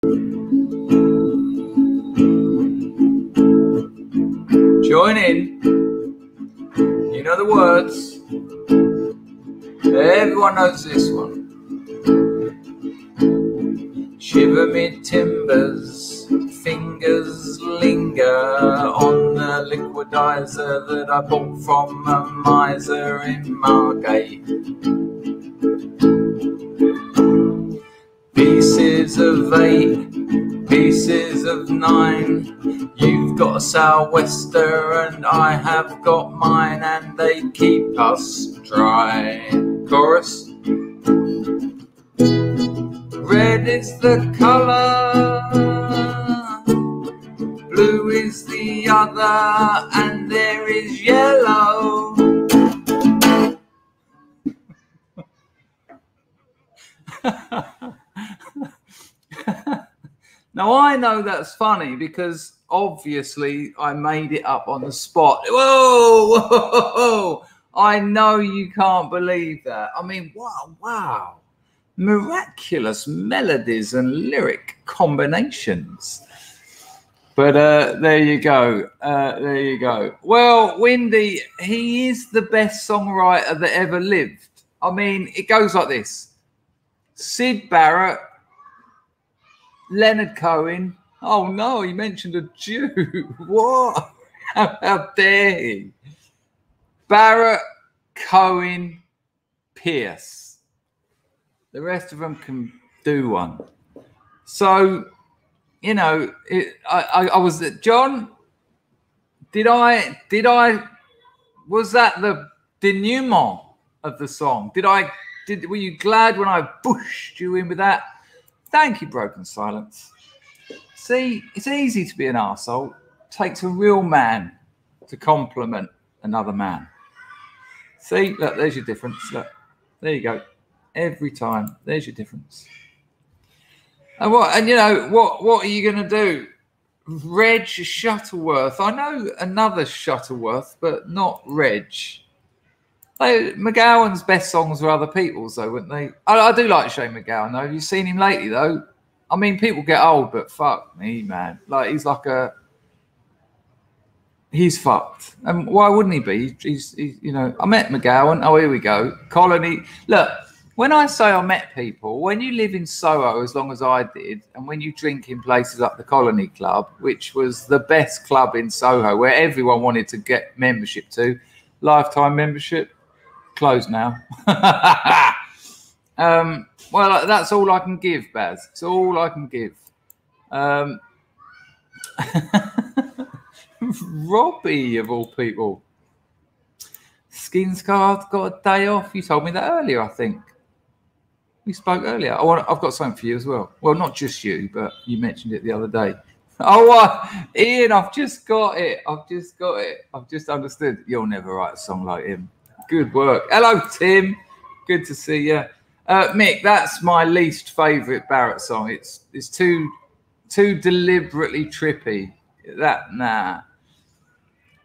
Join in. You know the words. Everyone knows this one. Shiver me timbers, fingers linger on the liquidizer that I bought from a miser in Margate. Pieces of 8, pieces of 9. You've got a sou'wester and I have got mine, and they keep us dry. Chorus. Red is the colour, blue is the other, and there is yellow. Now I know that's funny because obviously I made it up on the spot. Whoa, whoa, whoa. I know you can't believe that. I mean, wow. Miraculous melodies and lyric combinations. But there you go. There you go. Well, Windy, he is the best songwriter that ever lived. I mean, it goes like this. Syd Barrett, Leonard Cohen. Oh, no, he mentioned a Jew. What? How dare he? Barrett, Cohen, Pierce. The rest of them can do one. So, you know, I was John. Was that the denouement of the song? Were you glad when I pushed you in with that? Thank you, Broken Silence. See, it's easy to be an arsehole. It takes a real man to compliment another man. See, look, there's your difference. Look, there you go. Every time, there's your difference. And you know what are you going to do? Reg Shuttleworth. I know another Shuttleworth, but not Reg. McGowan's best songs were other people's, though, weren't they? I do like Shane McGowan, though. Have you seen him lately, though? I mean, people get old, but fuck me, man. Like, he's fucked. And why wouldn't he be? He's you know, I met McGowan. Oh, here we go. Colony. Look. When I say I met people, when you live in Soho as long as I did, and when you drink in places like the Colony Club, which was the best club in Soho, where everyone wanted to get membership to, lifetime membership, closed now. Well, that's all I can give, Baz. It's all I can give. Robbie, of all people. Skinscard got a day off. You told me that earlier, I think. We spoke earlier. I've got something for you as well. Well, not just you, but you mentioned it the other day. Oh, Ian, I've just got it. I've just understood. You'll never write a song like him. Good work. Hello, Tim. Good to see you. Mick, that's my least favourite Barrett song. It's too deliberately trippy. Nah.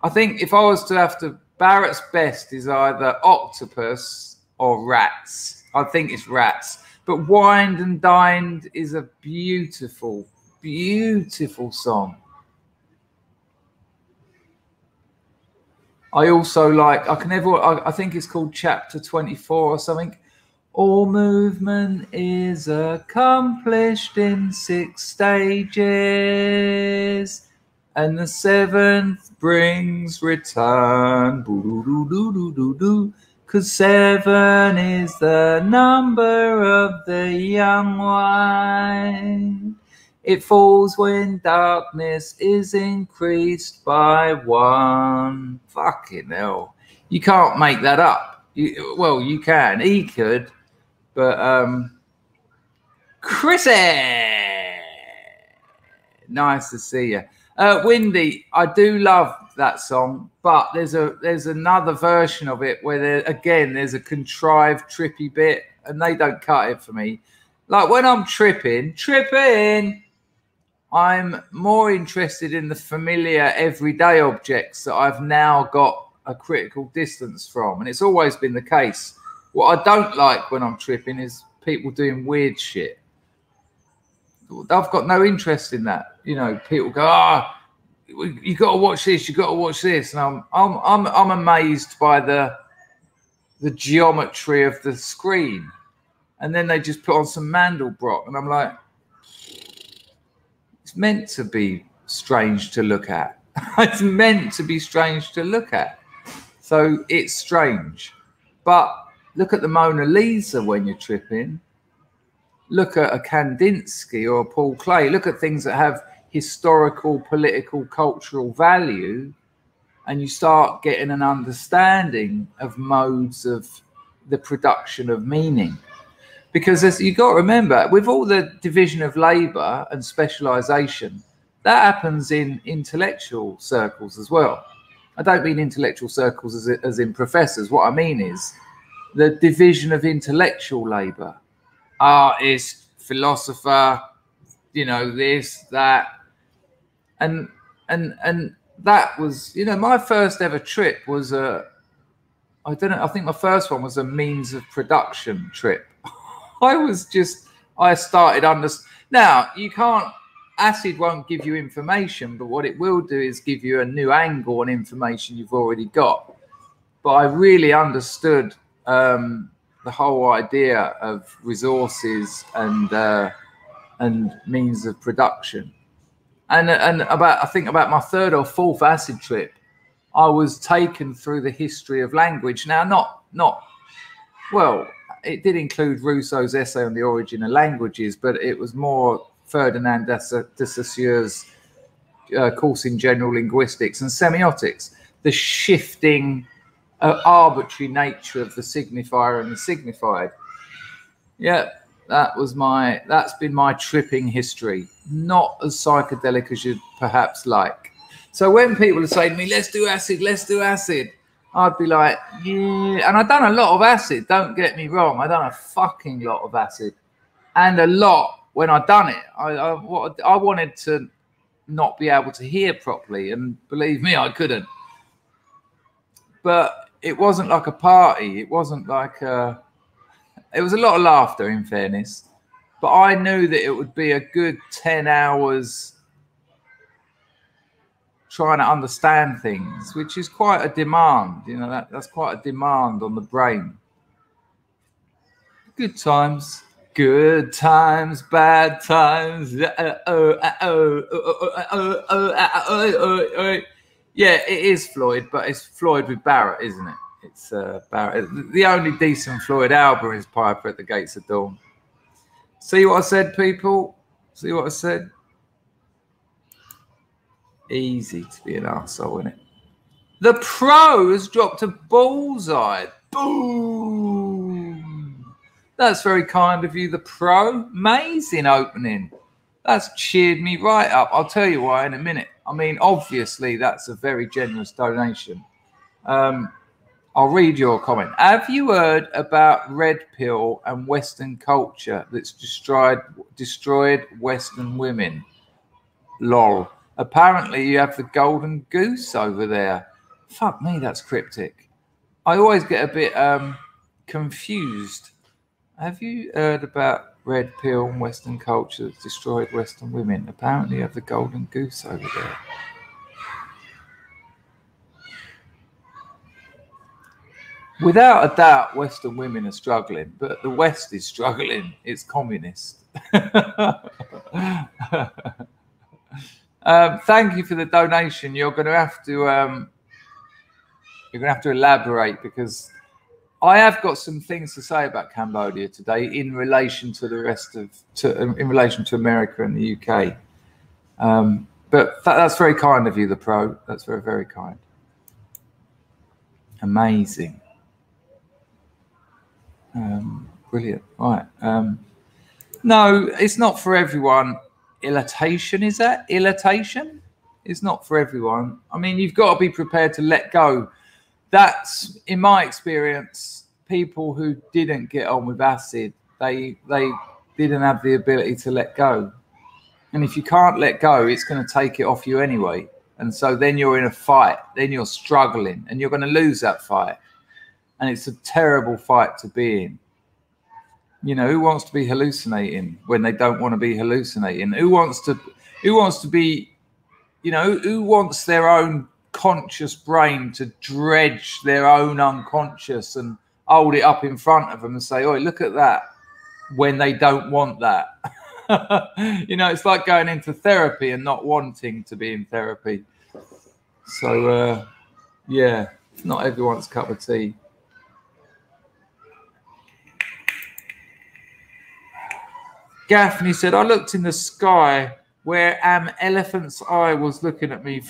I think if I was to have to, Barrett's best is either Octopus or Rats. I think it's Rats. But Wined and Dined is a beautiful, beautiful song. I also like, I think it's called Chapter 24 or something. All movement is accomplished in 6 stages, and the 7th brings return. 'Cause 7 is the number of the young wine. It falls when darkness is increased by 1. Fucking hell. You can't make that up. Well, you can. He could. But, Chrissy! Nice to see you. Windy, I do love that song, but there's another version of it where there's a contrived trippy bit, and they don't cut it for me. Like when I'm tripping, I'm more interested in the familiar everyday objects that I've now got a critical distance from, and it's always been the case. What I don't like when I'm tripping is people doing weird shit. I've got no interest in that. You know, people go, you got to watch this, you got to watch this, and I'm amazed by the geometry of the screen, and then they just put on some Mandelbrot, and I'm like, it's meant to be strange to look at. It's meant to be strange to look at, so it's strange. But look at the Mona Lisa when you're tripping. Look at a Kandinsky or a Paul Klee. Look at things that have historical, political, cultural value, and you start getting an understanding of modes of the production of meaning. Because as you've got to remember, with all the division of labour and specialisation, that happens in intellectual circles as well. I don't mean intellectual circles as in professors. What I mean is the division of intellectual labour. Artist, philosopher, you know, this, that. And that was, you know, my first ever trip was I think my first one was a means of production trip. I started now you can't, acid won't give you information, but what it will do is give you a new angle on information you've already got. But I really understood the whole idea of resources and means of production. And I think about my third or fourth acid trip, I was taken through the history of language. Now, well, it did include Rousseau's essay on the origin of languages, but it was more Ferdinand de Saussure's course in general linguistics and semiotics, the shifting arbitrary nature of the signifier and the signified. Yeah, that's been my tripping history. Not as psychedelic as you'd perhaps like. So when people are saying to me, let's do acid, I'd be like, yeah. And I've done a lot of acid, don't get me wrong. I've done a fucking lot of acid. And a lot when I've done it. I wanted to not be able to hear properly. And believe me, I couldn't. But it wasn't like a party. It wasn't like it was a lot of laughter, in fairness. But I knew that it would be a good 10 hours trying to understand things, which is quite a demand. You know, that's quite a demand on the brain. Good times, bad times. Yeah, it is Floyd, but it's Floyd with Barrett, isn't it? It's Barrett. The only decent Floyd album is Piper at the Gates of Dawn. See what I said, people? See what I said? Easy to be an arsehole, isn't it? The Pro has dropped a bullseye. Boom! That's very kind of you, the Pro. Amazing opening. That's cheered me right up. I'll tell you why in a minute. I mean, obviously, that's a very generous donation. I'll read your comment. Have you heard about Red Pill and Western culture that's destroyed Western women? Lol. Apparently, you have the golden goose over there. Fuck me, that's cryptic. I always get a bit confused. Have you heard about Red Pill and Western culture that's destroyed Western women? Apparently, you have the golden goose over there. Without a doubt, Western women are struggling, but the West is struggling. It's communist. Thank you for the donation. You're going to have to elaborate, because I have got some things to say about Cambodia today in relation to the rest of in relation to America and the UK. But that's very kind of you, the Pro. That's very, very kind. Amazing. Brilliant. Right. No, it's not for everyone. Illation, is that? Illation? It's not for everyone. I mean, you've got to be prepared to let go. That's, in my experience, people who didn't get on with acid, they didn't have the ability to let go. And if you can't let go, it's going to take it off you anyway. And so then you're in a fight, then you're struggling, and you're going to lose that fight. And it's a terrible fight to be in. You know, who wants to be hallucinating when they don't want to be hallucinating? Who wants to be, you know, who wants their own conscious brain to dredge their own unconscious and hold it up in front of them and say, oh, look at that, when they don't want that? You know, it's like going into therapy and not wanting to be in therapy. So, yeah, it's not everyone's cup of tea. Gaffney said, I looked in the sky where an elephant's eye was looking at me.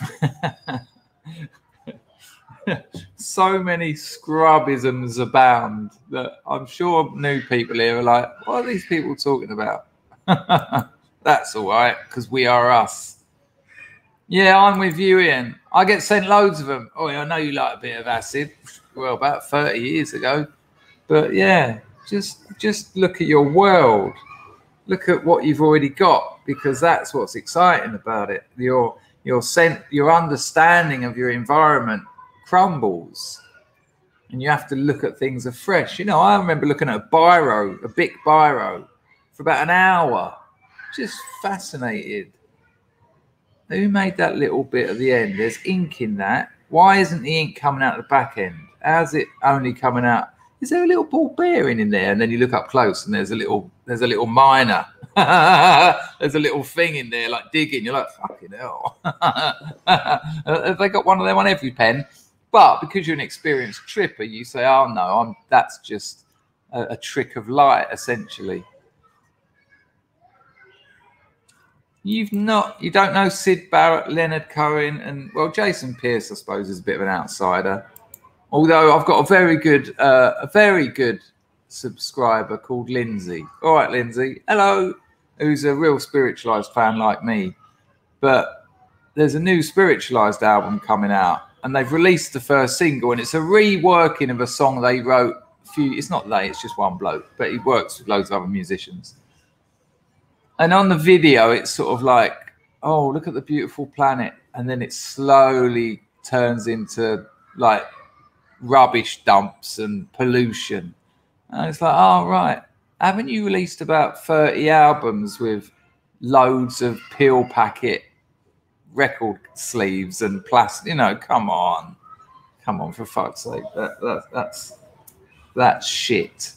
So many scrubisms abound that I'm sure new people here are like, what are these people talking about? That's all right, because we are us. Yeah, I'm with you, Ian. I get sent loads of them. Oh, I know you like a bit of acid. Well, about 30 years ago. But yeah, just look at your world. Look at what you've already got, because that's what's exciting about it. Your understanding of your environment crumbles, and you have to look at things afresh. You know, I remember looking at a big biro, for about an hour, just fascinated. Who made that little bit at the end? There's ink in that. Why isn't the ink coming out the back end? How's it only coming out? Is there a little ball bearing in there? And then you look up close and there's a little miner. There's a little thing in there like digging. You're like, fucking hell. Have they got one of them on every pen? But because you're an experienced tripper, you say, oh no, that's just a trick of light, essentially. You don't know Sid Barrett, Leonard Cohen, and well, Jason Pierce, I suppose, is a bit of an outsider. Although I've got a very good subscriber called Lindsay. All right, Lindsay, hello, who's a real Spiritualized fan like me. But there's a new Spiritualized album coming out, and they've released the first single, and it's a reworking of a song they wrote. It's not they, it's just one bloke, but he works with loads of other musicians. And on the video, it's sort of like, oh, look at the beautiful planet. And then it slowly turns into like rubbish dumps and pollution. And it's like, oh, right. Haven't you released about 30 albums with loads of peel packet record sleeves and plastic? You know, come on, for fuck's sake. That's shit.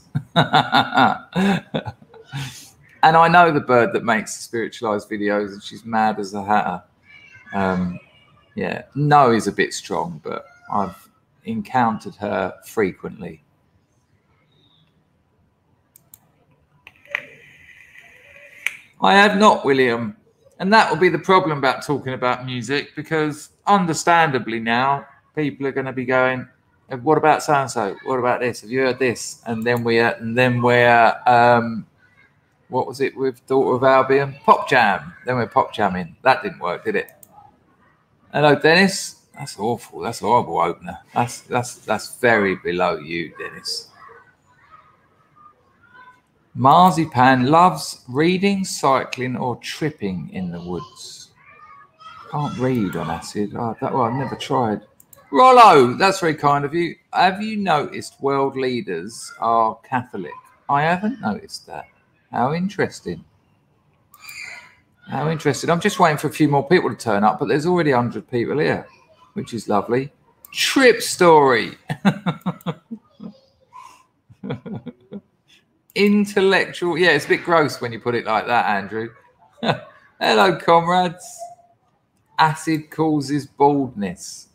And I know the bird that makes the Spiritualized videos, and she's mad as a hatter. Yeah, no is a bit strong, but I've encountered her frequently. I have not, William. And that will be the problem about talking about music, because understandably now, people are going to be going, what about so-and-so? What about this? Have you heard this? And then we're what was it with Daughter of Albion? Pop Jam. Then we're pop jamming. That didn't work, did it? Hello, Dennis. That's awful. That's a horrible opener. That's very below you, Dennis. Marzipan loves reading, cycling, or tripping in the woods. Can't read on acid. Oh, I've never tried. Rollo, that's very kind of you. Have you noticed world leaders are Catholic? I haven't noticed that. How interesting. How interesting. I'm just waiting for a few more people to turn up, but there's already 100 people here, which is lovely. Trip story. Intellectual. Yeah, it's a bit gross when you put it like that, Andrew. Hello, comrades. Acid causes baldness.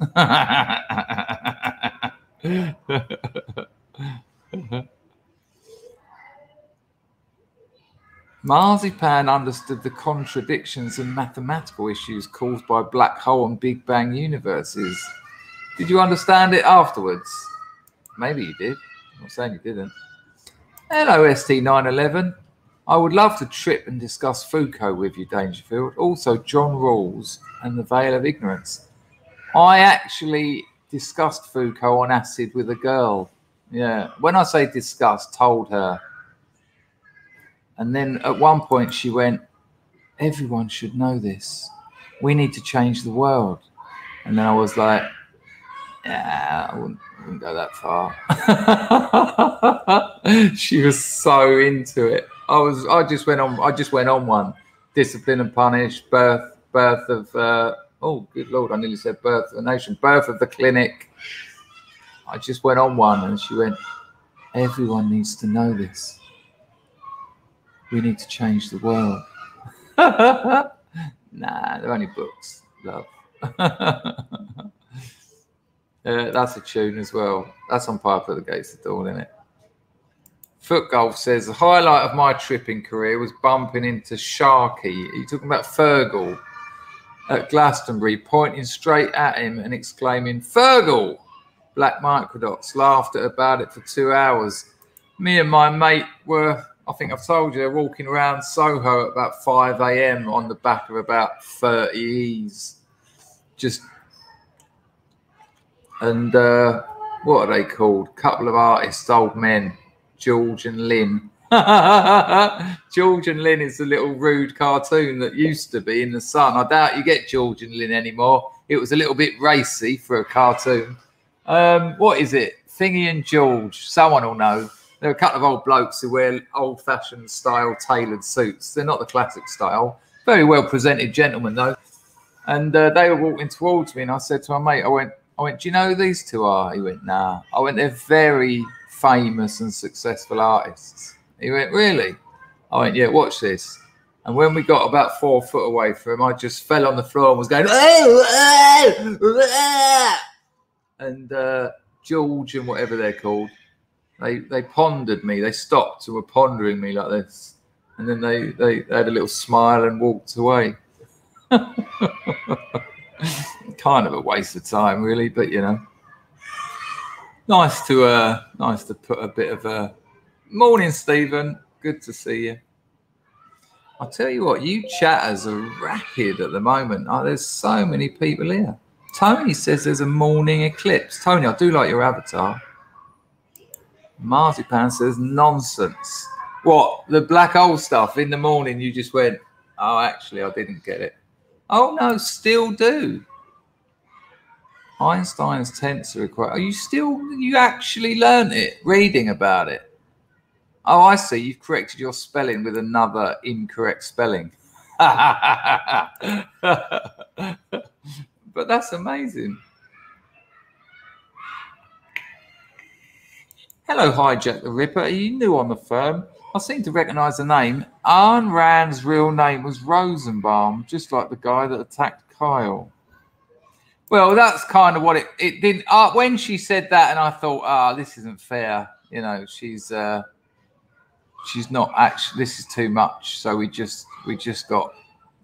Marzipan understood the contradictions and mathematical issues caused by black hole and Big Bang universes. Did you understand it afterwards? Maybe you did. I'm not saying you didn't. Hello, ST911. I would love to trip and discuss Foucault with you, Dangerfield. Also, John Rawls and the Veil of Ignorance. I actually discussed Foucault on acid with a girl. Yeah. When I say discussed, told her. And then at one point she went, everyone should know this. We need to change the world. And then I was like, yeah, Wouldn't go that far. She was so into it. I just went on one. Discipline and Punish, birth of oh good Lord, I nearly said birth of the nation, birth of the clinic. I just went on one and she went, everyone needs to know this. We need to change the world. Nah, they're only books, love. That's a tune as well. That's on Piper at the Gates of Dawn, isn't it? Foot Golf says, the highlight of my tripping career was bumping into Sharky. Are you talking about Fergal at Glastonbury, pointing straight at him and exclaiming, Fergal! Black microdots laughed about it for 2 hours. Me and my mate were, I think I've told you, walking around Soho at about 5 a.m. on the back of about 30 E's. Just, and what are they called? Couple of artists, old men, George and Lynn. George and Lynn is the little rude cartoon that used to be in the Sun. I doubt you get George and Lynn anymore. It was a little bit racy for a cartoon. What is it? Thingy and George. Someone will know. There are a couple of old blokes who wear old-fashioned style tailored suits. They're not the classic style. Very well presented gentlemen though. And they were walking towards me, and I said to my mate, I went, do you know who these two are? He went, nah. I went, they're very famous and successful artists. He went, really? I went, yeah, watch this. And when we got about 4 foot away from him, I just fell on the floor and was going, and George and whatever they're called, they pondered me. They stopped and were pondering me like this. And then they had a little smile and walked away. Kind of a waste of time, really, but you know, nice to put a bit of a morning, Stephen. Good to see you. I'll tell you what, you chatters are rapid at the moment. Oh, there's so many people here. Tony says there's a morning eclipse. Tony, I do like your avatar. Marzipan says nonsense. What, the black hole stuff in the morning? You just went, oh, actually, I didn't get it. Oh no, still do. Einstein's tensor equation. You actually learned it reading about it? Oh, I see. You've corrected your spelling with another incorrect spelling. But that's amazing. Hello, Hijack the Ripper. Are you new on the firm? I seem to recognise the name. Ayn Rand's real name was Rosenbaum, just like the guy that attacked Kyle. Well, that's kind of what it did. When she said that, and I thought, this isn't fair. You know, she's not actually. This is too much. So we just got,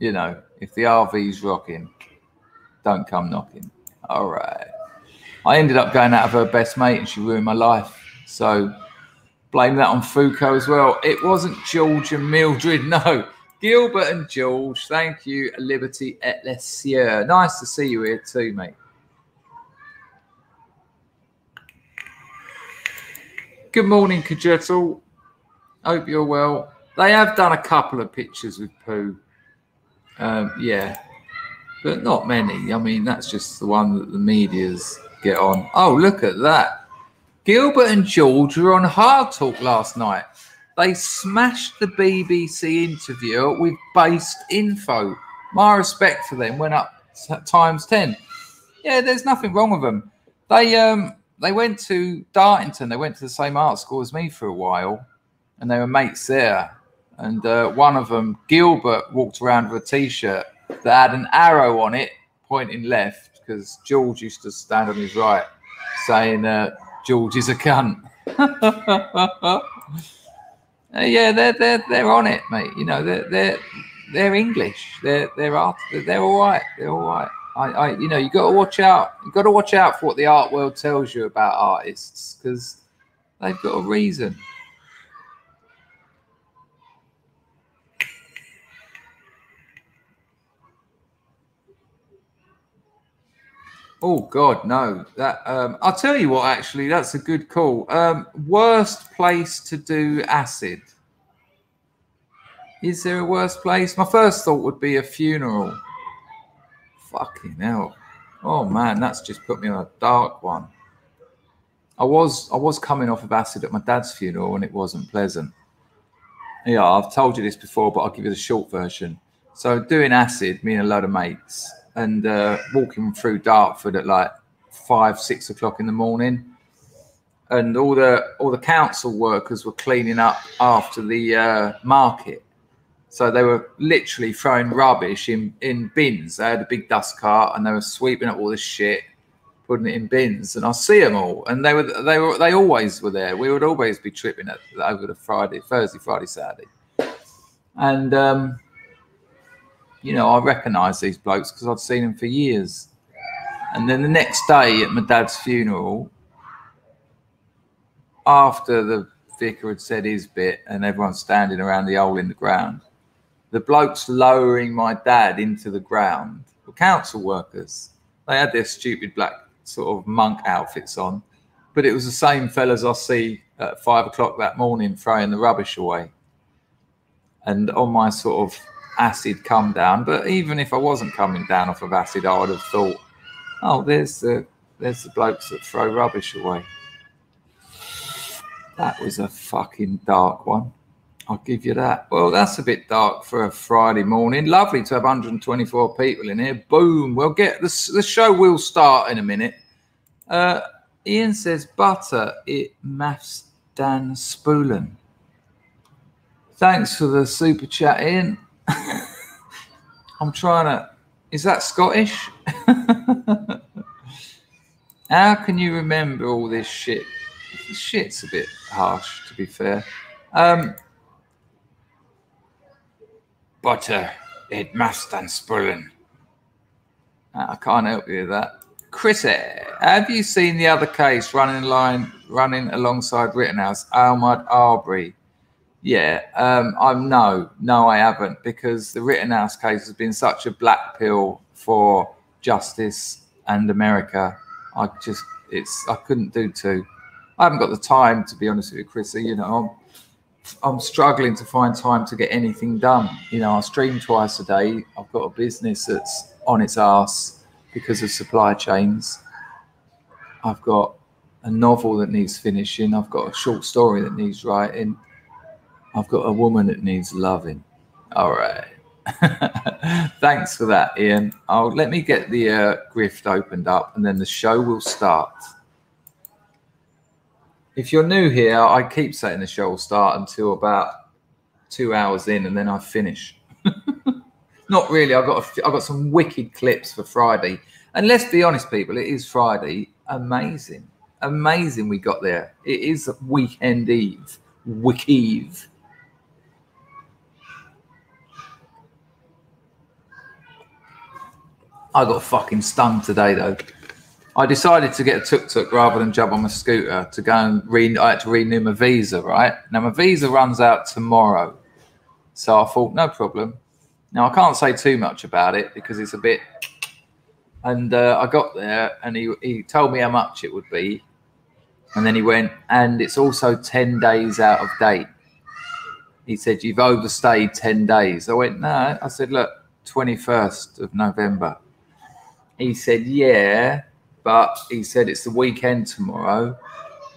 you know, if the RV's rocking, don't come knocking. All right. I ended up going out of her best mate, and she ruined my life. So blame that on Foucault as well. It wasn't George and Mildred, no. Gilbert and George, thank you. Liberty et les cieux. Nice to see you here too, mate. Good morning, Kajetal. Hope you're well. They have done a couple of pictures with Pooh. Yeah, but not many. I mean, that's just the one that the medias get on. Oh, look at that. Gilbert and George were on Hard Talk last night. They smashed the BBC interviewer with based info. My respect for them went up times 10. Yeah, there's nothing wrong with them. They went to Dartington. They went to the same art school as me for a while, and they were mates there. And one of them, Gilbert, walked around with a T-shirt that had an arrow on it pointing left, because George used to stand on his right, saying George is a cunt. Yeah, they're on it, mate. You know, they're English. They're all right. They're all right. You know, you got to watch out. You got to watch out for what the art world tells you about artists, because they've got a reason. Oh God, no! That I'll tell you what. Actually, that's a good call. Worst place to do acid. Is there a worse place? My first thought would be a funeral. Fucking hell! Oh man, that's just put me on a dark one. I was coming off of acid at my dad's funeral, and it wasn't pleasant. Yeah, I've told you this before, but I'll give you the short version. So doing acid, me and a load of mates, and walking through Dartford at like 5, 6 o'clock in the morning, and all the council workers were cleaning up after the market. So they were literally throwing rubbish in bins. They had a big dust cart, and they were sweeping up all this shit, putting it in bins. And I see them all, and they always were there. We would always be tripping over the Thursday, Friday, Saturday, and you know, I recognised these blokes because I'd seen them for years. And then the next day at my dad's funeral, after the vicar had said his bit and everyone's standing around the hole in the ground, the blokes lowering my dad into the ground were council workers. They had their stupid black sort of monk outfits on, but it was the same fellas I see at 5 o'clock that morning throwing the rubbish away. And on my sort of acid come down, but even if I wasn't coming down off of acid, I would have thought, oh, there's the blokes that throw rubbish away. That was a fucking dark one. I'll give you that. Well, that's a bit dark for a Friday morning. Lovely to have 124 people in here. Boom. We'll get the show will start in a minute. Ian says, butter it maths Dan Spoolen. Thanks for the super chat, Ian. I'm trying to... Is that Scottish? How can you remember all this shit? This shit's a bit harsh, to be fair. Butter, it must and spullen. I can't help you with that. Chris, have you seen the other case running alongside Rittenhouse, Ahmad Arbery? Yeah, no, I haven't, because the Rittenhouse case has been such a black pill for justice and America. I couldn't do two. I haven't got the time, to be honest with you, Chrissy. You know, I'm struggling to find time to get anything done. You know, I stream twice a day. I've got a business that's on its arse because of supply chains. I've got a novel that needs finishing. I've got a short story that needs writing. I've got a woman that needs loving. All right. Thanks for that, Ian. Let me get the grift opened up, and then the show will start. If you're new here, I keep saying the show will start until about 2 hours in, and then I finish. Not really. I've got some wicked clips for Friday. And let's be honest, people, it is Friday. Amazing. Amazing we got there. It is weekend eve. Wick-eve. I got fucking stung today, though. I decided to get a tuk-tuk rather than jump on my scooter to go and I had to renew my visa, right? Now, my visa runs out tomorrow. So I thought, no problem. Now, I can't say too much about it because it's a bit... And I got there and he told me how much it would be. And then he went, and it's also 10 days out of date. He said, you've overstayed 10 days. I went, no. I said, look, 21st of November. He said, yeah, but he said it's the weekend tomorrow.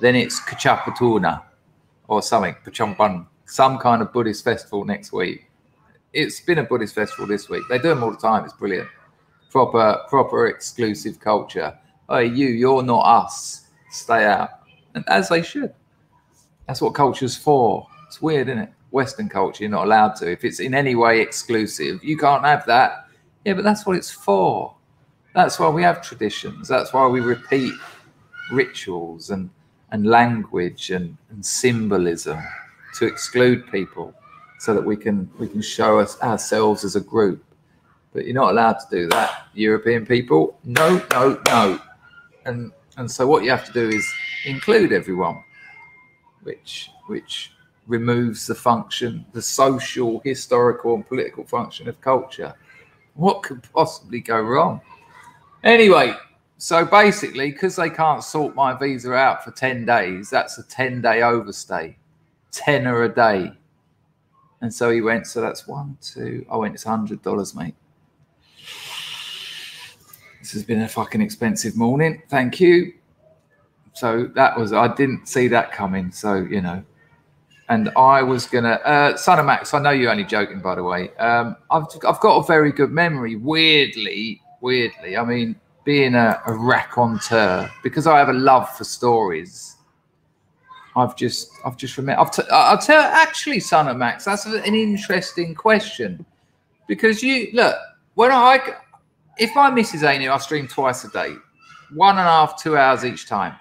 Then it's Kachapatuna or something, Pachompan, some kind of Buddhist festival next week. It's been a Buddhist festival this week. They do them all the time. It's brilliant. Proper exclusive culture. Hey, you're not us. Stay out. And as they should. That's what culture's for. It's weird, isn't it? Western culture, you're not allowed to. If it's in any way exclusive, you can't have that. Yeah, but that's what it's for. That's why we have traditions. That's why we repeat rituals and language and symbolism to exclude people so that we can show ourselves as a group. But you're not allowed to do that, European people. No, no, no. And so what you have to do is include everyone, which removes the function, the social, historical, and political function of culture. What could possibly go wrong? Anyway, so basically, because they can't sort my visa out for 10 days, that's a 10-day overstay, tenner a day. And so he went, so that's I went, it's $100, mate. This has been a fucking expensive morning. Thank you. So that was, I didn't see that coming. So, you know, and I was gonna, Son of Max, I know you're only joking, by the way. I've got a very good memory, weirdly. I mean, being a raconteur, because I have a love for stories. I've just remembered. I'll tell, actually, Son of Max, that's an interesting question, because you look, if my missus ain't here, I stream twice a day, 1.5 to 2 hours each time,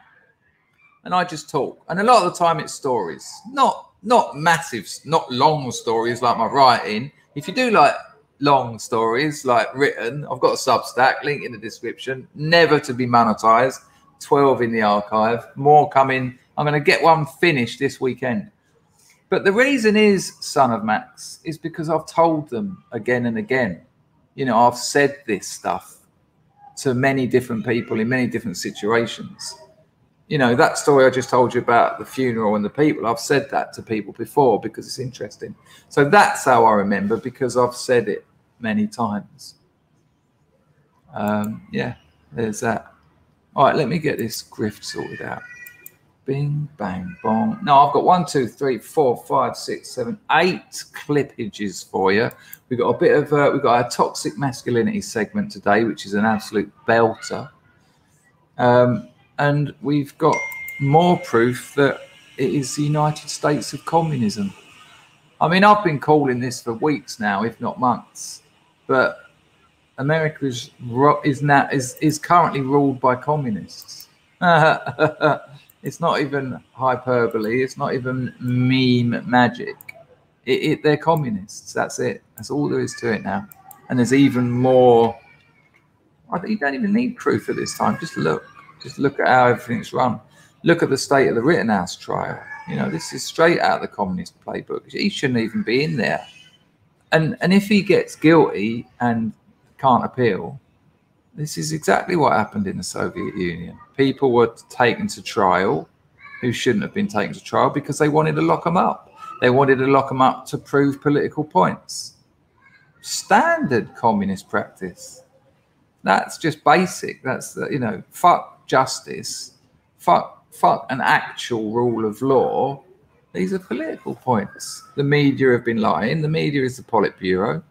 and I just talk, and a lot of the time it's stories, not massive, not long stories like my writing. If you do like long stories, like written, I've got a Substack, link in the description, never to be monetized, 12 in the archive, more coming. I'm going to get one finished this weekend. But the reason is, Son of Max, is because I've told them again and again. You know, I've said this stuff to many different people in many different situations. You know, that story I just told you about the funeral and the people, I've said that to people before because it's interesting. So that's how I remember, because I've said it many times. Yeah, there's that. All right, let me get this grift sorted out. Bing, bang, bong. No, I've got 1, 2, 3, 4, 5, 6, 7, 8 clippages for you. We've got a bit of, we've got our toxic masculinity segment today, which is an absolute belter. And we've got more proof that it is the United States of communism. I mean, I've been calling this for weeks now, if not months, but America is currently ruled by communists. It's not even hyperbole. It's not even meme magic. They're communists. That's it. That's all there is to it now. And there's even more. You don't even need proof at this time. Just look. Just look at how everything's run. Look at the state of the Rittenhouse trial. You know, this is straight out of the communist playbook. He shouldn't even be in there. And if he gets guilty and can't appeal, this is exactly what happened in the Soviet Union. People were taken to trial who shouldn't have been taken to trial because they wanted to lock them up. They wanted to lock them up to prove political points. Standard communist practice. That's just basic. That's, you know, fuck justice. Fuck an actual rule of law. These are political points. The media have been lying. The media is the Politburo.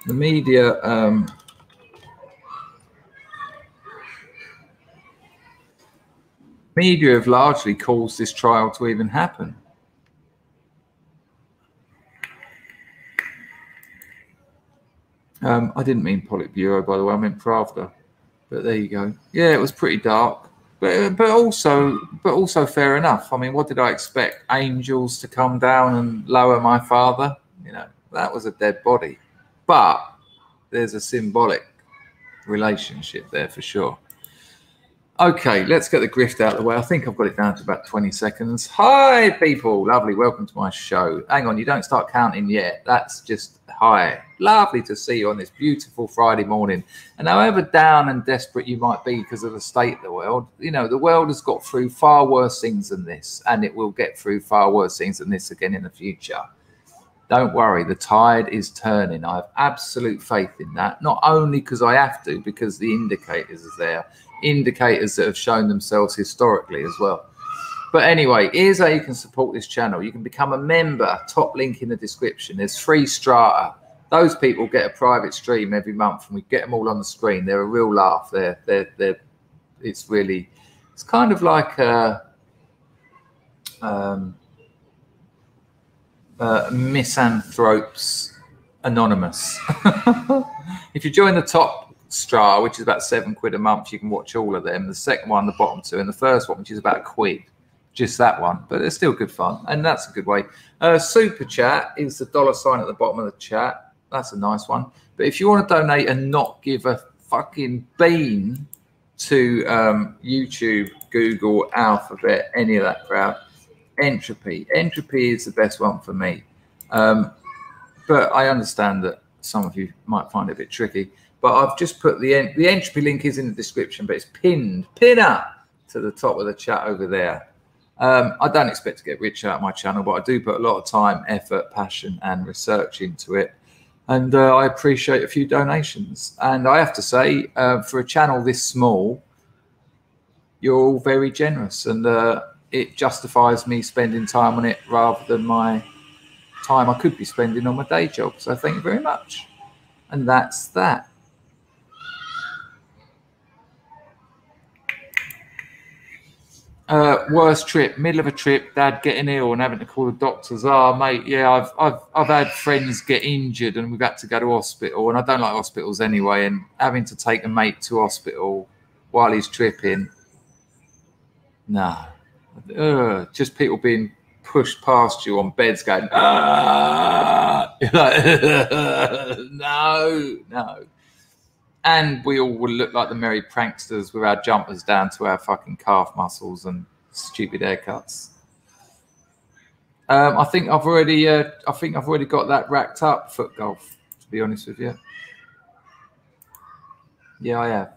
The media... media have largely caused this trial to even happen. I didn't mean Politburo, by the way. I meant Pravda. But there you go. Yeah, it was pretty dark, but also fair enough. I mean, what did I expect? Angels to come down and lower my father? You know, that was a dead body. But there's a symbolic relationship there for sure. Okay, let's get the grift out of the way. I think I've got it down to about 20 seconds. Hi, people. Lovely. Welcome to my show. Hang on, you don't start counting yet. That's just hi. Lovely to see you on this beautiful Friday morning. And however down and desperate you might be because of the state of the world, you know, the world has got through far worse things than this, and it will get through far worse things than this again in the future. Don't worry, the tide is turning. I have absolute faith in that, not only because I have to, because the indicators are there. Indicators that have shown themselves historically as well. But anyway, here's how you can support this channel. You can become a member, top link in the description. There's free strata. Those people get a private stream every month and we get them all on the screen. They're a real laugh. It's kind of like Misanthropes Anonymous. If you join the top strata, which is about £7 a month, you can watch all of them. The second one, the bottom two, and the first one, which is about £1, just that one, but it's still good fun, and that's a good way. Super chat is the $ at the bottom of the chat. That's a nice one. But if you want to donate and not give a fucking bean to YouTube, Google, Alphabet, any of that crowd, Entropy is the best one for me. But I understand that some of you might find it a bit tricky. But I've just put the Entropy link is in the description, but it's pinned up to the top of the chat over there. I don't expect to get rich out of my channel, but I do put a lot of time, effort, passion, and research into it. And I appreciate a few donations. And I have to say, for a channel this small, you're all very generous, and it justifies me spending time on it rather than my time I could be spending on my day job. So thank you very much. And that's that. Worst trip, middle of a trip, dad getting ill and having to call the doctors. Oh, mate, yeah, I've had friends get injured and we've had to go to hospital, and I don't like hospitals anyway, and having to take a mate to hospital while he's tripping. No. Just people being pushed past you on beds going, ah! You're like, no. And we all would look like the merry pranksters with our jumpers down to our fucking calf muscles and stupid haircuts. I think I've already got that racked up, foot golf, to be honest with you. Yeah, I have.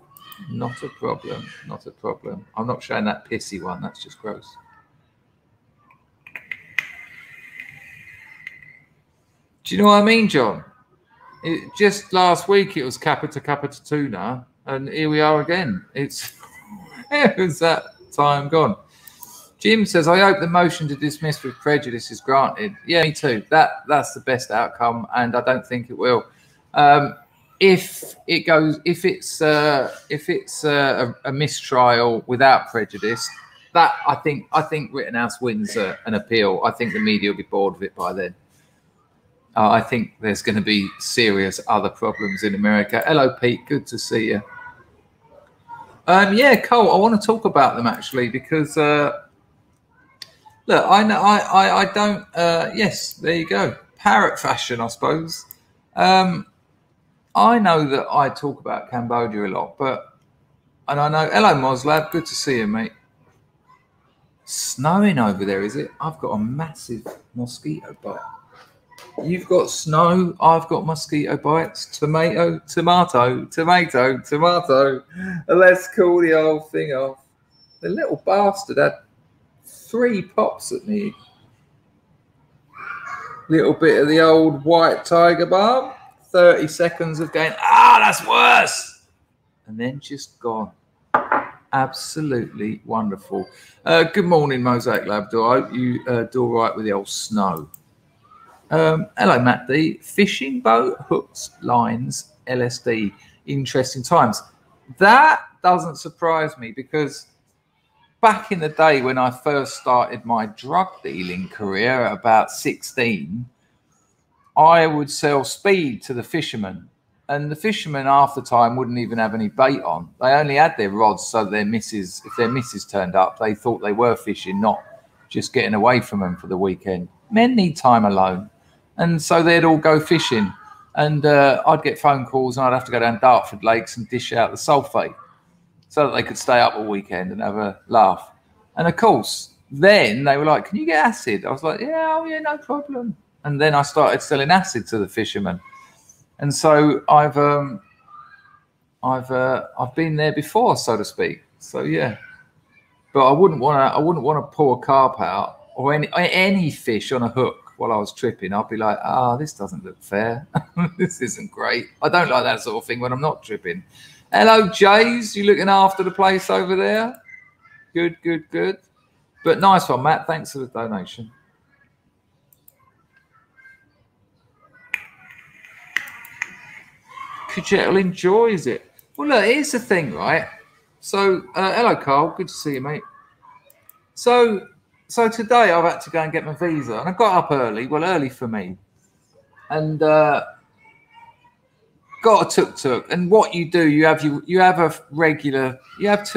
Not a problem. Not a problem. I'm not showing that pissy one. That's just gross. Do you know what I mean, John? Just last week it was capita tuna, and here we are again. It was that time gone. Jim says, I hope the motion to dismiss with prejudice is granted. Yeah, me too. That's the best outcome, and I don't think it will. If it's a mistrial without prejudice, that I think Rittenhouse wins an appeal. I think the media will be bored of it by then. I think there's going to be serious other problems in America. Hello, Pete. Good to see you. Yeah, Cole, I want to talk about them actually because look, I don't. Yes, there you go. Parrot fashion, I suppose. I know that I talk about Cambodia a lot, and I know. Hello, Moslab. Good to see you, mate. Snowing over there, is it? I've got a massive mosquito bite. You've got snow, I've got mosquito bites, tomato. Let's call the whole thing off. The little bastard had 3 pops at me. Little bit of the old white tiger balm. 30 seconds of going, that's worse. And then just gone. Absolutely wonderful. Good morning, Mosaic Labrador. I hope you do all right with the old snow. Hello, Matt D. Fishing boat, hooks, lines, LSD. Interesting times. That doesn't surprise me because back in the day when I first started my drug dealing career at about 16, I would sell speed to the fishermen. And the fishermen half the time wouldn't even have any bait on. They only had their rods so if their missus turned up, they thought they were fishing, not just getting away from them for the weekend. Men need time alone. And so they'd all go fishing, and I'd get phone calls, and I'd have to go down Dartford Lakes and dish out the sulphate so that they could stay up all weekend and have a laugh. And of course, then they were like, "Can you get acid?" I was like, "Yeah, no problem." And then I started selling acid to the fishermen, and so I've been there before, so to speak. So yeah, but I wouldn't want to pull a carp out or any fish on a hook while I was tripping. I'd be like, this doesn't look fair. This isn't great. I don't like that sort of thing when I'm not tripping. Hello, Jays. You looking after the place over there? Good. But nice one, Matt. Thanks for the donation. Kuchetel enjoys it. Well, look, here's the thing, right? So, hello, Carl. Good to see you, mate. So today I've had to go and get my visa, and I got up early, early for me, and got a tuk-tuk. And what you do, you have 2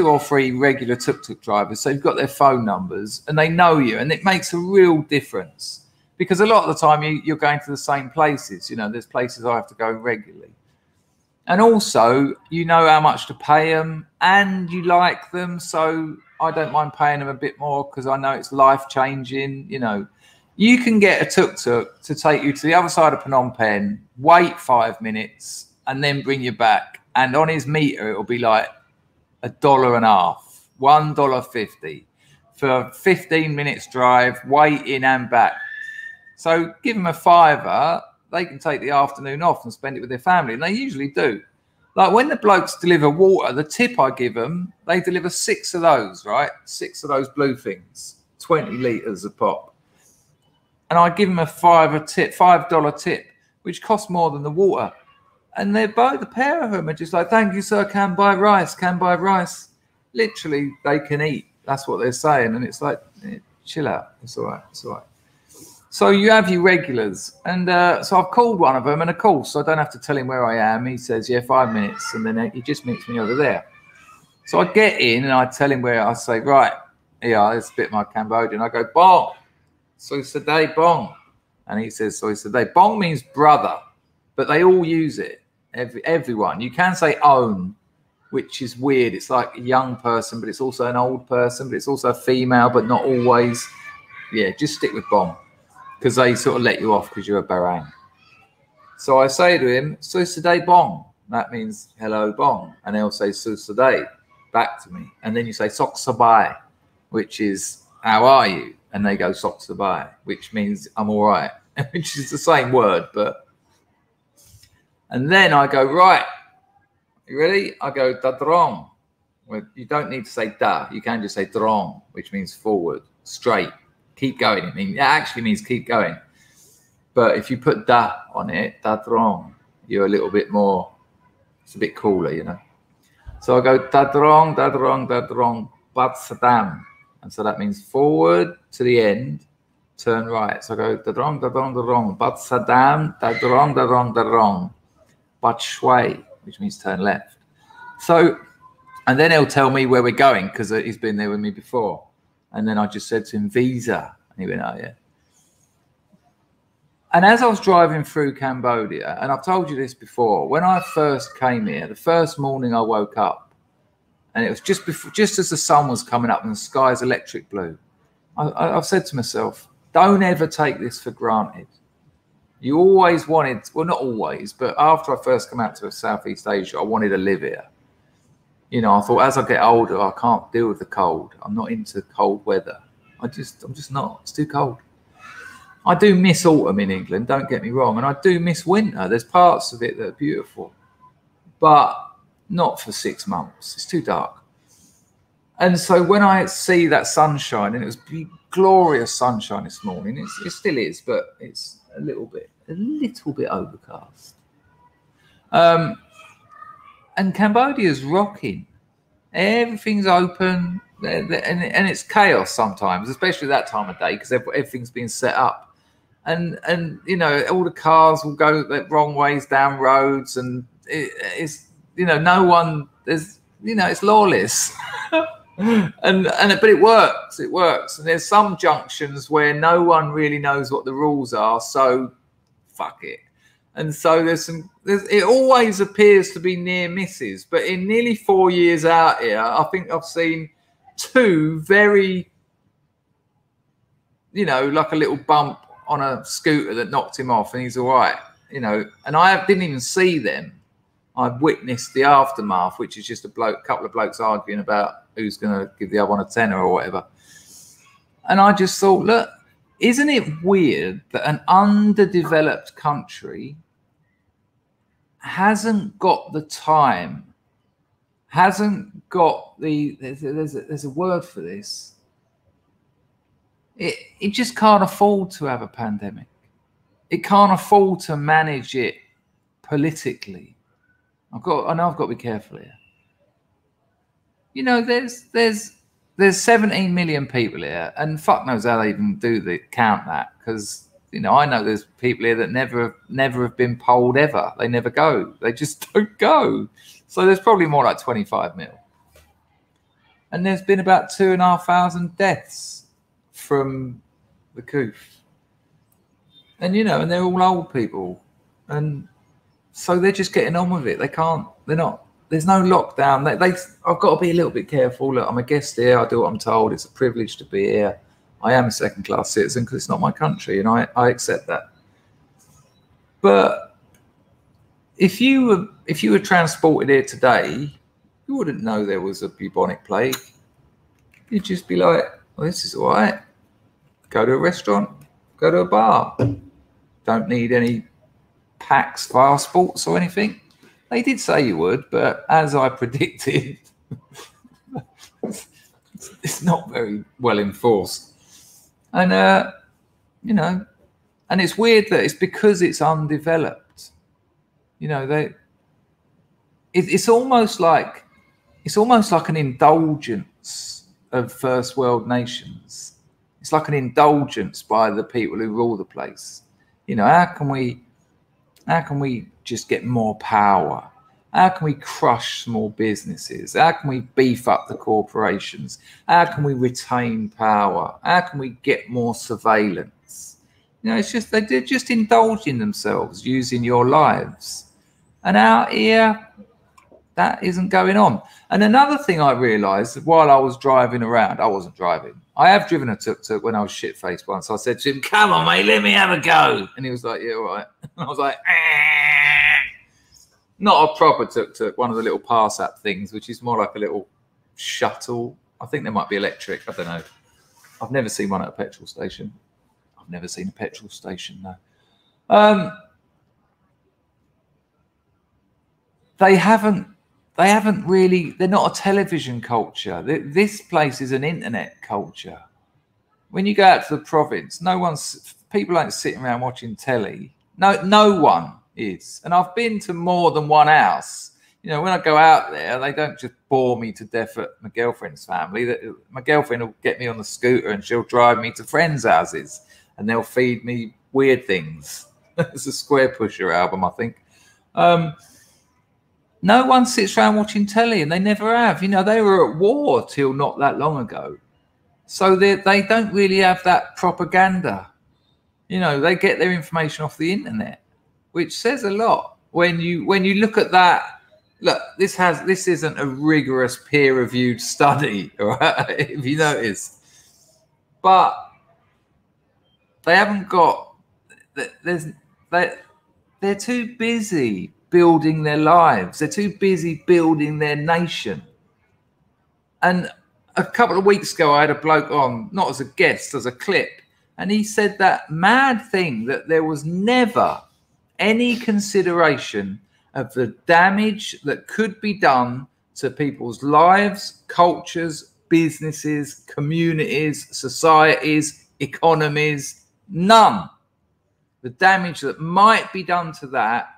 or 3 regular tuk-tuk drivers, so you've got their phone numbers, and they know you, and it makes a real difference because a lot of the time you're going to the same places. You know, there's places I have to go regularly. And also, you know how much to pay them, and you like them, so I don't mind paying them a bit more because I know it's life-changing. You know, you can get a tuk-tuk to take you to the other side of Phnom Penh, wait 5 minutes, and then bring you back. And on his meter, it'll be like $1.50, $1.50 for 15 minutes drive, wait in and back. So give them a £5. They can take the afternoon off and spend it with their family, and they usually do. Like when the blokes deliver water, the tip I give them, they deliver 6 of those, right? 6 of those blue things, 20 litres a pop. And I give them a $5 tip, which costs more than the water. And they're both, the pair of them are just like, thank you, sir, can buy rice, can buy rice. Literally, they can eat. That's what they're saying. And it's like, chill out. It's all right. It's all right. So you have your regulars. And so I've called one of them. And of course, I don't have to tell him where I am. He says, yeah, 5 minutes. And then he just meets me over there. So I get in and I tell him where. I say, right, yeah, it's a bit my Cambodian. I go, bong. So Saday bong. And he says, so Saday. Bong means brother. But they all use it. Everyone. You can say own, which is weird. It's like a young person, but it's also an old person, but it's also a female, but not always. Yeah, just stick with bong, because they sort of let you off because you're a barang. So I say to him, Susaday bong. That means hello bong. And they'll say Susaday back to me. And then you say sok sabai, which is how are you? And they go sok sabai, which means I'm all right, which is the same word, but. And then I go, right, you ready? I go, da drong. Well, you don't need to say da. You can just say drong, which means forward, straight, keep going. It actually means keep going. But if you put da on it, da drong, you're a little bit more, it's a bit cooler, you know. So I go, da drong, da drong, da drong, bat sadam. And so that means forward to the end, turn right. So I go, da drong, da drong, da drong, bat sadam, da drong, da drong, da drong. But shui, which means turn left. So, and then he'll tell me where we're going because he's been there with me before. And then I just said to him, visa. And he went, oh, yeah. And as I was driving through Cambodia, and I've told you this before, when I first came here, the first morning I woke up, and it was just as the sun was coming up and the sky's electric blue, I've said to myself, don't ever take this for granted. You always wanted, well, not always, but after I first come out to Southeast Asia, I wanted to live here. You know, I thought as I get older, I can't deal with the cold. I'm not into cold weather. I'm just not. It's too cold. I do miss autumn in England, don't get me wrong. And I do miss winter. There's parts of it that are beautiful, but not for 6 months. It's too dark. And so when I see that sunshine, and it was glorious sunshine this morning, it still is, but it's a little bit overcast. And Cambodia's rocking. Everything's open, and it's chaos sometimes, especially that time of day because everything's been set up. And you know, all the cars will go the wrong ways down roads, and it's, you know, no one, there's, you know, it's lawless. But it works. It works. And there's some junctions where no one really knows what the rules are, so fuck it. And so it always appears to be near misses. But in nearly 4 years out here, I think I've seen 2 very, you know, like a little bump on a scooter that knocked him off, and he's all right, you know. And I didn't even see them. I've witnessed the aftermath, which is just a couple of blokes arguing about who's going to give the other one a tenner or whatever. And I just thought, look, isn't it weird that an underdeveloped country hasn't got the time, hasn't got the, there's a word for this. It just can't afford to have a pandemic. It can't afford to manage it politically. I know I've got to be careful here. You know, there's 17 million people here, and fuck knows how they even count that, because, you know, I know there's people here that never have been polled ever. They never go. They just don't go. So there's probably more like 25 mil. And there's been about 2,500 deaths from the coof. And, you know, and they're all old people. And so they're just getting on with it. There's no lockdown. I've got to be a little bit careful. Look, I'm a guest here. I do what I'm told. It's a privilege to be here. I am a second-class citizen because it's not my country, and I accept that. But if you were transported here today, you wouldn't know there was a bubonic plague. You'd just be like, well, this is all right. Go to a restaurant, go to a bar. Don't need any PAX passports or anything. They did say you would, but as I predicted, it's not very well enforced. And, you know, and it's weird that it's because it's undeveloped. You know, it's almost like an indulgence of first world nations. It's like an indulgence by the people who rule the place. You know, how can we just get more power? How can we crush small businesses? How can we beef up the corporations? How can we retain power? How can we get more surveillance? You know, it's just they're just indulging themselves using your lives. And out here, that isn't going on. And another thing I realised while I was driving around, I wasn't driving. I have driven a tuk-tuk when I was shit-faced once. I said to him, "Come on, mate, let me have a go." And he was like, "Yeah, all right." And I was like, not a proper tuk-tuk, one of the little pass-up things, which is more like a little shuttle. I think they might be electric. I don't know. I've never seen one at a petrol station. I've never seen a petrol station, no. They haven't really, they're not a television culture. This place is an internet culture. When you go out to the province, people aren't sitting around watching telly. No one is. And I've been to more than one house. You know, when I go out there, they don't just bore me to death at my girlfriend's family. My girlfriend will get me on the scooter and she'll drive me to friends' houses and they'll feed me weird things. It's a Square Pusher album, I think. No one sits around watching telly, and they never have. You know, they were at war till not that long ago. So they don't really have that propaganda. You know, they get their information off the internet, which says a lot. When you look at that, look, this isn't a rigorous peer-reviewed study, right? If you notice. But they haven't got, they're too busy building their lives. They're too busy building their nation. And a couple of weeks ago, I had a bloke on, not as a guest, as a clip, and he said that mad thing that there was never any consideration of the damage that could be done to people's lives, cultures, businesses, communities, societies, economies. None. The damage that might be done to that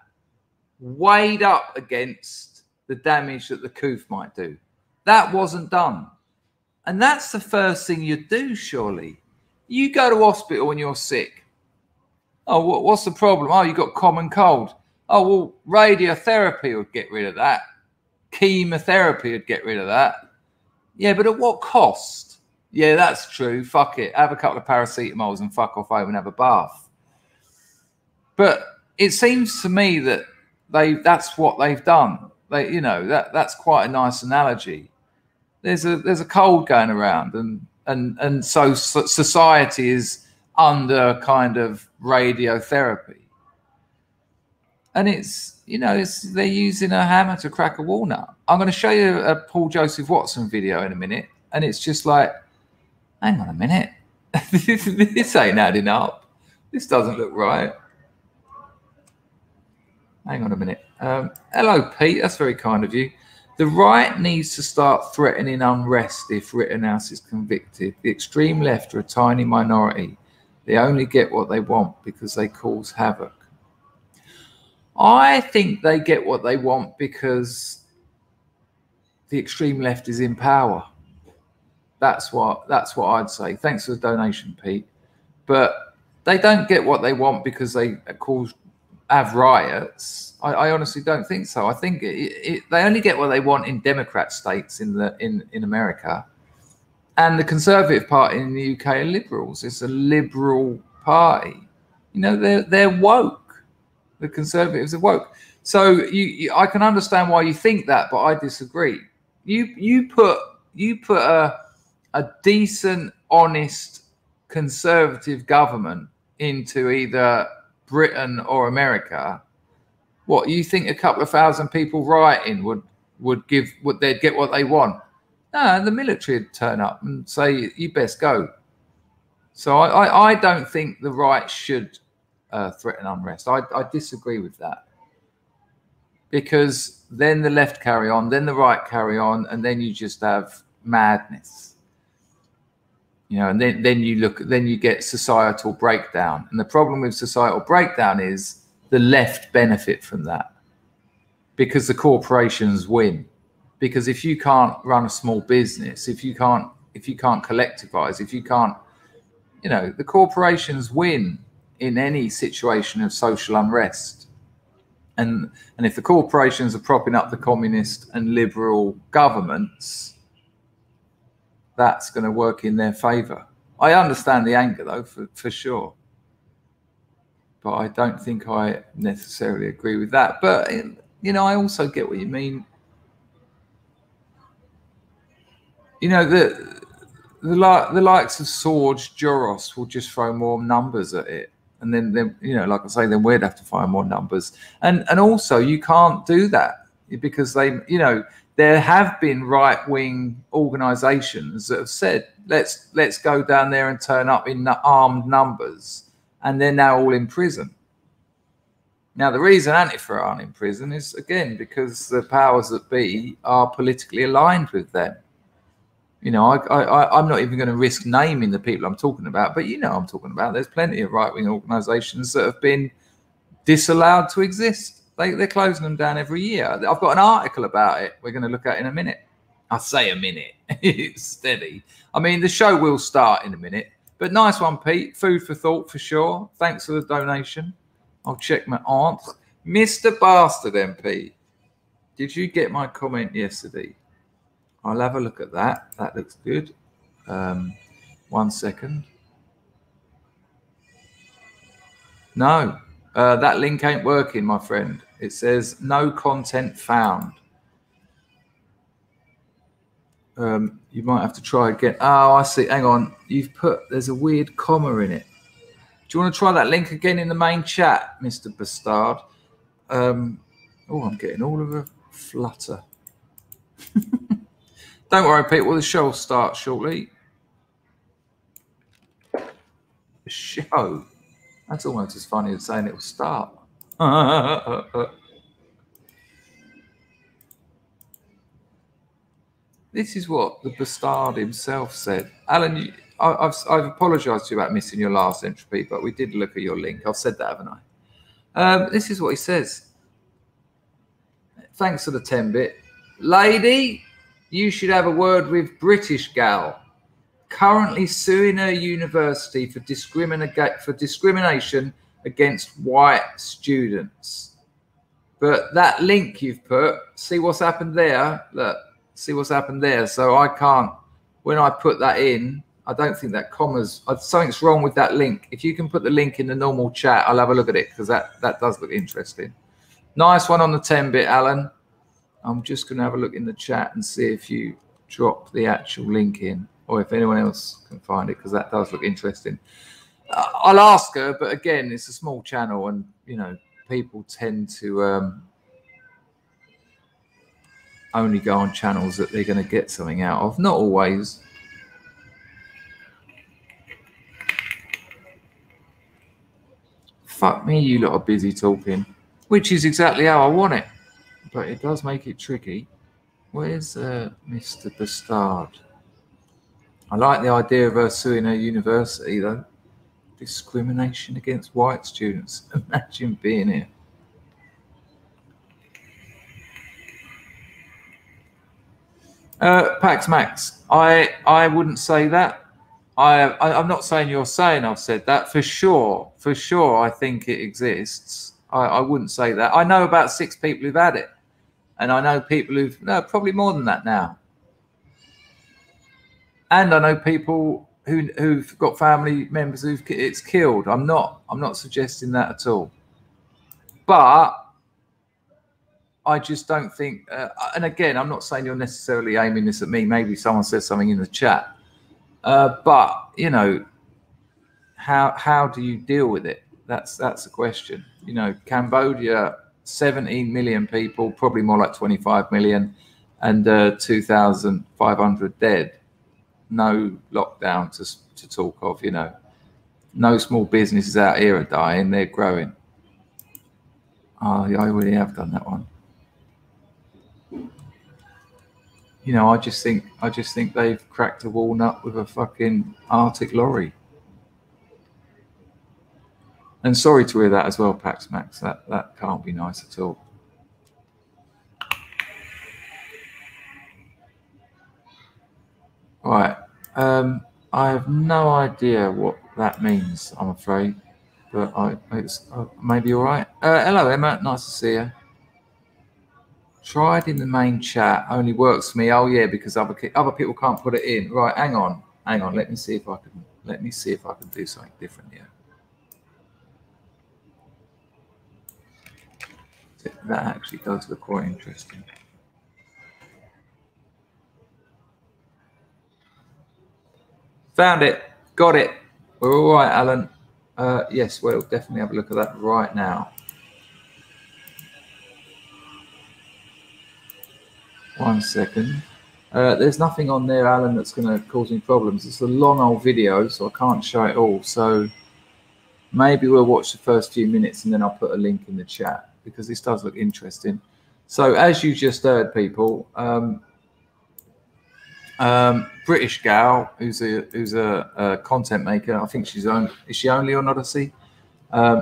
weighed up against the damage that the coup might do. That wasn't done. And that's the first thing you do, surely. You go to hospital when you're sick. Oh, what's the problem? Oh, you've got common cold. Oh, well, radiotherapy would get rid of that. Chemotherapy would get rid of that. Yeah, but at what cost? Yeah, that's true. Fuck it. Have a couple of paracetamols and fuck off home and have a bath. But it seems to me that that's what they've done. You know, that's quite a nice analogy. There's a cold going around, and so society is under kind of radiotherapy, and it's, you know, they're using a hammer to crack a walnut. I'm going to show you a Paul Joseph Watson video in a minute, and it's just like, hang on a minute, this ain't adding up. This doesn't look right. Hang on a minute. Hello, Pete. That's very kind of you. The right needs to start threatening unrest if Rittenhouse is convicted. The extreme left are a tiny minority. They only get what they want because they cause havoc. I think they get what they want because the extreme left is in power. That's what I'd say. Thanks for the donation, Pete. But they don't get what they want because they have riots. I honestly don't think so. I think they only get what they want in Democrat states in America, and the Conservative Party in the UK are liberals. It's a liberal party. You know, they're woke. The Conservatives are woke. So I can understand why you think that, but I disagree. You put a decent, honest, conservative government into either Britain or America. What, you think a couple of thousand people rioting would they'd get what they want? No, the military would turn up and say, you best go. So I don't think the right should threaten unrest. I disagree with that. because then the left carry on, then the right carry on, and then you just have madness. You know, and then you get societal breakdown. And the problem with societal breakdown is the left benefit from that, because the corporations win. Because if you can't run a small business, if you can't collectivize, if you can't, you know, the corporations win in any situation of social unrest. And if the corporations are propping up the communist and liberal governments, that's going to work in their favor. I understand the anger, though, for sure. But I don't think I necessarily agree with that. But, you know, I also get what you mean. You know, the likes of Sorge, Joros will just throw more numbers at it. And then, you know, like I say, then we'd have to find more numbers. And also, you can't do that because they, you know, there have been right-wing organisations that have said, let's go down there and turn up in armed numbers, and they're now all in prison. Now, the reason Antifa aren't in prison is, again, because the powers that be are politically aligned with them. You know, I'm not even going to risk naming the people I'm talking about, but you know I'm talking about. There's plenty of right-wing organisations that have been disallowed to exist. They're closing them down every year. I've got an article about it we're going to look at in a minute. I say a minute. It's steady. I mean, the show will start in a minute. But nice one, Pete. Food for thought for sure. Thanks for the donation. I'll check my aunt. Mr. Bastard MP, did you get my comment yesterday? I'll have a look at that. That looks good. 1 second. No, that link ain't working, my friend. It says no content found. You might have to try again. Oh, I see. Hang on. There's a weird comma in it. Do you want to try that link again in the main chat, Mr. Bastard? Oh, I'm getting all of a flutter. Don't worry, Pete. Well, the show will start shortly. The show? That's almost as funny as saying it will start. This is what the bastard himself said. Alan, I've apologised to you about missing your last entry, but we did look at your link. I've said that, haven't I? This is what he says. Thanks for the 10-bit. Lady, you should have a word with British gal. Currently suing her university for discrimination against white students. But that link you've put, see what's happened there? Look, see what's happened there. So I can't, when I put that in, I don't think that commas, something's wrong with that link. If you can put the link in the normal chat, I'll have a look at it because that does look interesting. Nice one on the 10-bit, Alan. I'm just going to have a look in the chat and see if you drop the actual link in or if anyone else can find it because that does look interesting. I'll ask her, but again, it's a small channel and, you know, people tend to only go on channels that they're going to get something out of. Not always. Fuck me, you lot are busy talking, which is exactly how I want it. But it does make it tricky. Where's Mr. Bastard? I like the idea of her suing her university, though. Discrimination against white students. Imagine being here. Pax Max, I wouldn't say that. I'm not saying you're saying I've said that. For sure, I think it exists. I wouldn't say that. I know about 6 people who've had it. And I know people who've, no, probably more than that now. And I know people who've got family members who've it's killed. I'm not suggesting that at all. But I just don't think, and again, I'm not saying you're necessarily aiming this at me. Maybe someone says something in the chat. But, you know, how do you deal with it? That's the question. You know, Cambodia, 17 million people, probably more like 25 million, and 2,500 dead. No lockdown to talk of, you know. No small businesses out here are dying, they're growing. Oh, I already have done that one. You know, I just think they've cracked a walnut with a fucking Arctic lorry. And sorry to hear that as well, Pax Max. That can't be nice at all. Right. I have no idea what that means, I'm afraid. But it's maybe all right. Hello, Emma. Nice to see you. Tried in the main chat. Only works for me. Oh yeah, because other people can't put it in. Right. Hang on. Let me see if I can do something different here. That actually does look quite interesting. Found it. Got it. We're all right, Alan. Yes, we'll definitely have a look at that right now. One second. There's nothing on there, Alan, that's going to cause me problems. It's a long old video, so I can't show it all. So maybe we'll watch the first few minutes and then I'll put a link in the chat because this does look interesting. So as you just heard, people, British gal who's a content maker. I think is she only on Odyssey?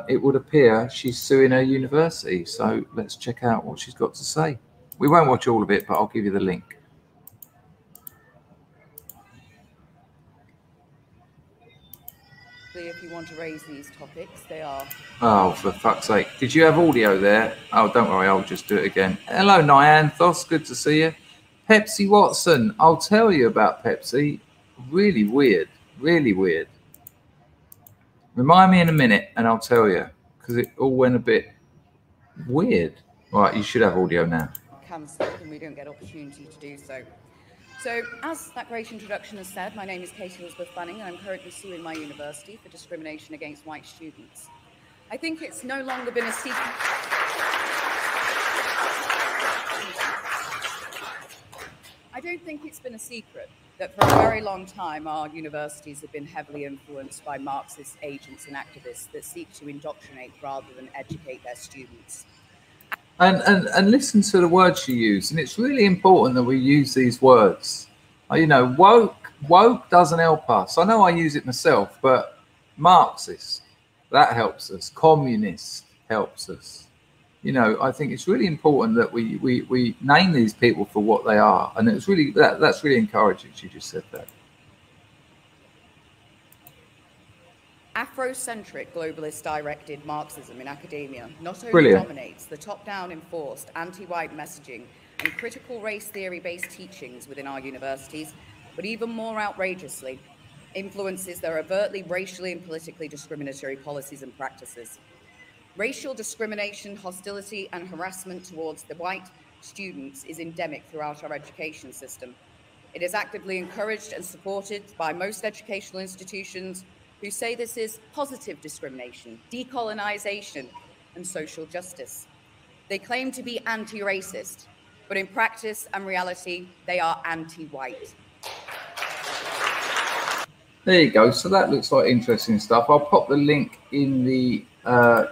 It would appear she's suing her university. So let's check out what she's got to say. We won't watch all of it, but I'll give you the link. If you want to raise these topics, they are... Oh, for fuck's sake. Did you have audio there? Oh, don't worry, I'll just do it again. Hello, Nyanthos. Good to see you. Pepsi Watson. I'll tell you about Pepsi. Really weird. Really weird. Remind me in a minute and I'll tell you, because it all went a bit weird. Right, you should have audio now. Cancelled and we don't get opportunity to do so. So, as that great introduction has said, my name is Katie Elizabeth-Bunning and I'm currently suing my university for discrimination against white students. I think it's no longer been a secret. I don't think it's been a secret that for a very long time our universities have been heavily influenced by Marxist agents and activists that seek to indoctrinate rather than educate their students. And listen to the words you use, and it's really important that we use these words. You know, woke doesn't help us. I know I use it myself, but Marxist, that helps us. Communist helps us. You know, I think it's really important that we name these people for what they are, and it's really that's really encouraging. She just said that. Afrocentric globalist-directed Marxism in academia not only dominates the top-down enforced anti-white messaging and critical race theory-based teachings within our universities, but even more outrageously, influences their overtly racially and politically discriminatory policies and practices. Racial discrimination, hostility, and harassment towards the white students is endemic throughout our education system. It is actively encouraged and supported by most educational institutions who say this is positive discrimination, decolonization, and social justice. They claim to be anti-racist, but in practice and reality, they are anti-white. There you go. So that looks like interesting stuff. I'll pop the link in the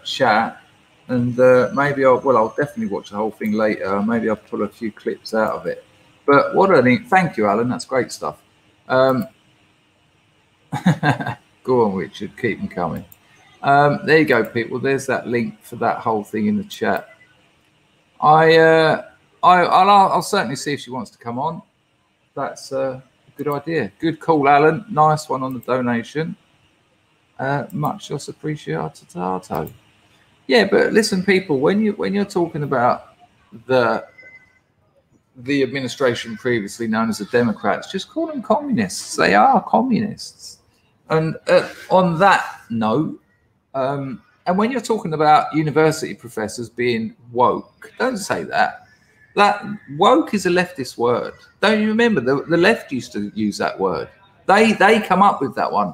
chat, and maybe I'll definitely watch the whole thing later. Maybe I'll pull a few clips out of it. But what I think, thank you, Alan. That's great stuff. Go on, Richard. Keep them coming. There you go, people. There's that link for that whole thing in the chat. I'll certainly see if she wants to come on. That's a good idea. Good call, Alan. Nice one on the donation. Much less appreciated. Yeah, but listen, people. When you're talking about the administration previously known as the Democrats, just call them communists. They are communists. And on that note, and when you're talking about university professors being woke, don't say that. That woke is a leftist word. Don't you remember? The left used to use that word. They come up with that one.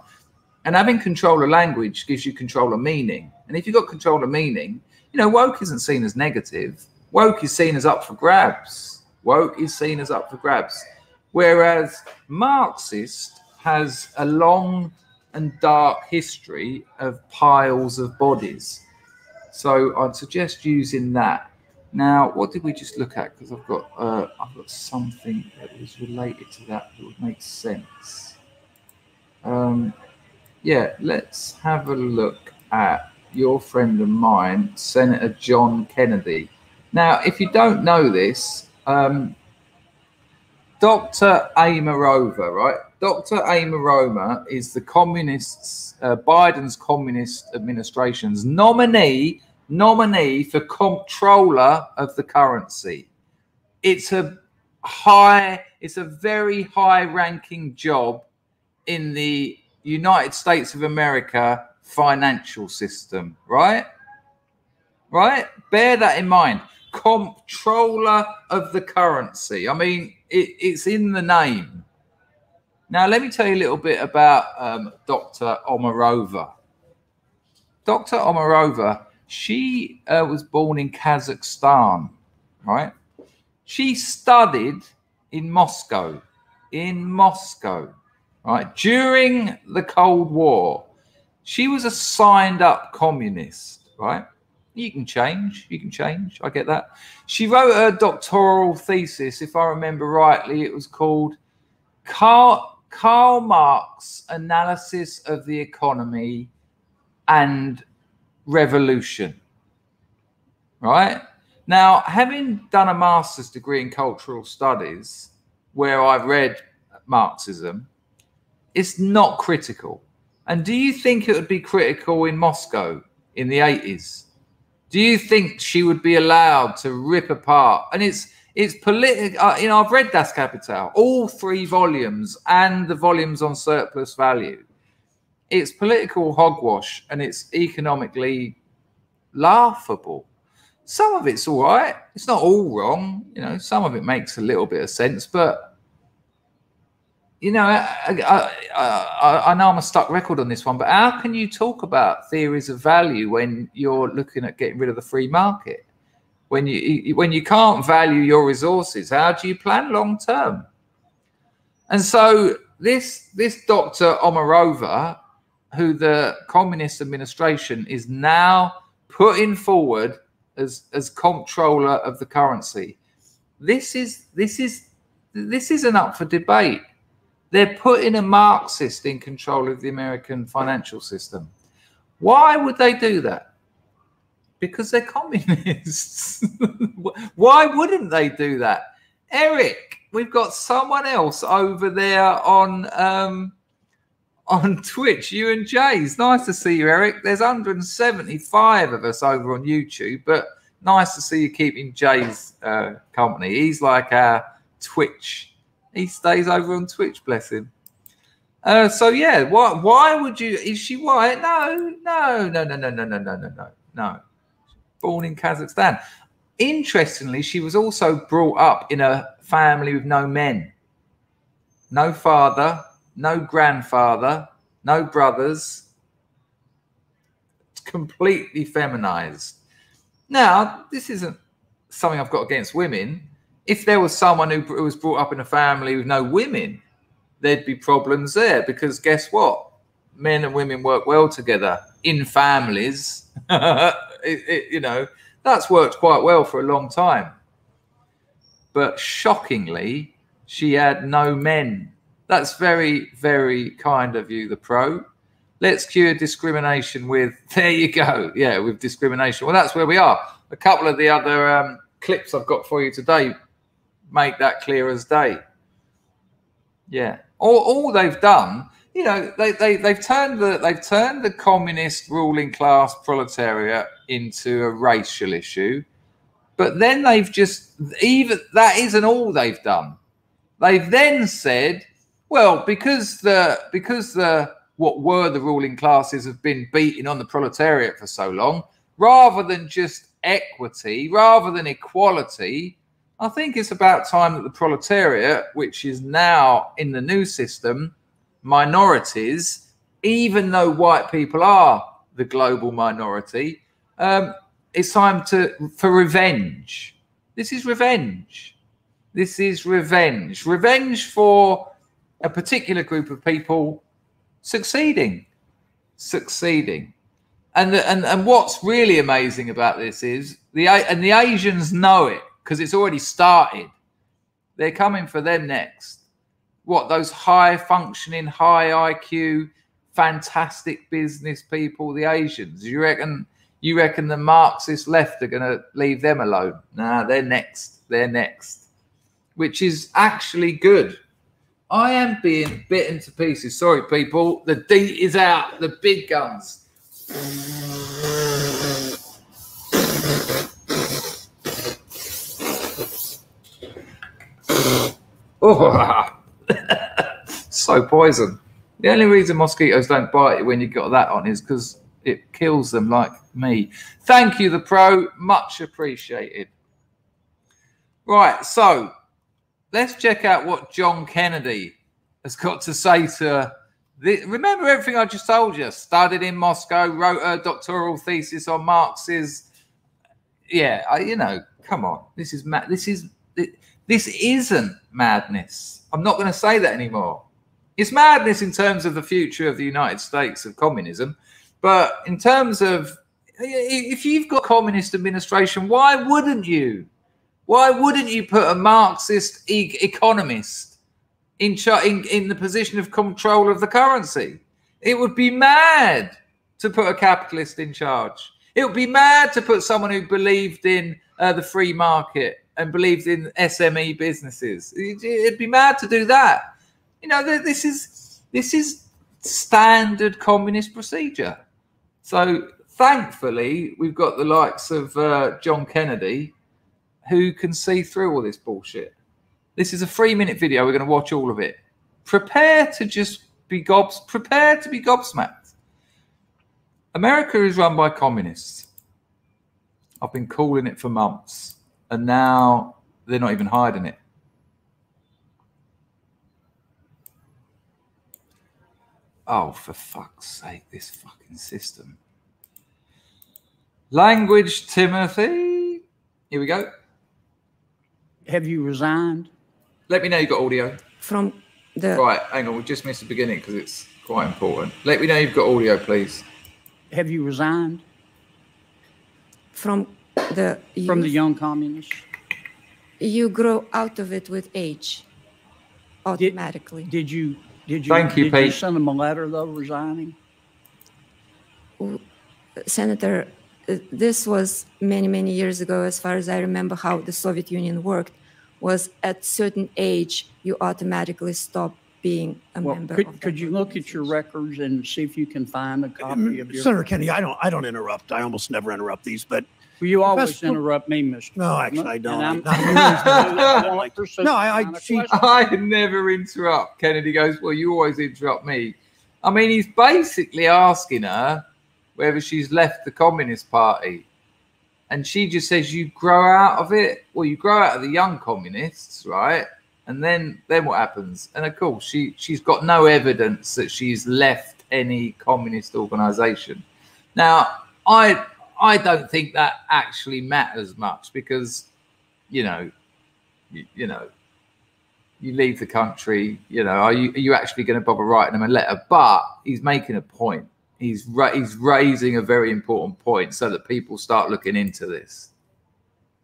And having control of language gives you control of meaning. And if you've got control of meaning, you know, woke isn't seen as negative. Woke is seen as up for grabs. Woke is seen as up for grabs. Whereas Marxist has a long and dark history of piles of bodies. So I'd suggest using that. Now, what did we just look at? Because I've got something that was related to that would make sense. Yeah, let's have a look at your friend of mine, Senator John Kennedy. Now, if you don't know this, Dr. Amarova, right? Dr. Amarova is the Biden's communist administration's nominee for comptroller of the currency. It's a very high-ranking job in the United States of America financial system, right? Right? Bear that in mind. Comptroller of the currency. I mean, it's in the name. Now, let me tell you a little bit about Dr. Omarova. Dr. Omarova, she was born in Kazakhstan, right? She studied in Moscow, right? During the Cold War. She was a signed up communist, right? You can change. I get that. She wrote her doctoral thesis, if I remember rightly. It was called Karl Marx Analysis of the Economy and Revolution. Right? Now, having done a master's degree in cultural studies, where I've read Marxism, it's not critical. And do you think it would be critical in Moscow in the 80s? Do you think she would be allowed to rip apart? And it's political. You know, I've read Das Kapital, all 3 volumes and the volumes on surplus value. It's political hogwash and it's economically laughable. Some of it's all right. It's not all wrong. You know, some of it makes a little bit of sense, but you know, I know I'm a stuck record on this one, but how can you talk about theories of value when you're looking at getting rid of the free market? When you can't value your resources, how do you plan long term? And so this Dr. Omarova, who the communist administration is now putting forward as comptroller of the currency, this isn't up for debate. They're putting a Marxist in control of the American financial system. Why would they do that? Because they're communists. Why wouldn't they do that? Eric, we've got someone else over there on Twitch, you and Jay. It's nice to see you, Eric. There's 175 of us over on YouTube, but nice to see you keeping Jay's company. He's like our Twitch. He stays over on Twitch, bless him. So yeah, why would you? Is she white? No. Born in Kazakhstan. Interestingly, she was also brought up in a family with no men, no father, no grandfather, no brothers. It's completely feminized. Now, this isn't something I've got against women. If there was someone who was brought up in a family with no women, there'd be problems there, because guess what? Men and women work well together in families. You know, that's worked quite well for a long time. But shockingly, she had no men. That's very, very kind of you, the pro. Let's cure discrimination with, there you go. Yeah, with discrimination. Well, that's where we are. A couple of the other clips I've got for you today make that clear as day. Yeah, all they've done, you know, they've turned the communist ruling class proletariat into a racial issue, but then they've just, even that isn't all they've done. They've then said, well, because what were the ruling classes have been beating on the proletariat for so long, rather than just equity, rather than equality, I think it's about time that the proletariat, which is now in the new system, minorities, even though white people are the global minority, it's time for revenge. This is revenge. This is revenge. Revenge for a particular group of people succeeding. And what's really amazing about this is And the Asians know it because it's already started. They're coming for them next. What, those high functioning, high IQ, fantastic business people, the Asians? You reckon the Marxist left are going to leave them alone? Nah, they're next. They're next, which is actually good. I am being bitten to pieces. Sorry, people. The D is out. The big guns. Oh, so poison. The only reason mosquitoes don't bite you when you've got that on is because it kills them like me. Thank you, the pro. Much appreciated. Right, so let's check out what John Kennedy has got to say to... Remember everything I just told you? Studied in Moscow, wrote a doctoral thesis on Marx's... Yeah, you know, come on. This is this isn't madness. I'm not going to say that anymore. It's madness in terms of the future of the United States of communism. But in terms of, if you've got a communist administration, why wouldn't you? Why wouldn't you put a Marxist economist in the position of control of the currency? It would be mad to put a capitalist in charge. It would be mad to put someone who believed in the free market and believed in SME businesses. It'd be mad to do that. You know, this is standard communist procedure. So thankfully, we've got the likes of John Kennedy who can see through all this bullshit. This is a 3-minute video. We're going to watch all of it. Prepare to just be gobsmacked. America is run by communists. I've been calling it for months. And now they're not even hiding it. Oh, for fuck's sake, this fucking system. Language, Timothy. Here we go. Have you resigned? Let me know you've got audio. From the... Right, hang on. We just missed the beginning because it's quite important. Let me know you've got audio, please. Have you resigned? From the young communists? You grow out of it with age, automatically. Did you Thank you, Pete. You send them a letter, though, resigning? Senator, this was many, many years ago. As far as I remember how the Soviet Union worked, was at certain age, you automatically stop being a member of that. Could you look at your records and see if you can find a copy of your... Senator Kennedy, I don't interrupt. I almost never interrupt these, but... Well, you always interrupt me, Mr. No, actually, I don't. I never interrupt. Kennedy goes, well, you always interrupt me. I mean, he's basically asking her whether she's left the Communist Party. And she just says, you grow out of it. Well, you grow out of the young communists, right? And then what happens? And of course, she's got no evidence that she's left any communist organization. Now, I don't think that actually matters much because, you leave the country, are you actually going to bother writing them a letter? But he's making a point. He's raising a very important point so that people start looking into this,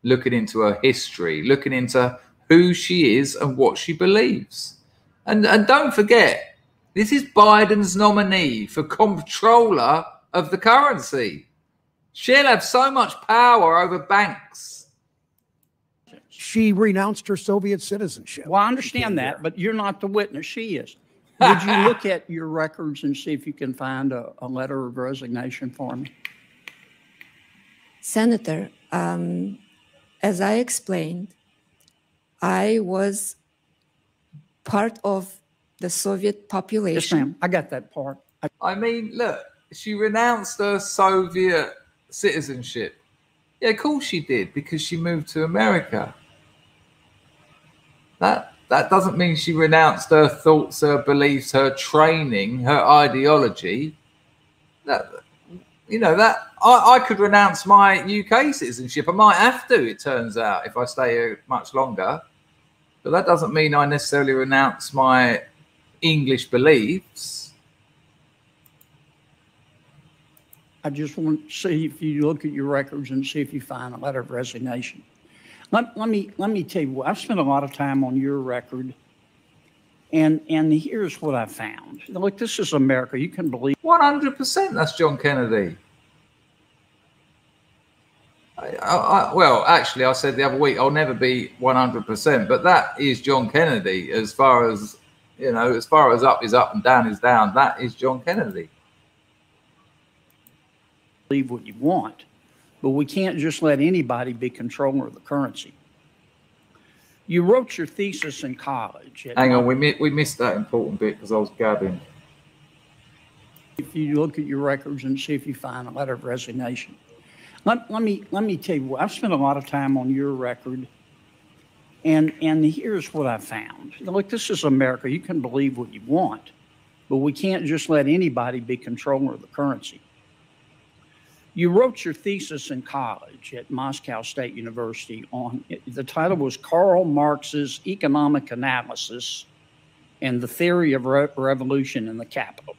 looking into her history, looking into who she is and what she believes. And don't forget, this is Biden's nominee for comptroller of the currency. She'll have so much power over banks. She renounced her Soviet citizenship. Well, I understand that, but you're not the witness. She is. Would you look at your records and see if you can find a letter of resignation for me? Senator, as I explained, I was part of the Soviet population. Yes, ma'am. I got that part. I mean, look, she renounced her Soviet citizenship. Yeah, of course she did, because she moved to America. That doesn't mean she renounced her thoughts, her beliefs, her training, her ideology. I could renounce my UK citizenship. I might have to, it turns out, if I stay here much longer. But that doesn't mean I necessarily renounce my English beliefs. I just want to see if you look at your records and see if you find a letter of resignation. Let me tell you, I've spent a lot of time on your record, and here's what I found. Look, this is America. You can believe 100%. That's John Kennedy. Well, actually, I said the other week I'll never be 100%, but that is John Kennedy. As far as as far as up is up and down is down, that is John Kennedy. Believe what you want, but we can't just let anybody be controller of the currency. You wrote your thesis in college. Hang on, we missed that important bit because I was gabbing. If you look at your records and see if you find a letter of resignation. Let me tell you, I've spent a lot of time on your record, and here's what I found. Look, this is America. You can believe what you want, but we can't just let anybody be controller of the currency. You wrote your thesis in college at Moscow State University on, the title was Karl Marx's Economic Analysis and the Theory of Revolution in the Capital.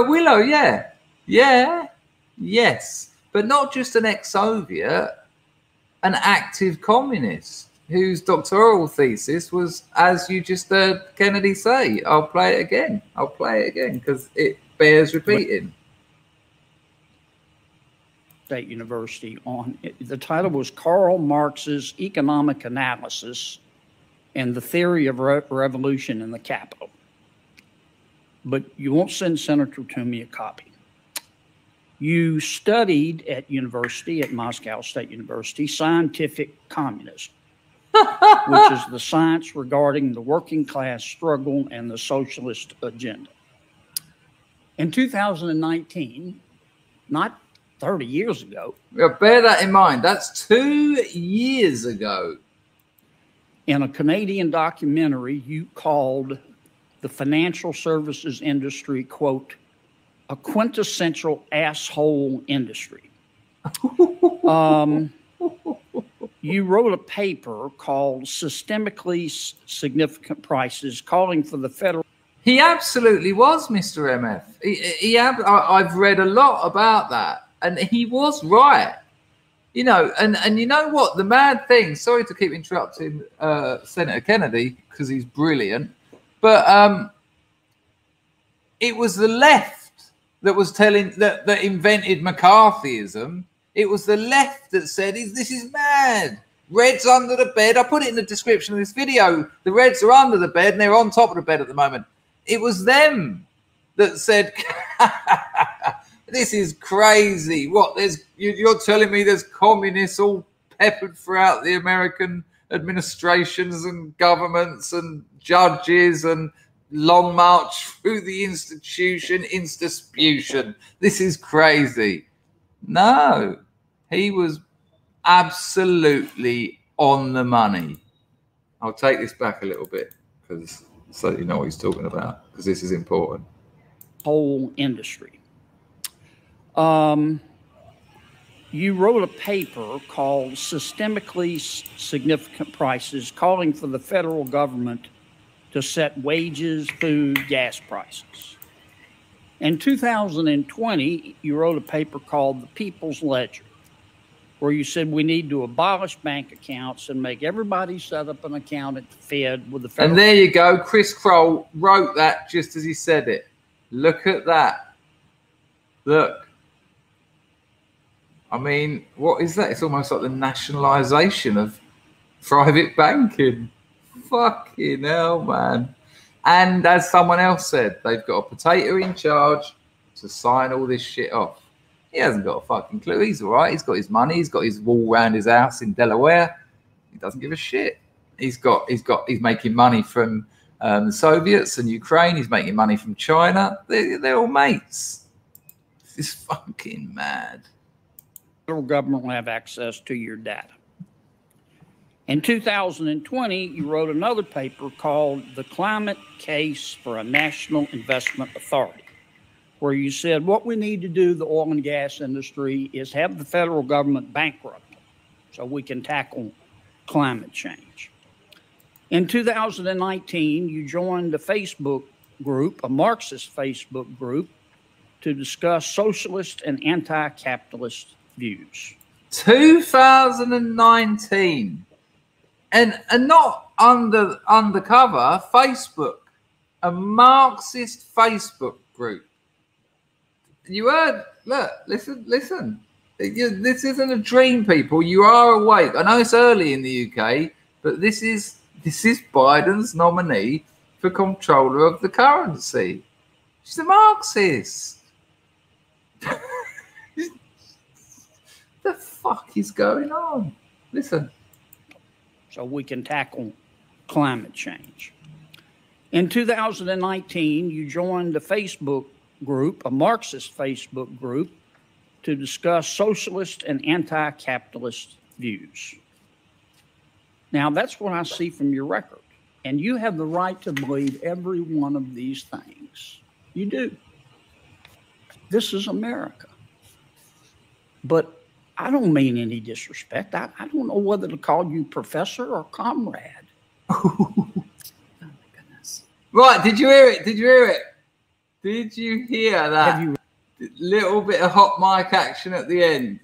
Willow, yeah. Yeah, yes, but not just an ex-Soviet, an active communist whose doctoral thesis was, as you just heard Kennedy say, I'll play it again because it bears repeating. State University on, the title was Karl Marx's Economic Analysis and the Theory of Revolution in the Capital. But you won't send Senator Toomey a copy. You studied at Moscow State University, scientific communism, which is the science regarding the working class struggle and the socialist agenda. In 2019, not 30 years ago. Bear that in mind. That's 2 years ago. In a Canadian documentary, you called the financial services industry, quote, a quintessential asshole industry. You wrote a paper called Systemically Significant Prices, calling for the federal... He absolutely was, Mr. MF. I've read a lot about that, and he was right. And you know what? The mad thing, sorry to keep interrupting Senator Kennedy, because he's brilliant, but it was the left that was telling that invented McCarthyism. It was the left that said this is mad. Reds under the bed. I put it in the description of this video. The Reds are under the bed and they're on top of the bed at the moment. It was them that said, this is crazy. What? You're telling me there's communists all peppered throughout the American administrations and governments and judges and long march through the institution. This is crazy. No, he was absolutely on the money. I'll take this back a little bit because so you know what he's talking about, because this is important. Whole industry. You wrote a paper called Systemically Significant Prices, calling for the federal government to set wages, food, gas prices. In 2020, you wrote a paper called The People's Ledger, where you said we need to abolish bank accounts and make everybody set up an account at the Fed with the federal. And there you go. Chris Kroll wrote that just as he said it. Look at that. Look. I mean, what is that? It's almost like the nationalization of private banking. Fucking hell, man. And as someone else said, they've got a potato in charge to sign all this shit off. He hasn't got a fucking clue. He's all right. He's got his money. He's got his wall around his house in Delaware. He doesn't give a shit. He's making money from the Soviets and Ukraine. He's making money from China. They're all mates. This is fucking mad. The federal government will have access to your data. In 2020, you wrote another paper called The Climate Case for a National Investment Authority, where you said what we need to do, the oil and gas industry, is have the federal government bankrupt so we can tackle climate change. In 2019, you joined a Facebook group, a Marxist Facebook group, to discuss socialist and anti-capitalist views. 2019, and not undercover Facebook, a Marxist Facebook group. You heard? Look, listen. This isn't a dream, people. You are awake. I know it's early in the UK, but this is Biden's nominee for controller of the currency. She's a Marxist. The fuck is going on? Listen. So we can tackle climate change. In 2019, you joined a Facebook group, a Marxist Facebook group, to discuss socialist and anti-capitalist views. Now, that's what I see from your record. And you have the right to believe every one of these things. You do. This is America. But I don't mean any disrespect. I don't know whether to call you professor or comrade. Oh my goodness. Right, did you hear it? Did you hear it? Did you hear that? Little bit of hot mic action at the end.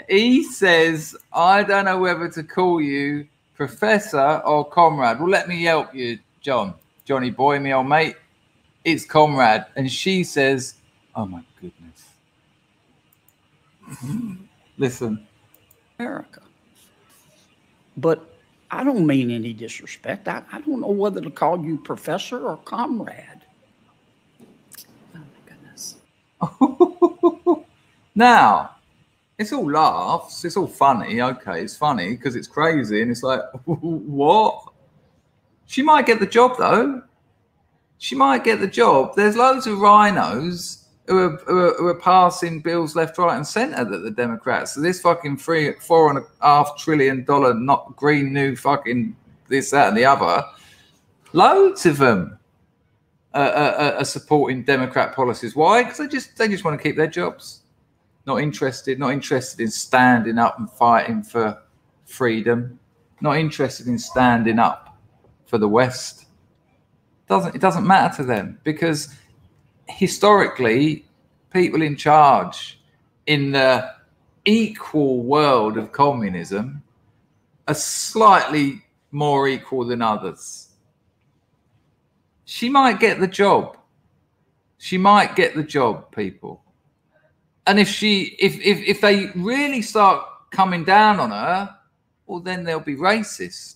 He says, I don't know whether to call you professor or comrade. Well, let me help you, Johnny boy, me old mate. It's comrade. And she says, oh my goodness. Listen. America. But I don't mean any disrespect. I don't know whether to call you professor or comrade. Oh my goodness. Now, it's all laughs. It's all funny. Okay, it's funny because it's crazy. And it's like, what? She might get the job, though. She might get the job. There's loads of rhinos who are passing bills left, right, and centre that the Democrats. So this fucking $4.5 trillion not green new fucking this, that, and the other. Loads of them are supporting Democrat policies. Why? Because they just want to keep their jobs. Not interested in standing up and fighting for freedom. Not interested in standing up for the West. It doesn't matter to them because historically, people in charge in the equal world of communism are slightly more equal than others. She might get the job. She might get the job, people. And if they really start coming down on her, well, then they'll be racist.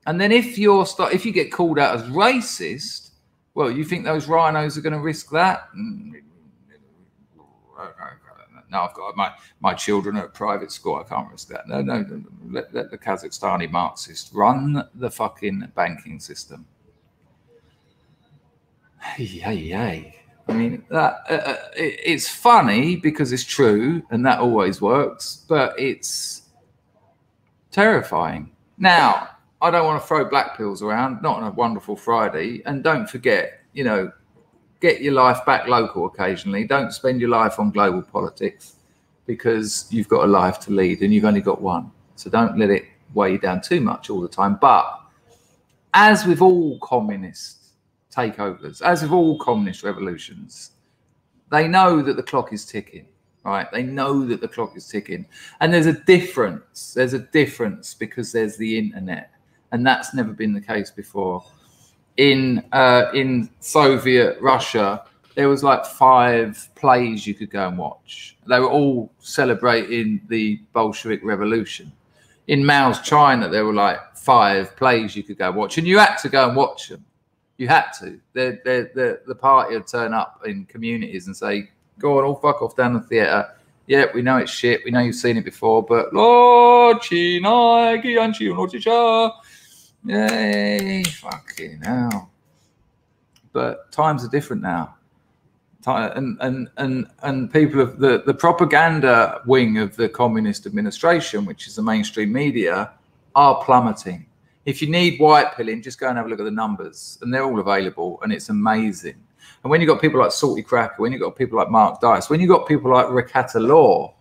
And then if you get called out as racist, well, you think those rhinos are going to risk that? No, I've got my children at private school. I can't risk that. No. Let the Kazakhstani Marxists run the fucking banking system. Hey. I mean, it's funny because it's true and that always works, but it's terrifying. Now, I don't want to throw black pills around, not on a wonderful Friday. And don't forget, get your life back local occasionally. Don't spend your life on global politics because you've got a life to lead and you've only got one. So don't let it weigh you down too much all the time. But as with all communist takeovers, as with all communist revolutions, they know that the clock is ticking, right? They know that the clock is ticking. And there's a difference. There's a difference because there's the internet. And that's never been the case before. In Soviet Russia, there was like 5 plays you could go and watch. They were all celebrating the Bolshevik Revolution. In Mao's China, there were like 5 plays you could go watch, and you had to go and watch them. You had to. The party would turn up in communities and say, "Go on, all fuck off down the theatre. Yeah, we know it's shit. We know you've seen it before, but yay, fucking hell." But times are different now. And people of the propaganda wing of the communist administration, which is the mainstream media, are plummeting. If you need white pilling, just go and have a look at the numbers, and they're all available, and it's amazing. And when you've got people like Salty Cracker, when you've got people like Mark Dice, when you've got people like Rakata Law,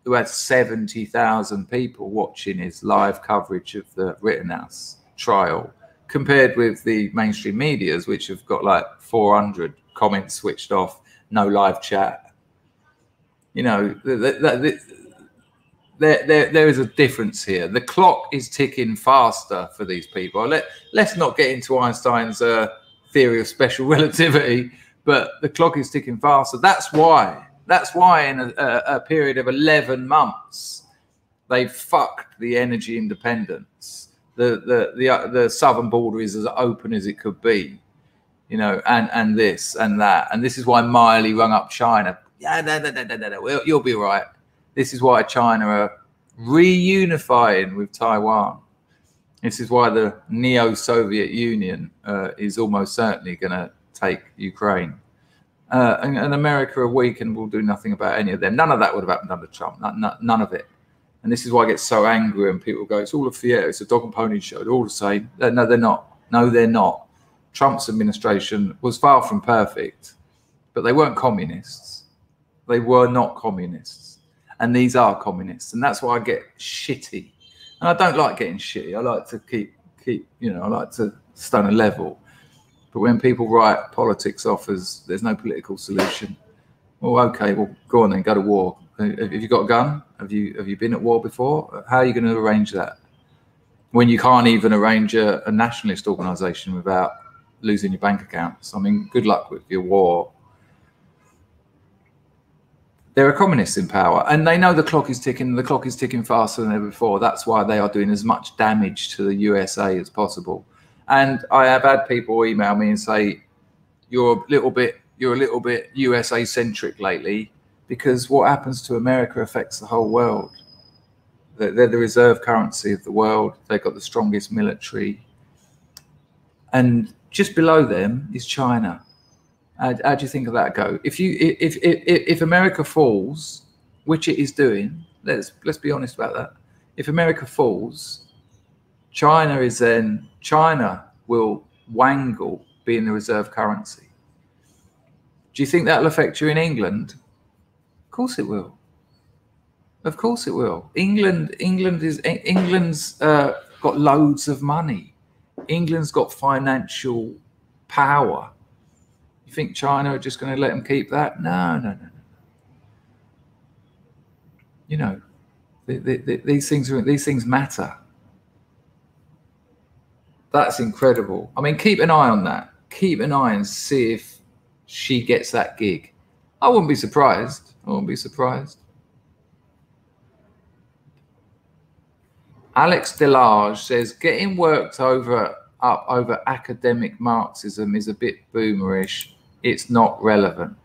who had 70,000 people watching his live coverage of the Rittenhouse trial, compared with the mainstream medias, which have got like 400 comments switched off, no live chat. You know, there is a difference here. The clock is ticking faster for these people. Let's not get into Einstein's theory of special relativity, but the clock is ticking faster. That's why in a period of 11 months, they fucked the energy independence. The southern border is as open as it could be, you know, and this and that. And this is why Miley rung up China. Yeah, no, you'll be right. This is why China are reunifying with Taiwan. This is why the neo-Soviet Union is almost certainly going to take Ukraine. And America are weak and will do nothing about any of them. None of that would have happened under Trump. None of it. And this is why I get so angry when people go, it's all a theatre, it's a dog and pony show, they're all the same. No, they're not. No, they're not. Trump's administration was far from perfect, but they weren't communists. They were not communists. And these are communists. And that's why I get shitty. And I don't like getting shitty. I like to keep, you know, I like to stay on a level. But when people write politics off as there's no political solution, well, okay, well, go on then, go to war. Have you got a gun? Have you been at war before? How are you going to arrange that when you can't even arrange a nationalist organisation without losing your bank accounts? I mean, good luck with your war. There are communists in power, and they know the clock is ticking. The clock is ticking faster than ever before. That's why they are doing as much damage to the USA as possible. And I have had people email me and say, "You're a little bit USA centric lately." Because what happens to America affects the whole world. They're the reserve currency of the world. They've got the strongest military. And just below them is China. How do you think of that go? If America falls, which it is doing, let's be honest about that. If America falls, China will wangle being the reserve currency. Do you think that'll affect you in England? Of course it will. Of course it will. England's got loads of money. England's got financial power. You think China are just going to let them keep that? No. You know, these things matter. That's incredible. I mean, keep an eye on that. Keep an eye and see if she gets that gig. I wouldn't be surprised. I won't be surprised. Alex Delage says, getting worked up over academic Marxism is a bit boomerish. It's not relevant.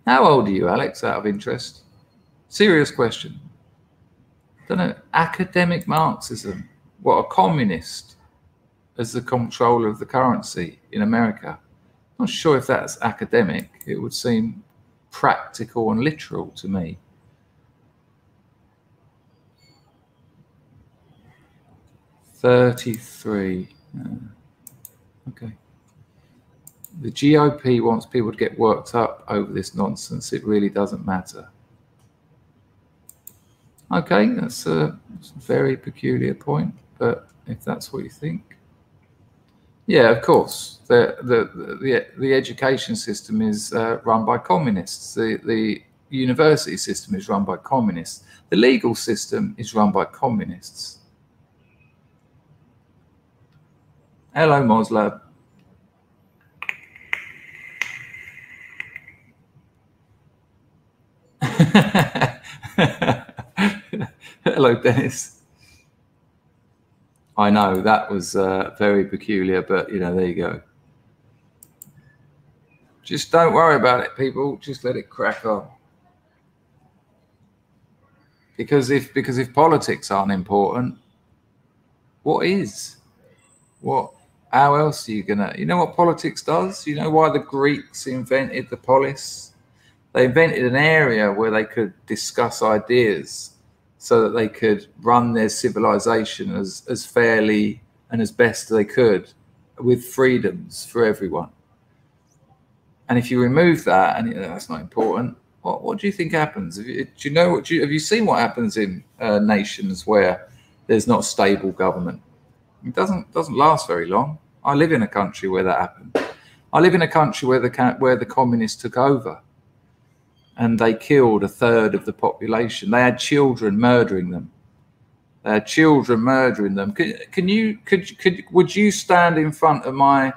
How old are you, Alex, out of interest? Serious question. Don't know. Academic Marxism. What, a communist as the controller of the currency in America? Not sure if that's academic. It would seem practical and literal to me. $33. Okay. The GOP wants people to get worked up over this nonsense. It really doesn't matter. Okay, that's a very peculiar point, but if that's what you think. Yeah, of course. The education system is run by communists. The university system is run by communists. The legal system is run by communists. Hello, Moslab. Hello, Dennis. I know that was very peculiar, but you know, there you go. Just don't worry about it, people. Just let it crack on. Because if politics aren't important, what is? What? How else are you gonna? You know what politics does? You know why the Greeks invented the polis? They invented an area where they could discuss ideas, so that they could run their civilization as fairly and as best they could, with freedoms for everyone. And if you remove that, and that's not important, what do you think happens? Do you know have you seen what happens in nations where there's not stable government? It doesn't last very long. I live in a country where that happened. I live in a country where the communists took over, and they killed 1/3 of the population. They had children murdering them. They had children murdering them. Would you stand in front of my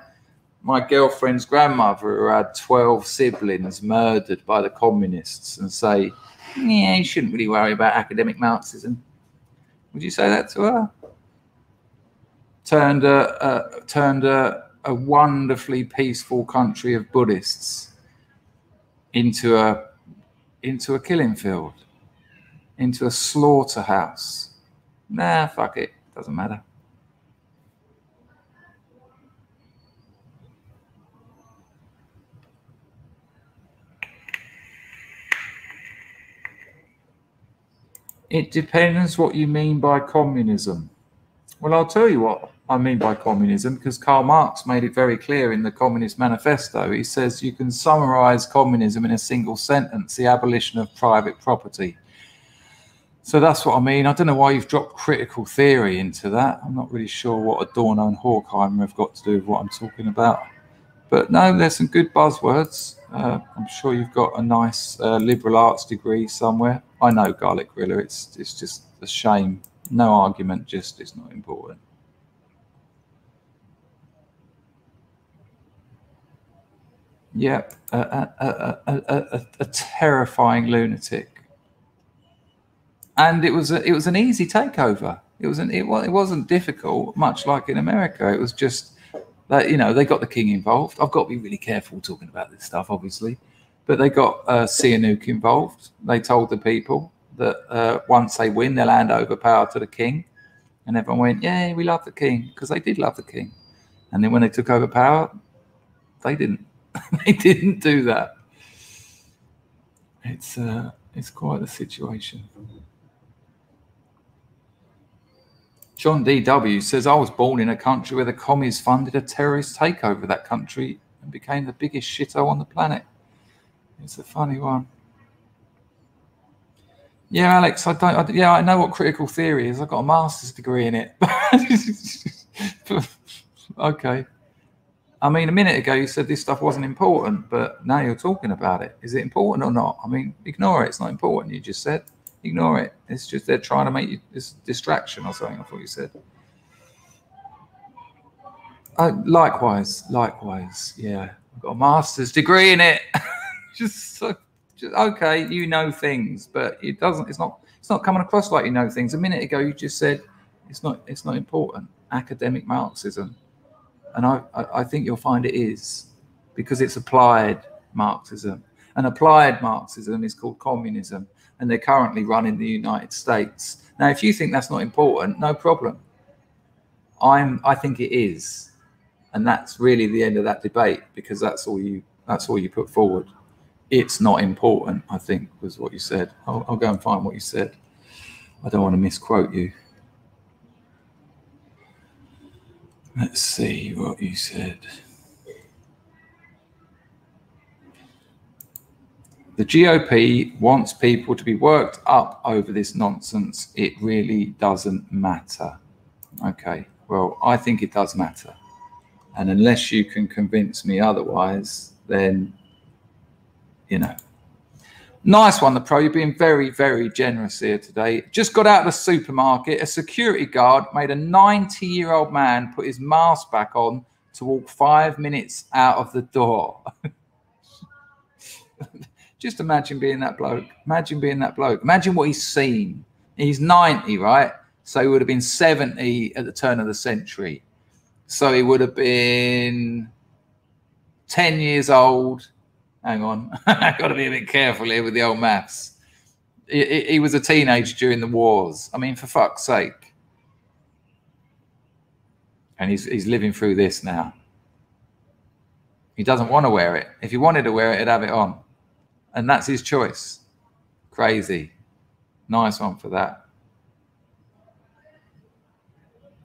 girlfriend's grandmother who had 12 siblings murdered by the communists and say, yeah, you shouldn't really worry about academic Marxism? Would you say that to her? Turned a wonderfully peaceful country of Buddhists into a killing field, into a slaughterhouse. Nah, fuck it, doesn't matter. It depends what you mean by communism. Well, I'll tell you what I mean by communism, because Karl Marx made it very clear in the Communist Manifesto. He says you can summarize communism in a single sentence: the abolition of private property. So that's what I mean. I don't know why you've dropped critical theory into that. I'm not really sure what Adorno and Horkheimer have got to do with what I'm talking about. But no, there's some good buzzwords. I'm sure you've got a nice liberal arts degree somewhere. I know, Garlic Gorilla, it's just a shame. No argument, just it's not important. Yep, a terrifying lunatic. And it was an easy takeover. It wasn't difficult, much like in America. It was just that, you know, they got the king involved. I've got to be really careful talking about this stuff, obviously, but they got Sihanouk involved. They told the people that once they win, they'll hand over power to the king, and everyone went, "Yeah, we love the king," because they did love the king. And then when they took over power, they didn't. They didn't do that. It's quite a situation. John D.W. says, I was born in a country where the commies funded a terrorist takeover of that country and became the biggest shithole on the planet. It's a funny one. Yeah, Alex, I know what critical theory is. I've got a master's degree in it. Okay. I mean, a minute ago you said this stuff wasn't important, but now you're talking about it. Is it important or not? I mean, ignore it. It's not important, you just said. Ignore it. It's just they're trying to make you this distraction or something, I thought you said. Likewise, yeah. I've got a master's degree in it. just okay, you know things, but it's not coming across like you know things. A minute ago you just said it's not important. Academic Marxism. And I think you'll find it is, because it's applied Marxism. And applied Marxism is called communism, and they're currently run in the United States. Now, if you think that's not important, no problem. I think it is, and that's really the end of that debate, because that's all you put forward. It's not important, I think, was what you said. I'll go and find what you said. I don't want to misquote you. Let's see what you said. The GOP wants people to be worked up over this nonsense. It really doesn't matter. Okay, well, I think it does matter. And unless you can convince me otherwise, then, you know. Nice one, the pro. You're being very, very generous here today. Just got out of the supermarket. A security guard made a 90-year-old man put his mask back on to walk 5 minutes out of the door. Just imagine being that bloke. Imagine being that bloke. Imagine what he's seen. He's 90, right? So he would have been 70 at the turn of the century. So he would have been 10 years old. Hang on. I've got to be a bit careful here with the old maths. He was a teenager during the wars. I mean, for fuck's sake. And he's living through this now. He doesn't want to wear it. If he wanted to wear it, he'd have it on. And that's his choice. Crazy. Nice one for that.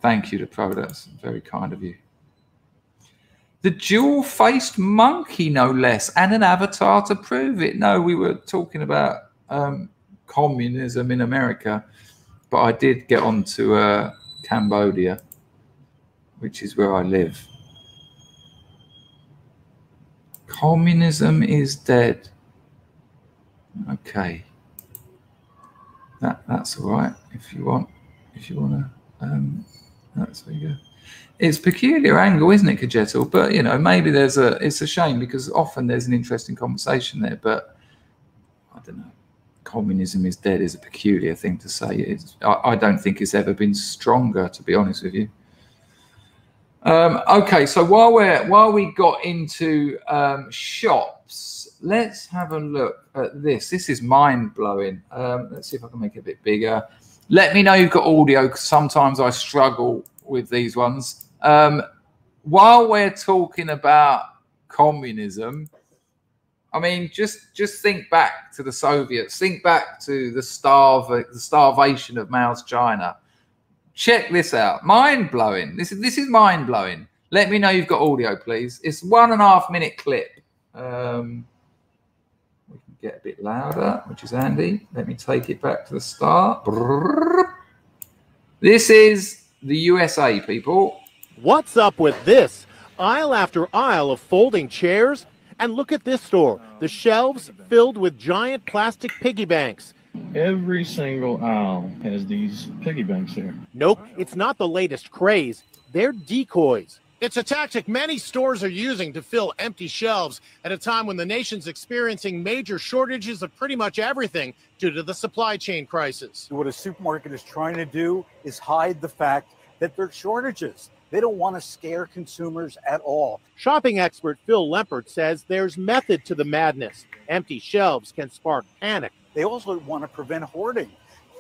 Thank you to Pro. That's very kind of you. The dual-faced monkey, no less, and an avatar to prove it. No, we were talking about communism in America, but I did get on to Cambodia, which is where I live. Communism is dead. Okay. That's all right. If you want to, that's where you go. It's peculiar angle, isn't it, Kajetal? But you know, maybe it's a shame because often there's an interesting conversation there. But I don't know. Communism is dead is a peculiar thing to say. I don't think it's ever been stronger, to be honest with you. Okay, so while we got into shops, let's have a look at this. This is mind-blowing. Let's see if I can make it a bit bigger. Let me know you've got audio, because sometimes I struggle with these ones. While we're talking about communism, I mean, just think back to the Soviets. Think back to the starvation of Mao's China. Check this out. Mind-blowing. This is mind-blowing. Let me know you've got audio, please. It's 1.5 minute clip. We can get a bit louder, which is handy. Let me take it back to the start. This is the USA, people. What's up with this? Aisle after aisle of folding chairs. And look at this store. The shelves filled with giant plastic piggy banks. Every single aisle has these piggy banks here. Nope, it's not the latest craze. They're decoys. It's a tactic many stores are using to fill empty shelves at a time when the nation's experiencing major shortages of pretty much everything due to the supply chain crisis. What a supermarket is trying to do is hide the fact that there are shortages. They don't want to scare consumers at all. Shopping expert Phil Lempert says there's method to the madness. Empty shelves can spark panic. They also want to prevent hoarding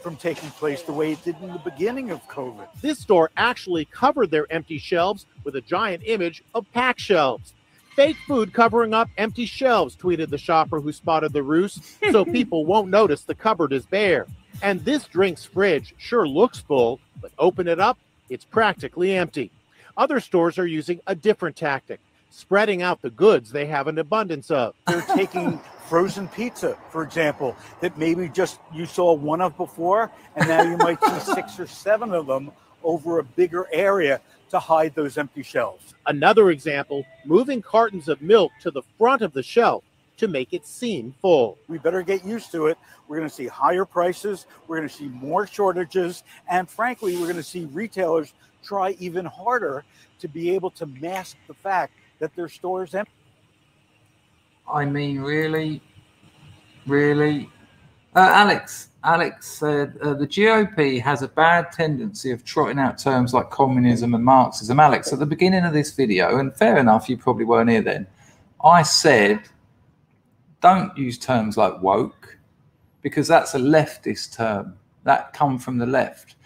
from taking place the way it did in the beginning of COVID. This store actually covered their empty shelves with a giant image of packed shelves. Fake food covering up empty shelves, tweeted the shopper who spotted the ruse, so people won't notice the cupboard is bare. And this drink's fridge sure looks full, but open it up, it's practically empty. Other stores are using a different tactic, spreading out the goods they have an abundance of. They're taking frozen pizza, for example, that maybe just you saw one of before, and now you might see 6 or 7 of them over a bigger area to hide those empty shelves. Another example, moving cartons of milk to the front of the shelf to make it seem full. We better get used to it. We're going to see higher prices. We're going to see more shortages. And frankly, we're going to see retailers try even harder to be able to mask the fact that their stores empty. I mean, really? Alex said the GOP has a bad tendency of trotting out terms like communism and Marxism. Alex, at the beginning of this video, and fair enough, you probably weren't here then, I said, don't use terms like woke, because that's a leftist term. That come from the left.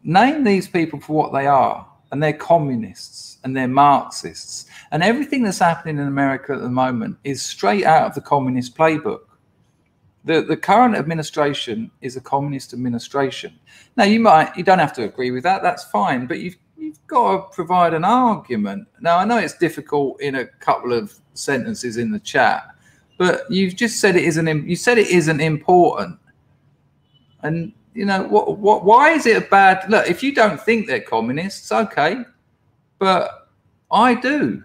Name these people for what they are, and they're communists and they're Marxists. And everything that's happening in America at the moment is straight out of the communist playbook. The current administration is a communist administration. Now, you don't have to agree with that. That's fine, but you've got to provide an argument. Now, I know it's difficult in a couple of sentences in the chat, but you've just said it isn't. You said it isn't important, and you know what? Why is it a bad look? If you don't think they're communists, okay, but I do,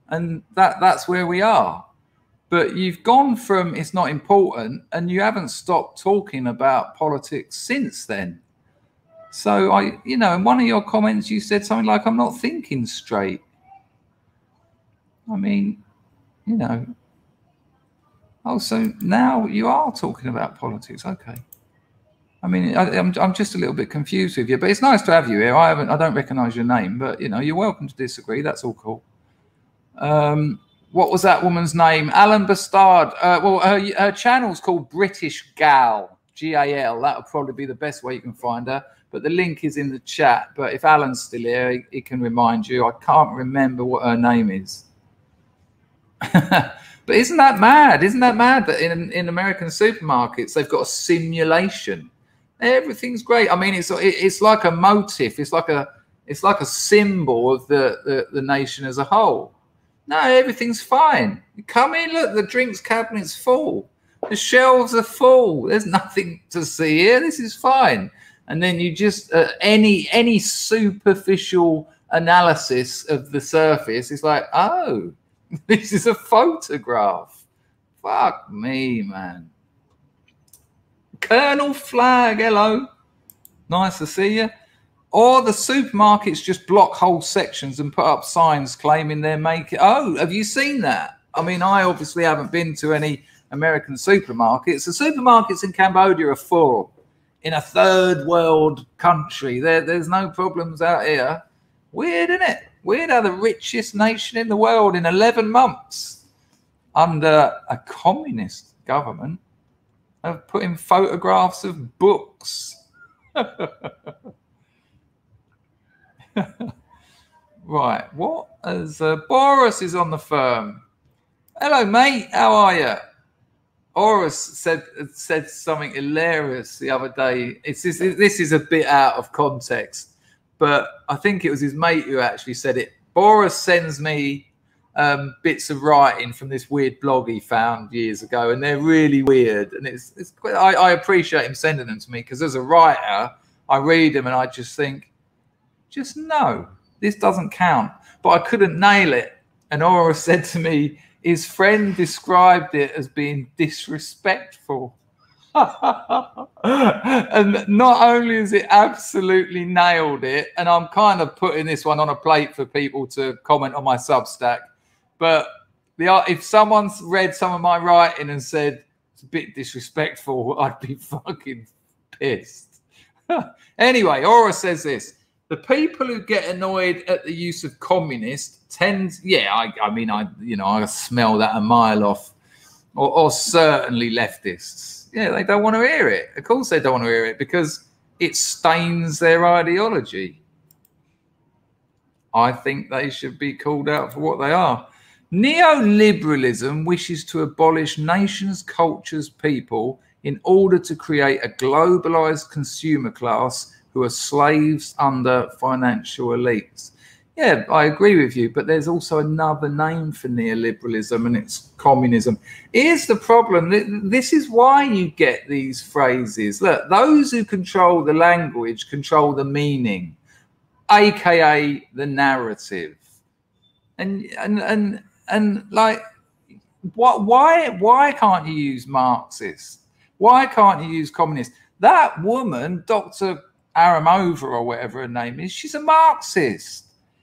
and that's where we are. But you've gone from it's not important, and you haven't stopped talking about politics since then. So in one of your comments, you said something like, "I'm not thinking straight." I mean, Oh, so now you are talking about politics, okay? I mean, I'm just a little bit confused with you, but it's nice to have you here. I don't recognise your name, but you're welcome to disagree. That's all cool. What was that woman's name? Alan Bastard. Well, her channel's called British Gal, G-A-L. That would probably be the best way you can find her. But the link is in the chat. But if Alan's still here, he can remind you. I can't remember what her name is. But isn't that mad? Isn't that mad that in American supermarkets they've got a simulation? Everything's great. I mean, it's like a motif. It's like a symbol of the nation as a whole. No, everything's fine. Come in, look, the drinks cabinet's full. The shelves are full. There's nothing to see here. This is fine. And then you just any superficial analysis of the surface is like, oh, This is a photograph. Fuck me, man. Colonel Flag, hello. Nice to see you. Or the supermarkets just block whole sections and put up signs claiming they're making... Oh, have you seen that? I mean, I obviously haven't been to any American supermarkets. The supermarkets in Cambodia are full. In a third world country, there's no problems out here. Weird, isn't it? Weird how the richest nation in the world in 11 months under a communist government have put in photographs of books. Right, what is Boris is on the firm. Hello, mate. How are you? Boris said something hilarious the other day. This is a bit out of context, but I think it was his mate who actually said it. Boris sends me bits of writing from this weird blog he found years ago, and they're really weird. And I appreciate him sending them to me, because as a writer, I read them and I just think, just no, this doesn't count. But I couldn't nail it. And Aura said to me, his friend described it as being disrespectful. And not only has it absolutely nailed it, and I'm kind of putting this one on a plate for people to comment on my Substack, but if someone's read some of my writing and said it's a bit disrespectful, I'd be fucking pissed. Anyway, Aura says this: the people who get annoyed at the use of communist tend, I smell that a mile off, or certainly leftists. Yeah, they don't want to hear it. Of course they don't want to hear it, because it stains their ideology. I think they should be called out for what they are. Neoliberalism wishes to abolish nations, cultures, people in order to create a globalized consumer class who are slaves under financial elites. Yeah, I agree with you, but there's also another name for neoliberalism, and it's communism. Here's the problem. This is why you get these phrases. Look, those who control the language control the meaning, aka the narrative. And like, why can't you use Marxist? Why can't you use communist? That woman, Dr. Aramova or whatever her name is, she's a Marxist.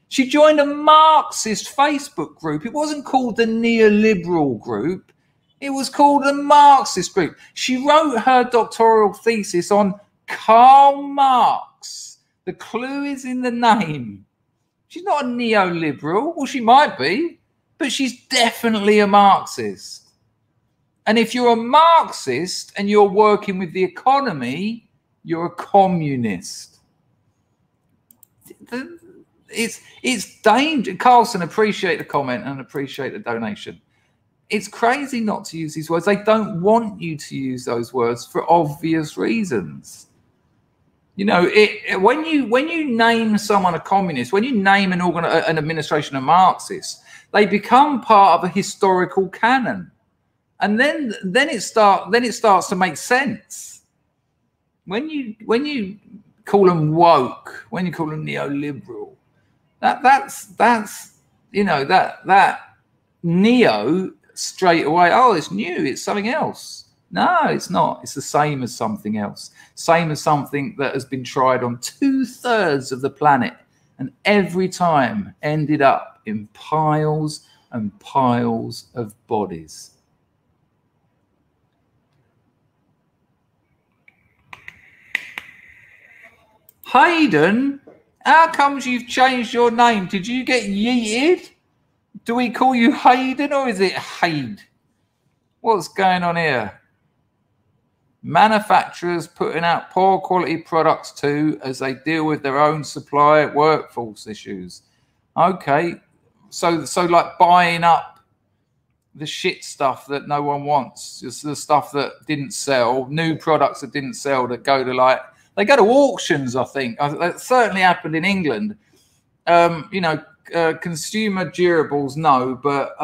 She joined a Marxist Facebook group. It wasn't called the neoliberal group. It was called the Marxist group. She wrote her doctoral thesis on Karl Marx. The clue is in the name. She's not a neoliberal. Well, she might be, but she's definitely a Marxist. And if you're a Marxist and you're working with the economy, you're a communist. It's dangerous. Carlson, appreciate the comment and appreciate the donation. It's crazy not to use these words. They don't want you to use those words for obvious reasons. You know, when you name someone a communist, when you name an administration a Marxist, they become part of a historical canon, and then it starts to make sense. When you call them woke, when you call them neoliberal, that's you know, that neo straight away. Oh, it's new. It's something else. No, it's not. It's the same as something else. Same as something that has been tried on 2/3 of the planet, and every time ended up in piles and piles of bodies. Hayden, how comes you've changed your name? Did you get yeeted? Do we call you Hayden or is it Haid? What's going on here? Manufacturers putting out poor quality products too, as they deal with their own supply workforce issues. Okay, so like buying up the shit stuff that no one wants, just the stuff that didn't sell, new products that didn't sell, that go to they go to auctions. I think that certainly happened in England. You know, consumer durables, no, but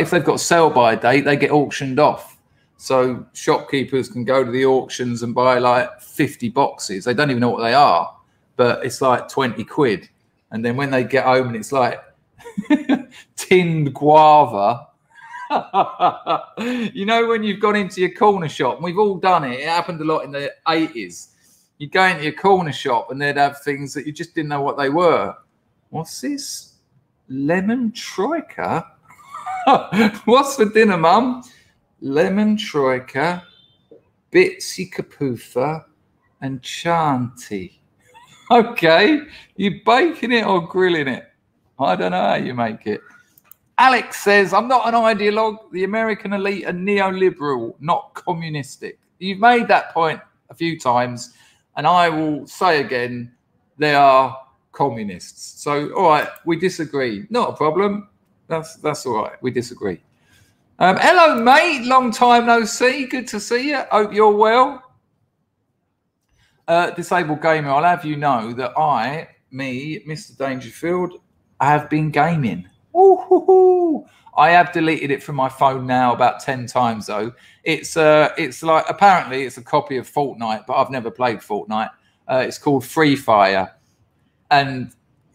if they've got sell-by date, they get auctioned off. So shopkeepers can go to the auctions and buy like 50 boxes. They don't even know what they are, but it's like 20 quid. And then when they get home and it's like tinned guava. You know, when you've gone into your corner shop, and we've all done it. It happened a lot in the 80s. You go into your corner shop and they'd have things that you just didn't know what they were. What's this? Lemon troika? What's for dinner, Mum? Lemon troika, bitsy kapoofa, and chanty. Okay, you baking it or grilling it? I don't know how you make it. Alex says, I'm not an ideologue. The American elite are neoliberal, not communistic. You've made that point a few times, and I will say again, they are communists. So, all right, we disagree. Not a problem. That's all right. We disagree. Hello, mate. Long time no see. Good to see you. Hope you're well. Disabled Gamer, I'll have you know that me, Mr. Dangerfield, have been gaming. Ooh, I have deleted it from my phone now about 10 times though. It's like, apparently it's a copy of Fortnite, but I've never played Fortnite. It's called Free Fire, and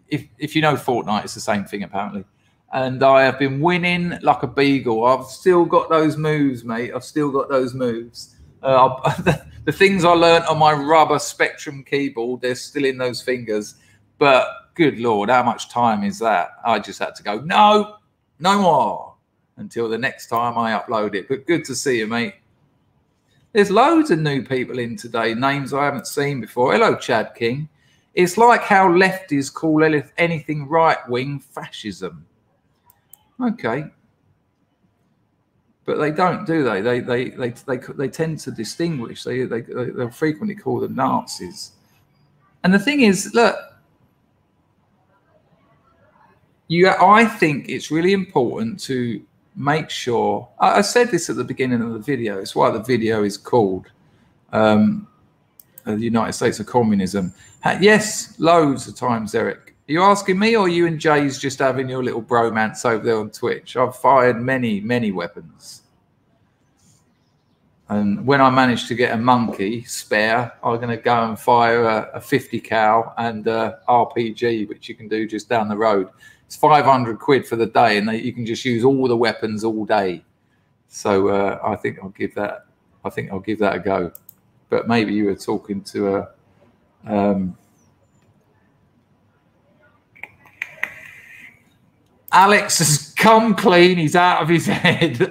if you know Fortnite, it's the same thing apparently. And I have been winning like a beagle. I've still got those moves, mate. I've still got those moves. The things I learned on my rubber Spectrum keyboard, they're still in those fingers. But good Lord, how much time is that? I just had to go, no more, until the next time I upload it. But good to see you, mate. There's loads of new people in today, names I haven't seen before. Hello, Chad King. It's like how lefties call anything right-wing fascism. Okay. But they don't, do they? They tend to distinguish. They'll frequently call them Nazis. And the thing is, look, I think it's really important to make sure. I said this at the beginning of the video. It's why the video is called the United States of Communism. Yes, loads of times, Eric. Are you asking me, or you and Jay's just having your little bromance over there on Twitch? I've fired many, many weapons. And when I manage to get a monkey spare, I'm going to go and fire a 50 cal and RPG, which you can do just down the road. It's 500 quid for the day, and you can just use all the weapons all day. So I think I'll give that. I think I'll give that a go. But maybe you were talking to a. Alex has come clean. He's out of his head.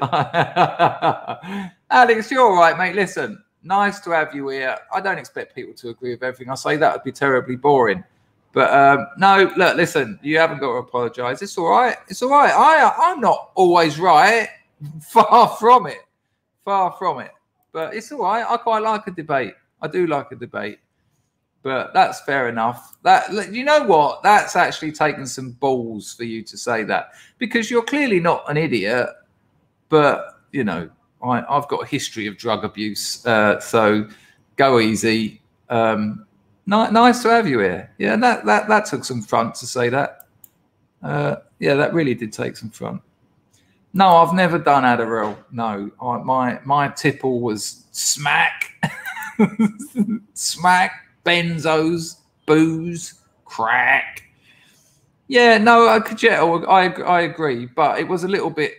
Alex, you're all right, mate. Listen, nice to have you here. I don't expect people to agree with everything I say. That would be terribly boring. But no, look, listen, you haven't got to apologise. It's all right. It's all right. I'm not always right. Far from it. Far from it. But it's all right. I quite like a debate. I do like a debate. But that's fair enough. That, you know what? That's actually taken some balls for you to say that, because you're clearly not an idiot. But, you know, I've got a history of drug abuse. So go easy. Nice to have you here. Yeah, that took some front to say that. Yeah, that really did take some front. No, I've never done Adderall. No, my tipple was smack. Smack. Benzos, booze, crack. Yeah, no, I agree, but it was a little bit,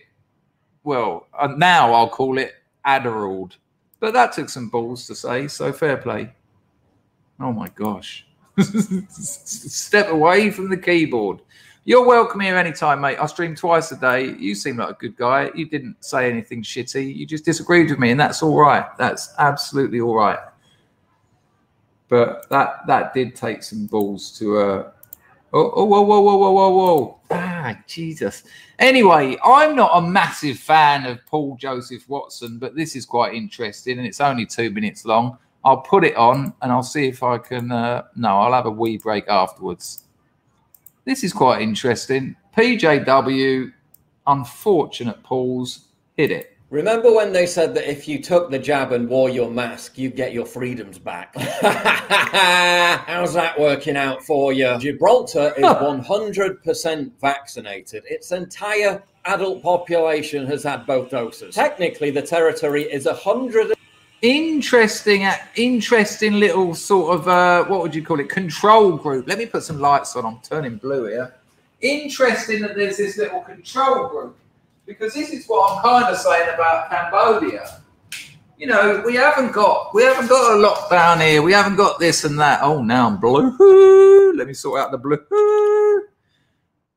well, now I'll call it Adderalled. But that took some balls to say, so fair play. Oh my gosh. Step away from the keyboard. You're welcome here anytime, mate. I stream twice a day. You seem like a good guy. You didn't say anything shitty. You just disagreed with me, and that's all right. That's absolutely all right. But that did take some balls to whoa. Ah, Jesus. Anyway, I'm not a massive fan of Paul Joseph Watson, but this is quite interesting, and it's only 2 minutes long. I'll put it on, and I'll see if I can... no, I'll have a wee break afterwards. This is quite interesting. PJW, unfortunate pause, hit it. Remember when they said that if you took the jab and wore your mask, you'd get your freedoms back? How's that working out for you? Gibraltar is 100% vaccinated. Its entire adult population has had both doses. Technically, the territory is 100% Interesting little sort of, what would you call it? Control group. Let me put some lights on. I'm turning blue here. Interesting that there's this little control group, because this is what I'm kind of saying about Cambodia. You know, we haven't got a lockdown here. We haven't got this and that. Oh, now I'm blue. Let me sort out the blue.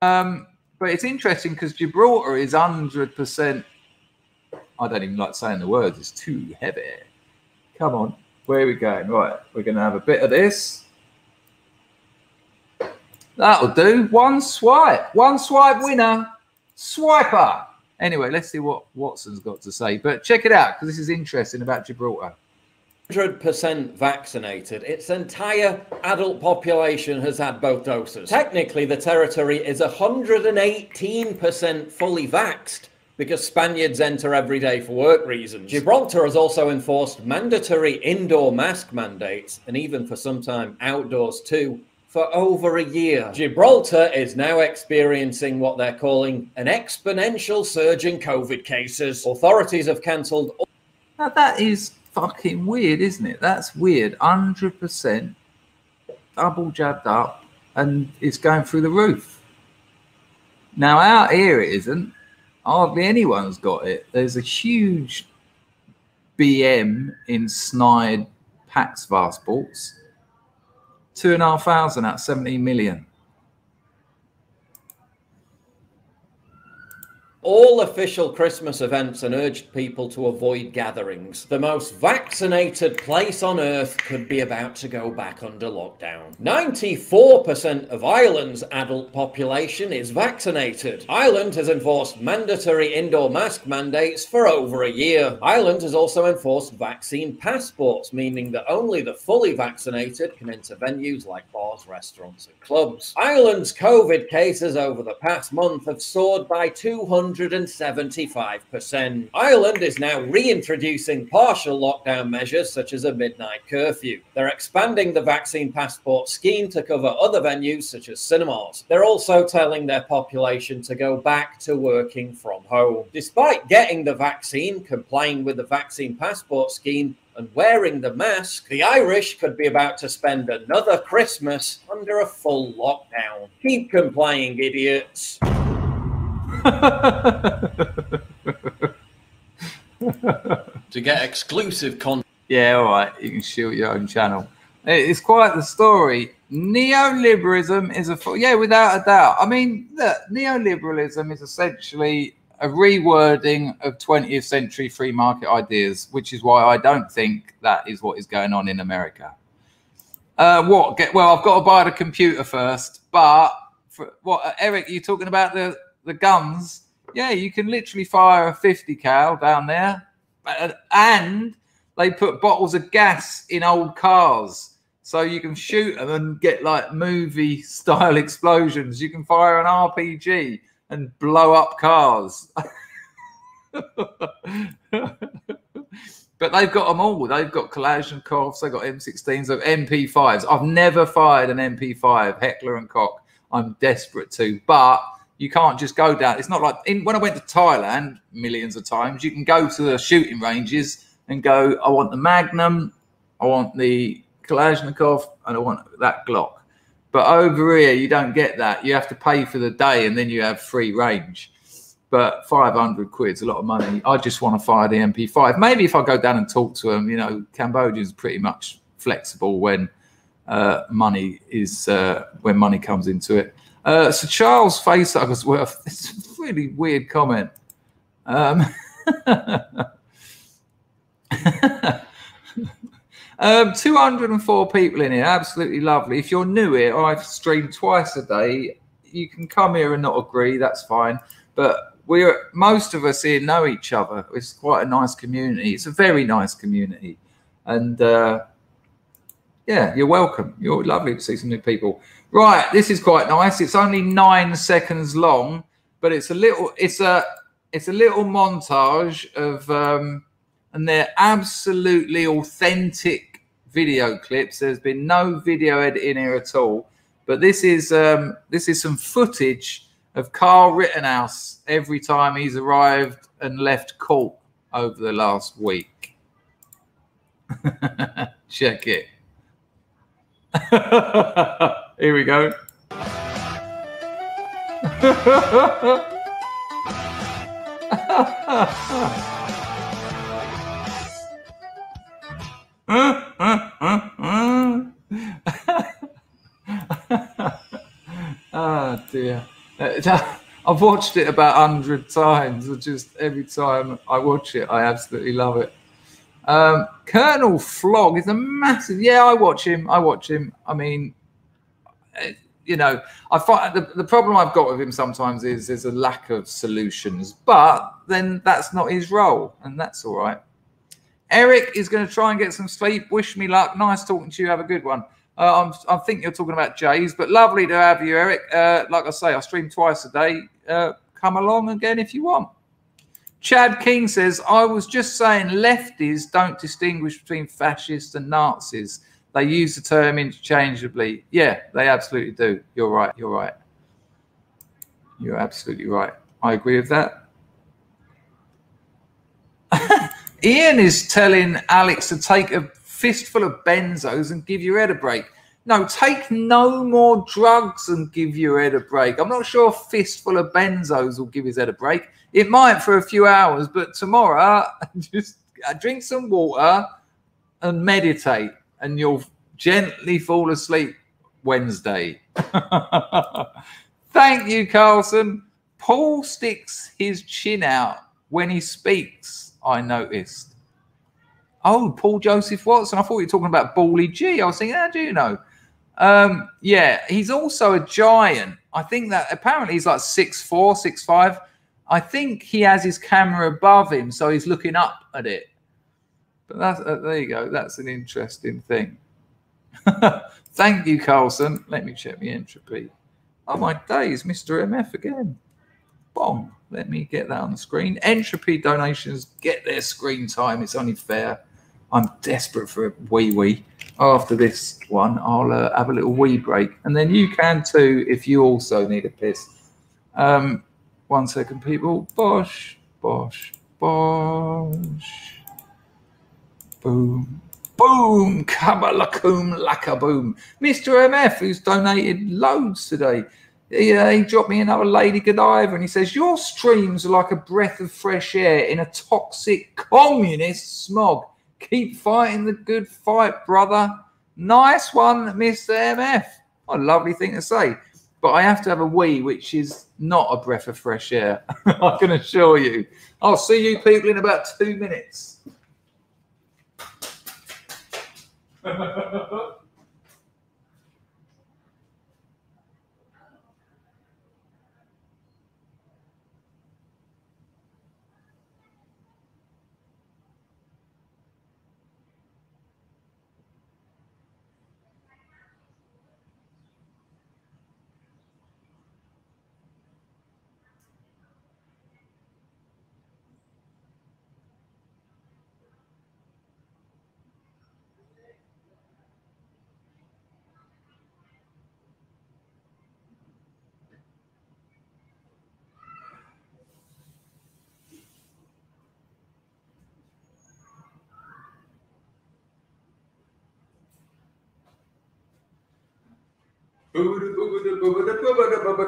But it's interesting because Gibraltar is 100%. I don't even like saying the words. It's too heavy. Come on. Where are we going? Right. We're going to have a bit of this. That'll do. One swipe. One swipe winner. Swiper. Anyway, let's see what Watson's got to say. But check it out, because this is interesting about Gibraltar. 100% vaccinated. Its entire adult population has had both doses. Technically, the territory is 118% fully vaxxed, because Spaniards enter every day for work reasons. Gibraltar has also enforced mandatory indoor mask mandates, and even for some time outdoors too, for over a year. Gibraltar is now experiencing what they're calling an exponential surge in COVID cases. Authorities have cancelled. Now that is fucking weird, isn't it? That's weird. 100% double jabbed up, and it's going through the roof. Now out here it isn't. Hardly anyone's got it. There's a huge BM in snide Pax passports. 2,500 out of 17 million. All official Christmas events and urged people to avoid gatherings. The most vaccinated place on earth could be about to go back under lockdown. 94% of Ireland's adult population is vaccinated. Ireland has enforced mandatory indoor mask mandates for over a year. Ireland has also enforced vaccine passports, meaning that only the fully vaccinated can enter venues like bars, restaurants, and clubs. Ireland's COVID cases over the past month have soared by 275%. Ireland is now reintroducing partial lockdown measures such as a midnight curfew. They're expanding the vaccine passport scheme to cover other venues such as cinemas. They're also telling their population to go back to working from home. Despite getting the vaccine, complying with the vaccine passport scheme, and wearing the mask, the Irish could be about to spend another Christmas under a full lockdown. Keep complying, idiots. To get exclusive content. Yeah, all right. You can shoot your own channel. It's quite the story. Neoliberalism is without a doubt. I mean, look, neoliberalism is essentially a rewording of 20th century free market ideas, which is why I don't think that is what is going on in America. Well, I've got to buy the computer first. But Eric? You talking about the guns? Yeah, you can literally fire a 50 cal down there, and they put bottles of gas in old cars, so you can shoot them and get like movie style explosions. You can fire an RPG and blow up cars. But they've got them all. They've got Kalashnikovs, they've got M16s, they've MP5s. I've never fired an MP5, Heckler and Koch. I'm desperate to, but you can't just go down. It's not like when I went to Thailand millions of times, you can go to the shooting ranges and go, I want the Magnum, I want the Kalashnikov, and I want that Glock. But over here, you don't get that. You have to pay for the day, and then you have free range. But 500 quid's a lot of money. I just want to fire the MP5. Maybe if I go down and talk to them, you know, Cambodians pretty much flexible when money comes into it. So Charles Facehuggers, well, it's a really weird comment. 204 people in here, absolutely lovely. If you're new here, I stream twice a day. You can come here and not agree, that's fine. But most of us here know each other. It's quite a nice community. It's a very nice community, and yeah, you're welcome. You're lovely to see some new people. Right, this is quite nice. It's only 9 seconds long, but it's a little montage of and they're absolutely authentic video clips. There's been no video editing here at all, but this is some footage of Carl Rittenhouse every time he's arrived and left court over the last week. Check it. Here we go. Oh dear. I've watched it about 100 times. Just every time I watch it, I absolutely love it. Colonel Flog is a massive. Yeah, I watch him. I mean, you know, I find the problem I've got with him sometimes is there's a lack of solutions, but then that's not his role, and that's all right. Eric is going to try and get some sleep. Wish me luck. Nice talking to you. Have a good one. I think you're talking about Jays, but lovely to have you, Eric. Like I say, I stream twice a day. Come along again if you want. Chad King says, I was just saying lefties don't distinguish between fascists and Nazis. They use the term interchangeably. Yeah, they absolutely do. You're right. You're right. You're absolutely right. I agree with that. Ian is telling Alex to take a fistful of benzos and give your head a break. No, take no more drugs and give your head a break. I'm not sure a fistful of benzos will give his head a break. It might for a few hours, but tomorrow, just drink some water and meditate, and you'll gently fall asleep Wednesday. Thank you, Carlson. Paul sticks his chin out when he speaks, I noticed. Oh, Paul Joseph Watson. I thought you were talking about Bally G. I was thinking, how do you know? Yeah, he's also a giant. I think that apparently he's like 6'4", 6'5". I think he has his camera above him, so he's looking up at it. But that's there you go. That's an interesting thing. Thank you, Carlson. Let me check my entropy. Oh, my days, Mr. MF again. Bong. Let me get that on the screen. Entropy donations get their screen time. It's only fair. I'm desperate for a wee. After this one, I'll have a little wee break. And then you can too if you also need a piss. 1 second, people. Bosh, bosh, bosh. Boom. Boom. Kabalakoom lakaboom. Mr. MF, who's donated loads today. He dropped me another Lady Godiva, and he says, your streams are like a breath of fresh air in a toxic communist smog. Keep fighting the good fight, brother. Nice one, Mr. MF. What a lovely thing to say. But I have to have a wee, which is not a breath of fresh air. I can assure you. I'll see you people in about 2 minutes.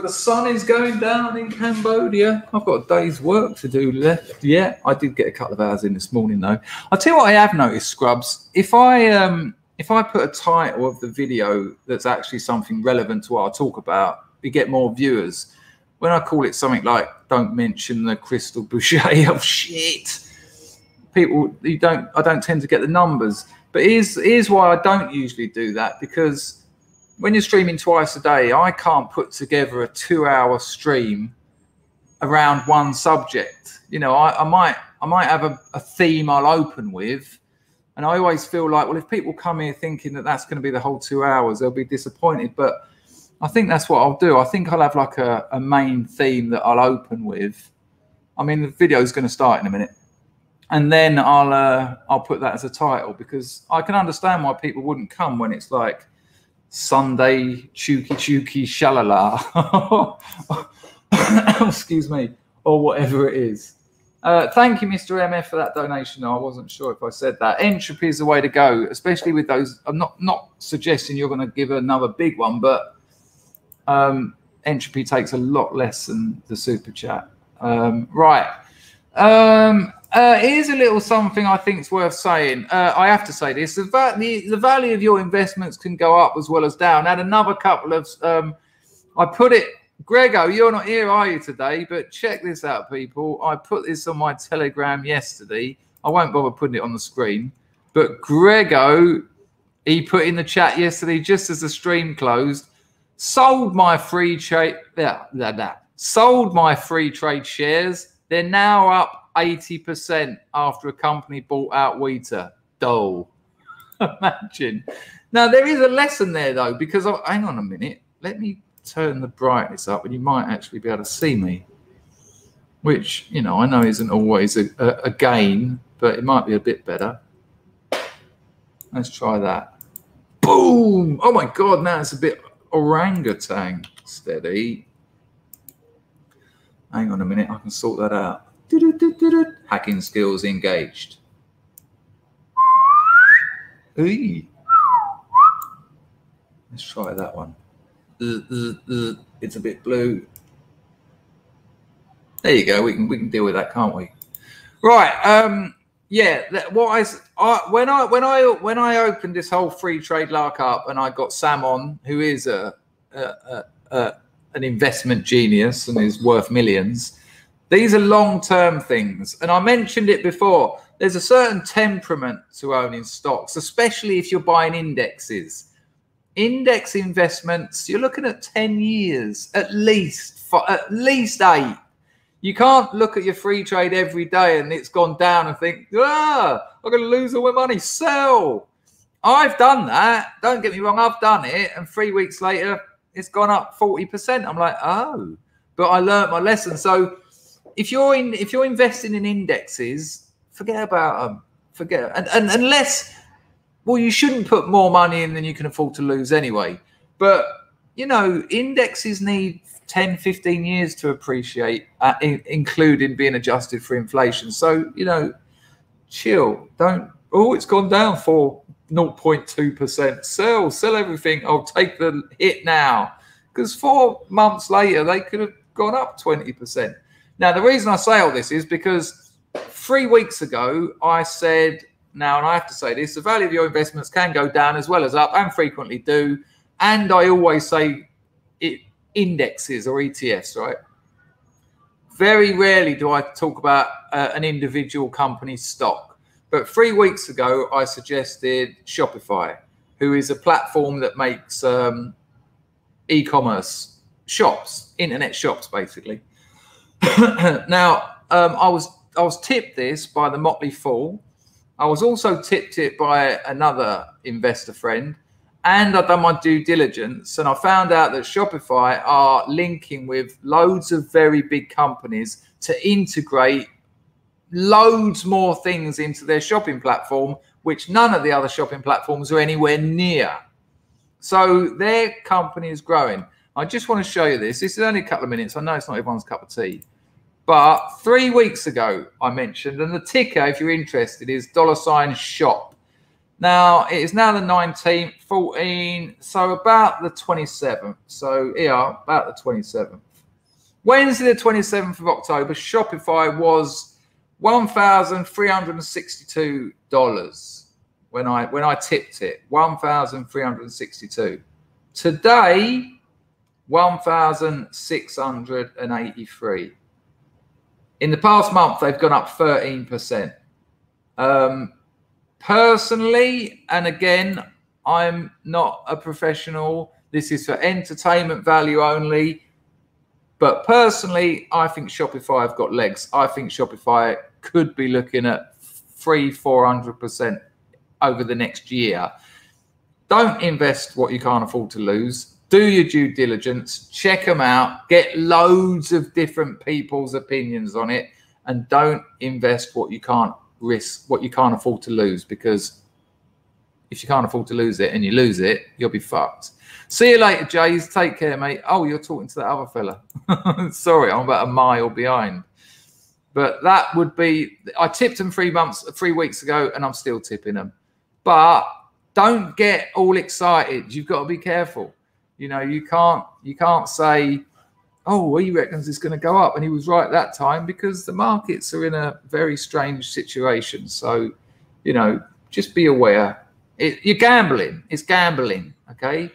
The sun is going down in Cambodia. I've got a day's work to do left. Yeah, I did get a couple of hours in this morning though. I'll tell you what I have noticed, Scrubs. If I put a title of the video that's actually something relevant to what I talk about, we get more viewers. When I call it something like "Don't mention the crystal boucher of shit," people I don't tend to get the numbers. But here's why I don't usually do that, because when you're streaming twice a day, I can't put together a 2-hour stream around one subject. You know, I might have a theme I'll open with, and I always feel like, well, if people come here thinking that that's going to be the whole 2 hours, they'll be disappointed. But I think that's what I'll do. I think I'll have like a main theme that I'll open with. I mean, the video is going to start in a minute, and then I'll put that as a title, because I can understand why people wouldn't come when it's like Sunday chooky shalala, excuse me, or whatever it is. Thank you, Mr. MF, for that donation. I wasn't sure if I said that. Entropy is the way to go, especially with those. I'm not suggesting you're going to give another big one, but entropy takes a lot less than the super chat. Right. Here's a little something I think is worth saying. I have to say this. The value of your investments can go up as well as down. I had another couple of... I put it... Grego, you're not here, are you, today? But check this out, people. I put this on my Telegram yesterday. I won't bother putting it on the screen. But Grego, he put in the chat yesterday, just as the stream closed, sold my free trade... sold my free trade shares. They're now up 80% after a company bought out Wheater. Dole. Imagine. Now, there is a lesson there, though, because... hang on a minute. Let me turn the brightness up and you might actually be able to see me, which, you know, I know isn't always a gain, but it might be a bit better. Let's try that. Boom! Oh, my God, now it's a bit orangutan. Steady. Hang on a minute. I can sort that out. Hacking skills engaged. Let's try that one. It's a bit blue. There you go. We can deal with that, can't we? Right. Yeah. When I opened this whole free trade lark up, and I got Sam on, who is an investment genius and is worth millions. These are long-term things, and I mentioned it before. There's a certain temperament to owning stocks, especially if you're buying indexes. Index investments, you're looking at 10 years, at least 8. You can't look at your free trade every day and it's gone down and think, I'm going to lose all my money, sell. I've done that. Don't get me wrong, I've done it. And 3 weeks later, it's gone up 40%. I'm like, oh, but I learned my lesson. So if you're investing in indexes, forget about them. And unless... Well, you shouldn't put more money in than you can afford to lose anyway. But, you know, indexes need 10, 15 years to appreciate, including being adjusted for inflation. So, you know, chill. Don't, it's gone down for 0.2%. Sell everything. I'll take the hit now. Because 4 months later, they could have gone up 20%. Now, the reason I say all this is because 3 weeks ago, I said... Now, and I have to say this, the value of your investments can go down as well as up, and frequently do. And I always say indexes or ETFs, right? Very rarely do I talk about an individual company's stock. But 3 weeks ago, I suggested Shopify, who is a platform that makes e-commerce shops, internet shops, basically. Now, I was tipped this by the Motley Fool. I was also tipped it by another investor friend, and I've done my due diligence, and I found out that Shopify are linking with loads of very big companies to integrate loads more things into their shopping platform, which none of the other shopping platforms are anywhere near. So their company is growing. I just want to show you this. This is only a couple of minutes. I know it's not everyone's cup of tea. But 3 weeks ago, I mentioned, and the ticker, if you're interested, is $SHOP. Now, it is now the 19th, 14, so about the 27th. So, yeah, about the 27th. Wednesday, the 27th of October, Shopify was $1,362 when I tipped it, $1,362. Today, $1,683. In the past month, they've gone up 13%. Personally, and again, I'm not a professional. This is for entertainment value only. But personally, I think Shopify have got legs. I think Shopify could be looking at 300-400% over the next year. Don't invest what you can't afford to lose. Do your due diligence, check them out, get loads of different people's opinions on it, and don't invest what you can't risk, what you can't afford to lose, because if you can't afford to lose it and you lose it, you'll be fucked. See you later, Jays. Take care, mate. Oh, you're talking to that other fella. Sorry, I'm about a mile behind. But that would be, I tipped them 3 weeks ago, and I'm still tipping them. But don't get all excited. You've got to be careful. You know, you can't say, oh, he reckons it's going to go up, and he was right that time, because the markets are in a very strange situation. So, you know, just be aware. You're gambling. It's gambling, okay?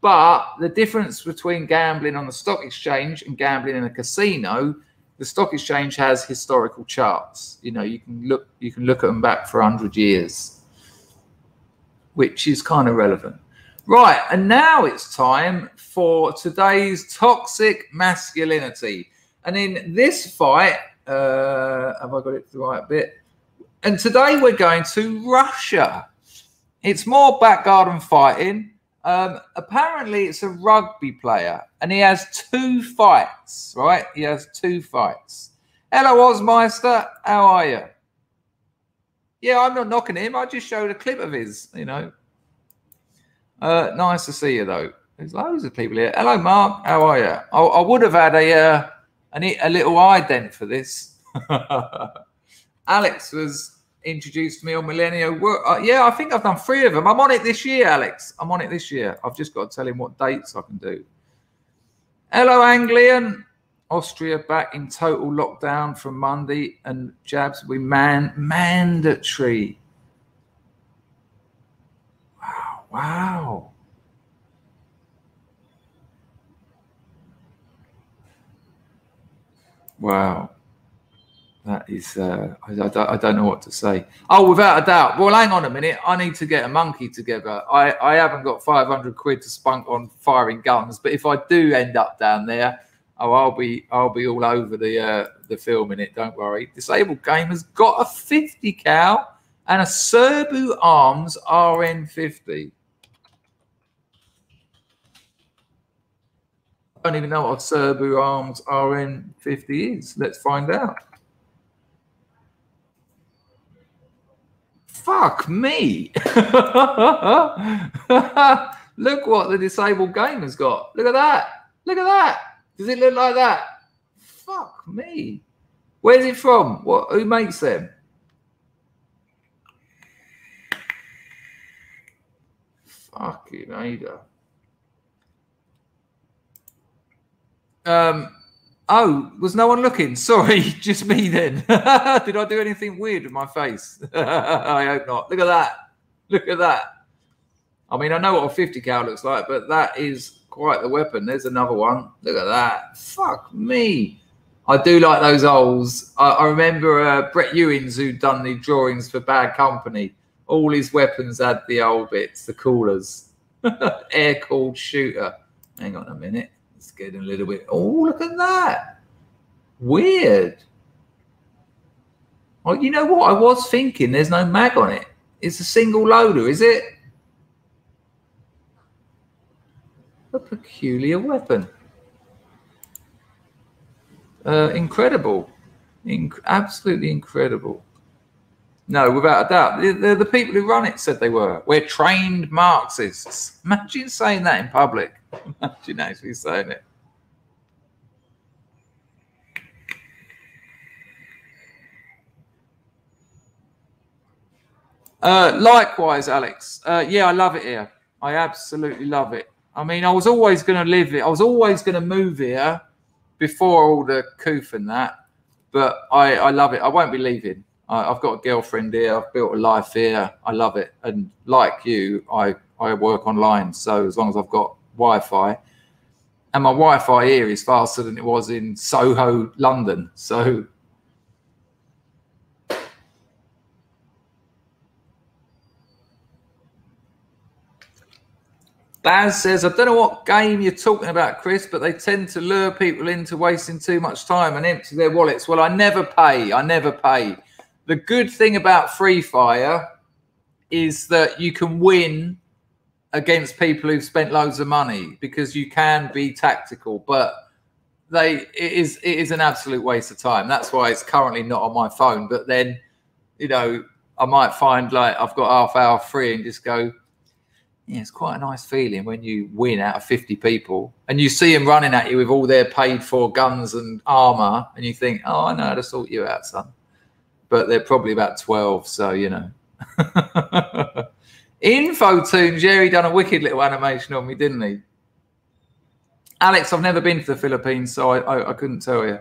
But the difference between gambling on the stock exchange and gambling in a casino, the stock exchange has historical charts. You know, you can look at them back for 100 years, which is kind of relevant. Right, and now it's time for today's toxic masculinity. And in this fight, have I got it the right bit? And today we're going to Russia. It's more back garden fighting. Apparently it's a rugby player, and he has 2 fights, right? He has 2 fights. Hello, Ozmeister. How are you? Yeah, I'm not knocking him. I just showed a clip of his, you know. Nice to see you, though. There's loads of people here. Hello, Mark. How are you? I would have had a little ident for this. Alex was introduced to me on Millennial Work. Yeah, I think I've done 3 of them. I'm on it this year, Alex. I'm on it this year. I've just got to tell him what dates I can do. Hello, Anglian. Austria back in total lockdown from Monday, and jabs will be mandatory. Wow. Wow. That is, I don't know what to say. Oh, without a doubt. Well, hang on a minute. I need to get a monkey together. I haven't got 500 quid to spunk on firing guns, but if I do end up down there, I'll be all over the film in it. Don't worry. Disabled Gamer's got a 50 cal and a Serbu Arms RN50. I don't even know what a Serbu Arms RN50 is. Let's find out. Fuck me. Look what the Disabled Gamer's got. Look at that. Look at that. Does it look like that? Fuck me. Where's it from? Who makes them? Fucking Ada. Oh, was no one looking? Sorry, just me then. Did I do anything weird with my face? I hope not. Look at that. Look at that. I mean, I know what a 50 cal looks like, but that is quite the weapon. There's another one. Look at that. Fuck me. I do like those holes. I remember Brett Ewins, who'd done the drawings for Bad Company. All his weapons had the old bits, the coolers. Air-cooled shooter. Hang on a minute. It's getting a little bit. Oh, look at that. Weird. Oh, you know what? I was thinking there's no mag on it. It's a single loader, is it? A peculiar weapon. Incredible. Absolutely incredible. No, without a doubt. The people who run it said they were. We're trained Marxists. Imagine saying that in public. Imagine actually saying it. Likewise, Alex. Yeah, I love it here. I absolutely love it. I mean, I was always going to live here. I was always going to move here before all the coof and that. But I love it. I won't be leaving. I've got a girlfriend here. I've built a life here. I love it. And like you, I work online. So as long as I've got Wi-Fi, and my Wi-Fi here is faster than it was in Soho, London. So Baz says, I don't know what game you're talking about, Chris, but they tend to lure people into wasting too much time and empty their wallets. Well, I never pay. I never pay. The good thing about Free Fire is that you can win against people who've spent loads of money because you can be tactical, but it is an absolute waste of time. That's why it's currently not on my phone. But then, you know, I might find like I've got half hour free and just go, Yeah, it's quite a nice feeling when you win out of 50 people and you see them running at you with all their paid-for guns and armor, and you think, oh, I know how to sort you out, son. But they're probably about 12, so, you know. Infotoon, Jerry done a wicked little animation on me, didn't he? Alex, I've never been to the Philippines, so I couldn't tell you.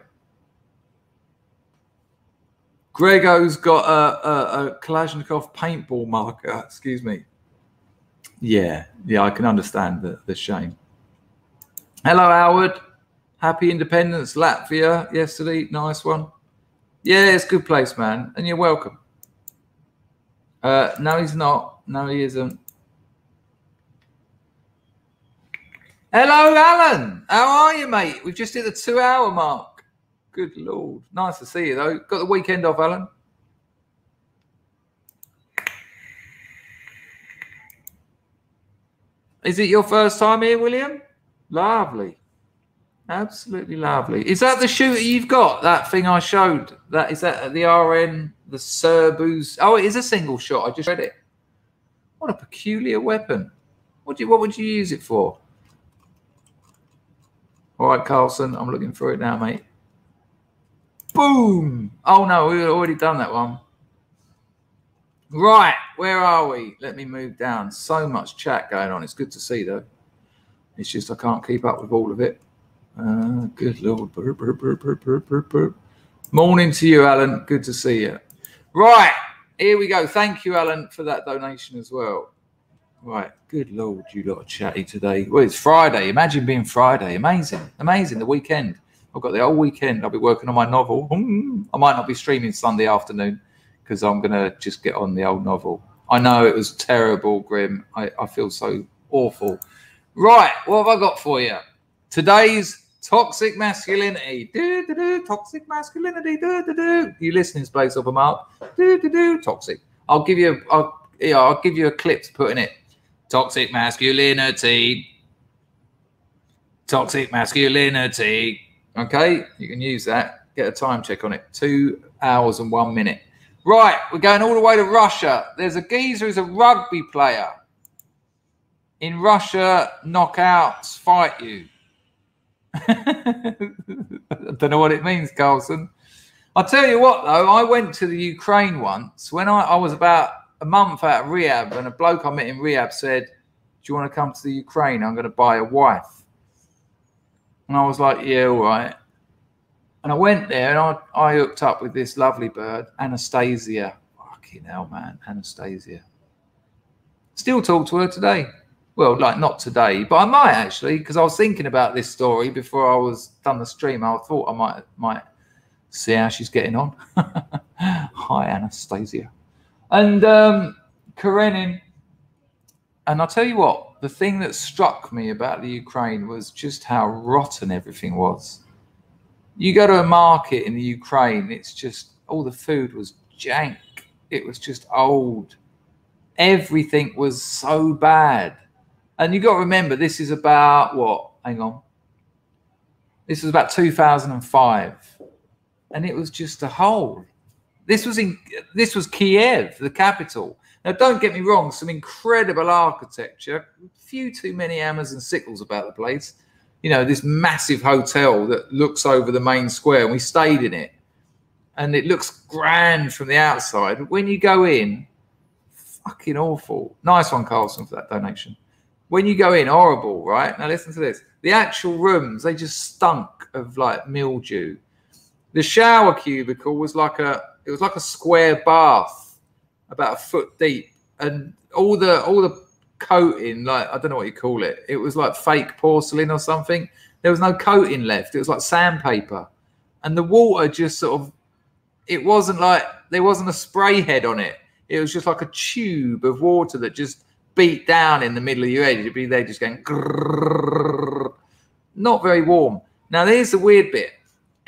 Grego's got a Kalashnikov paintball marker, excuse me. Yeah, I can understand the shame. Hello, Howard. Happy Independence, Latvia, yesterday. Nice one. Yeah, it's a good place, man, and you're welcome. No, he's not. No, he isn't. Hello, Alan. How are you, mate? We've just hit the 2-hour mark. Good Lord. Nice to see you, though. Got the weekend off, Alan? Is it your first time here, William? Lovely. Absolutely lovely. Is that the shooter you've got? That thing I showed? Is that the RN, the Serbus? Oh, it is a single shot. I just read it. What a peculiar weapon. What would you use it for? All right, Carlson, I'm looking for it now, mate. Boom. Oh, no, we've already done that one. Right, where are we? Let me move down. So much chat going on. It's good to see, though. It's just I can't keep up with all of it. Good Lord. Burp, burp, burp, burp, burp, burp, burp. Morning to you, Alan. Good to see you. Right, here we go. Thank you, Alan, for that donation as well. Right, good Lord, you lot are chatty today. Well, it's Friday. Imagine being Friday. Amazing, amazing. The weekend. I've got the whole weekend. I'll be working on my novel. I might not be streaming Sunday afternoon because I'm going to just get on the old novel. I know it was terrible, Grim. I feel so awful. Right, what have I got for you? Today's toxic masculinity. Toxic masculinity. You listening, Space Opera Mark? Toxic. I'll give you a clip to put in it. Toxic masculinity. Toxic masculinity. Okay, you can use that. Get a time check on it. 2 hours and 1 minute. Right, we're going all the way to Russia. There's a geezer who's a rugby player. In Russia, knockouts fight you. I don't know what it means, Carlson. I'll tell you what, though. I went to the Ukraine once when I was about a month out of rehab, and a bloke I met in rehab said, do you want to come to the Ukraine? I'm going to buy a wife. And I was like, yeah, all right. And I went there, and I hooked up with this lovely bird, Anastasia. Fucking hell, man, Anastasia. Still talk to her today. Well, like not today, but I might actually, because I was thinking about this story before I was done the stream. I thought I might see how she's getting on. Hi, Anastasia. And Karenin. And I'll tell you what, the thing that struck me about the Ukraine was just how rotten everything was. You go to a market in the Ukraine, it's just, all the food was jank. It was just old. Everything was so bad. And you got to remember, this is about what? Hang on. This was about 2005. And it was just a hole. This was Kiev, the capital. Now, don't get me wrong, some incredible architecture. Few too many hammers and sickles about the place. You know, this massive hotel that looks over the main square, and we stayed in it. And it looks grand from the outside. But when you go in, fucking awful. Nice one, Carlson, for that donation. When you go in, horrible, right? Now listen to this. The actual rooms, they just stunk of like mildew. The shower cubicle was like a square bath, about a foot deep, and all the coating, like I don't know what you call it. It was like fake porcelain or something. There was no coating left. It was like sandpaper, and the water just sort of. It wasn't like there wasn't a spray head on it. It was just like a tube of water that just beat down in the middle of your head. You'd be there just going, grrr, not very warm. Now, there's the weird bit.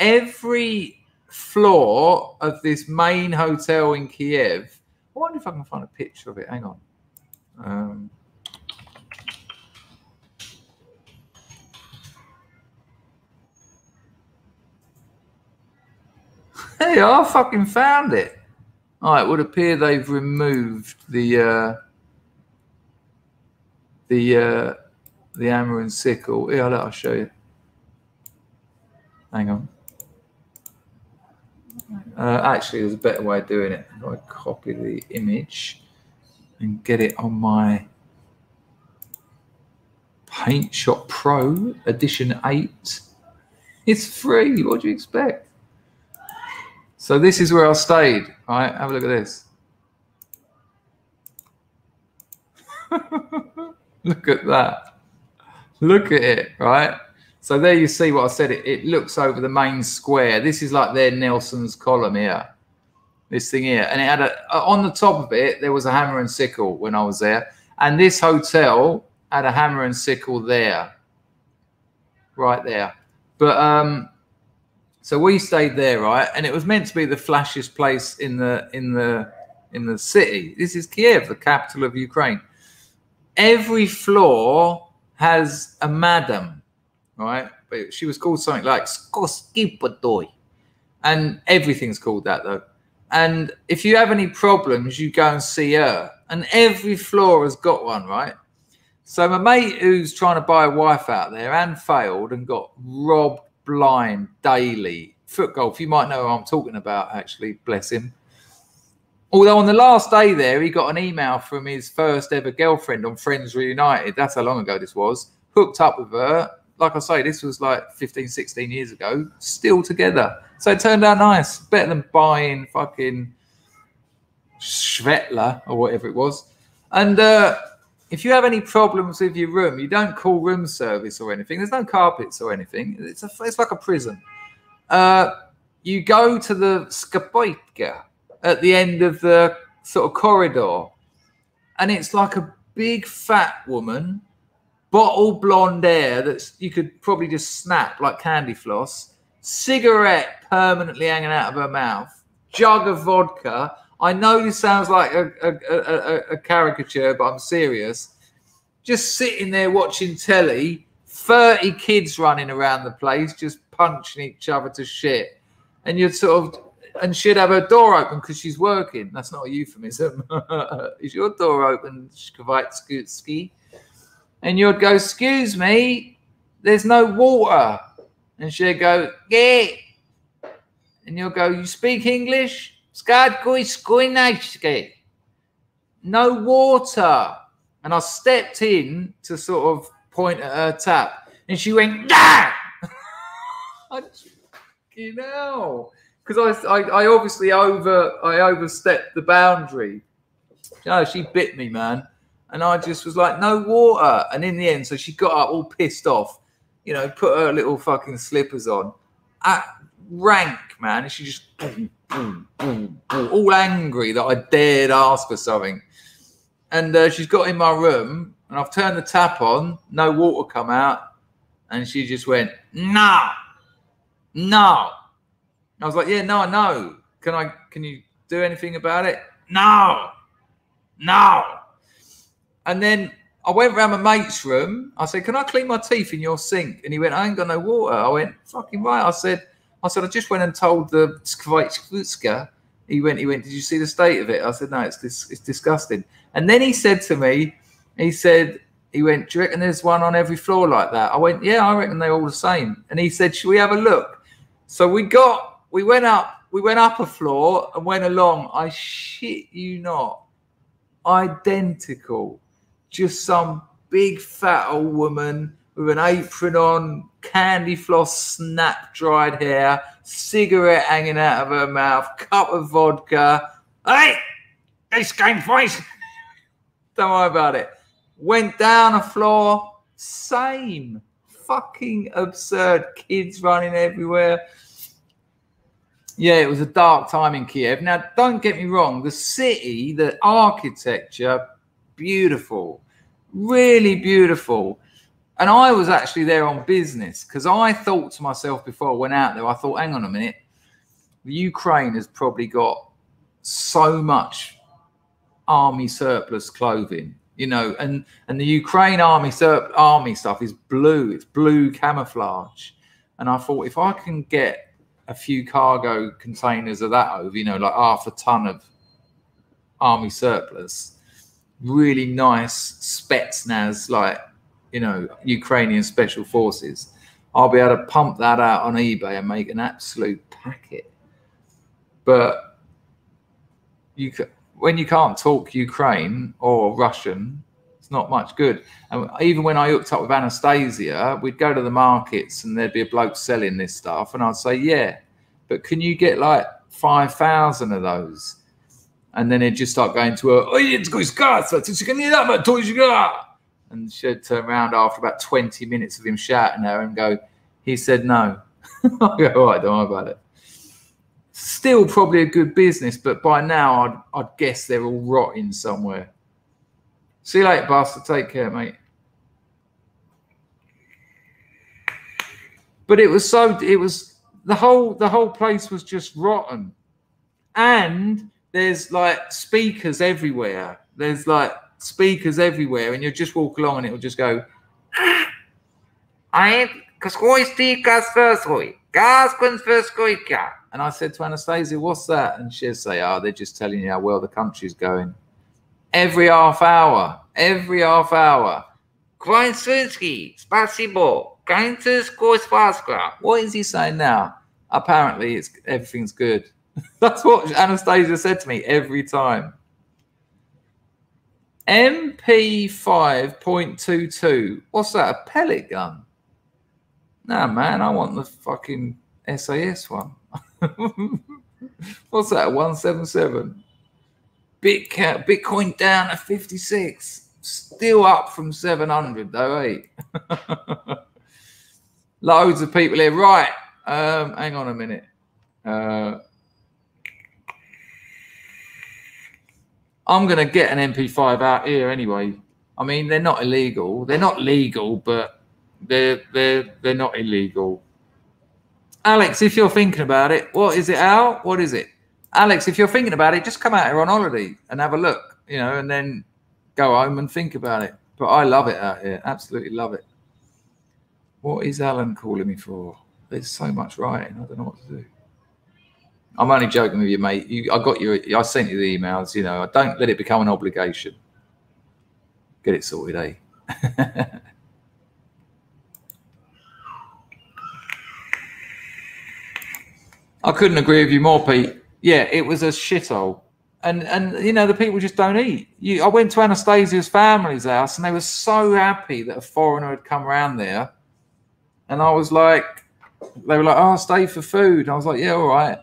Every floor of this main hotel in Kiev, I wonder if I can find a picture of it. Hang on. Hey, I fucking found it. All right, it would appear they've removed the... the hammer and sickle. Here, I'll show you. Hang on. Actually, there's a better way of doing it. I copy the image and get it on my Paint Shop Pro Edition 8. It's free. What do you expect? So this is where I stayed. All right, have a look at this. Look at that. Look at it, right? So there you see what I said. It looks over the main square. This is like their Nelson's column here. This thing here. And it had on the top of it, there was a hammer and sickle when I was there. And this hotel had a hammer and sickle there. Right there. But so we stayed there, right? And it was meant to be the flashiest place in the city. This is Kiev, the capital of Ukraine. Every floor has a madam, right? But she was called something like Skoskipadoy. And everything's called that, though. And if you have any problems, you go and see her. And every floor has got one, right? So my mate who's trying to buy a wife out there and failed and got robbed blind daily. Foot golf, you might know who I'm talking about, actually, bless him. Although on the last day there, he got an email from his first ever girlfriend on Friends Reunited. That's how long ago this was. Hooked up with her. Like I say, this was like 15, 16 years ago. Still together. So it turned out nice. Better than buying fucking Svetla or whatever it was. And if you have any problems with your room, you don't call room service or anything. There's no carpets or anything. It's like a prison. You go to the Skapoitka at the end of the sort of corridor, and it's like a big fat woman, bottle blonde hair that you could probably just snap like candy floss, cigarette permanently hanging out of her mouth, jug of vodka. I know this sounds like a caricature, but I'm serious. Just sitting there watching telly, 30 kids running around the place, just punching each other to shit. And you'd sort of, and she'd have her door open because she's working. That's not a euphemism. Is your door open, Shkvaitskutski? And you'd go, excuse me, there's no water. And she'd go, yeah. And you'll go, you speak English? No water. And I stepped in to sort of point at her tap. And she went, yeah! You know, because I obviously overstepped the boundary. You know, she bit me, man. And I just was like, no water. And in the end, so she got up all pissed off, you know, put her little fucking slippers on. Rank, man. And she just, boom, boom, boom, boom, all angry that I dared ask for something. And she's got in my room, and I've turned the tap on, no water come out. And she just went, no. No. I was like, yeah, no, I know. Can you do anything about it? No. No. And then I went round my mate's room. I said, can I clean my teeth in your sink? And he went, I ain't got no water. I went, fucking right. I said, I just went and told the Skvaitskutska. He went, did you see the state of it? I said, no, it's disgusting. And then he said to me, he went, do you reckon there's one on every floor like that? I went, yeah, I reckon they're all the same. And he said, should we have a look? So we went up a floor and went along. I shit you not. Identical. Just some big fat old woman with an apron on, candy floss, snap dried hair, cigarette hanging out of her mouth, cup of vodka. Hey, this game voice. Don't worry about it. Went down a floor, same. Fucking absurd. Kids running everywhere. Yeah, it was a dark time in Kiev. Now, don't get me wrong. The city, the architecture, beautiful. Really beautiful. And I was actually there on business because I thought to myself before I went out there, I thought, hang on a minute. The Ukraine has probably got so much army surplus clothing, you know, and the Ukraine army stuff is blue. It's blue camouflage. And I thought if I can get a few cargo containers of that over, you know, like half a ton of army surplus, really nice Spetsnaz, like, you know, Ukrainian special forces, I'll be able to pump that out on eBay and make an absolute packet. But when you can't talk Ukraine or Russian, it's not much good. And even when I hooked up with Anastasia, we'd go to the markets and there'd be a bloke selling this stuff, and I'd say, yeah, but can you get like 5,000 of those? And then he'd just start going to her, and she'd turn around after about 20 minutes of him shouting at her and go, he said no. I go, all right, don't worry about it. Still probably a good business, but by now I'd guess they're all rotting somewhere. See you later, Buster. Take care, mate. But it was the whole place was just rotten. And there's like speakers everywhere. There's like speakers everywhere, and you just walk along and it will just go, and I said to Anastasia, what's that? And she'll say, oh, they're just telling you how well the country's going. Every half hour. What is he saying now? Apparently everything's good. That's what Anastasia said to me every time. MP5.22. What's that? A pellet gun? Nah, man, I want the fucking SAS one. What's that? 177. Bitcoin down to 56. Still up from 700 though, eh? Loads of people here. Right. Hang on a minute. I'm going to get an MP5 out here anyway. I mean, they're not illegal. They're not legal, but they're not illegal. Alex, if you're thinking about it, what is it, Al? What is it? Alex, if you're thinking about it, just come out here on holiday and have a look, you know, and then go home and think about it. But I love it out here. Absolutely love it. What is Alan calling me for? There's so much writing. I don't know what to do. I'm only joking with you, mate. I sent you the emails, you know. Don't let it become an obligation. Get it sorted, eh? I couldn't agree with you more, Pete. Yeah, it was a shithole. And you know, the people just don't eat. I went to Anastasia's family's house and they were so happy that a foreigner had come around there. And I was like, they were like, oh, stay for food. And I was like, yeah, all right.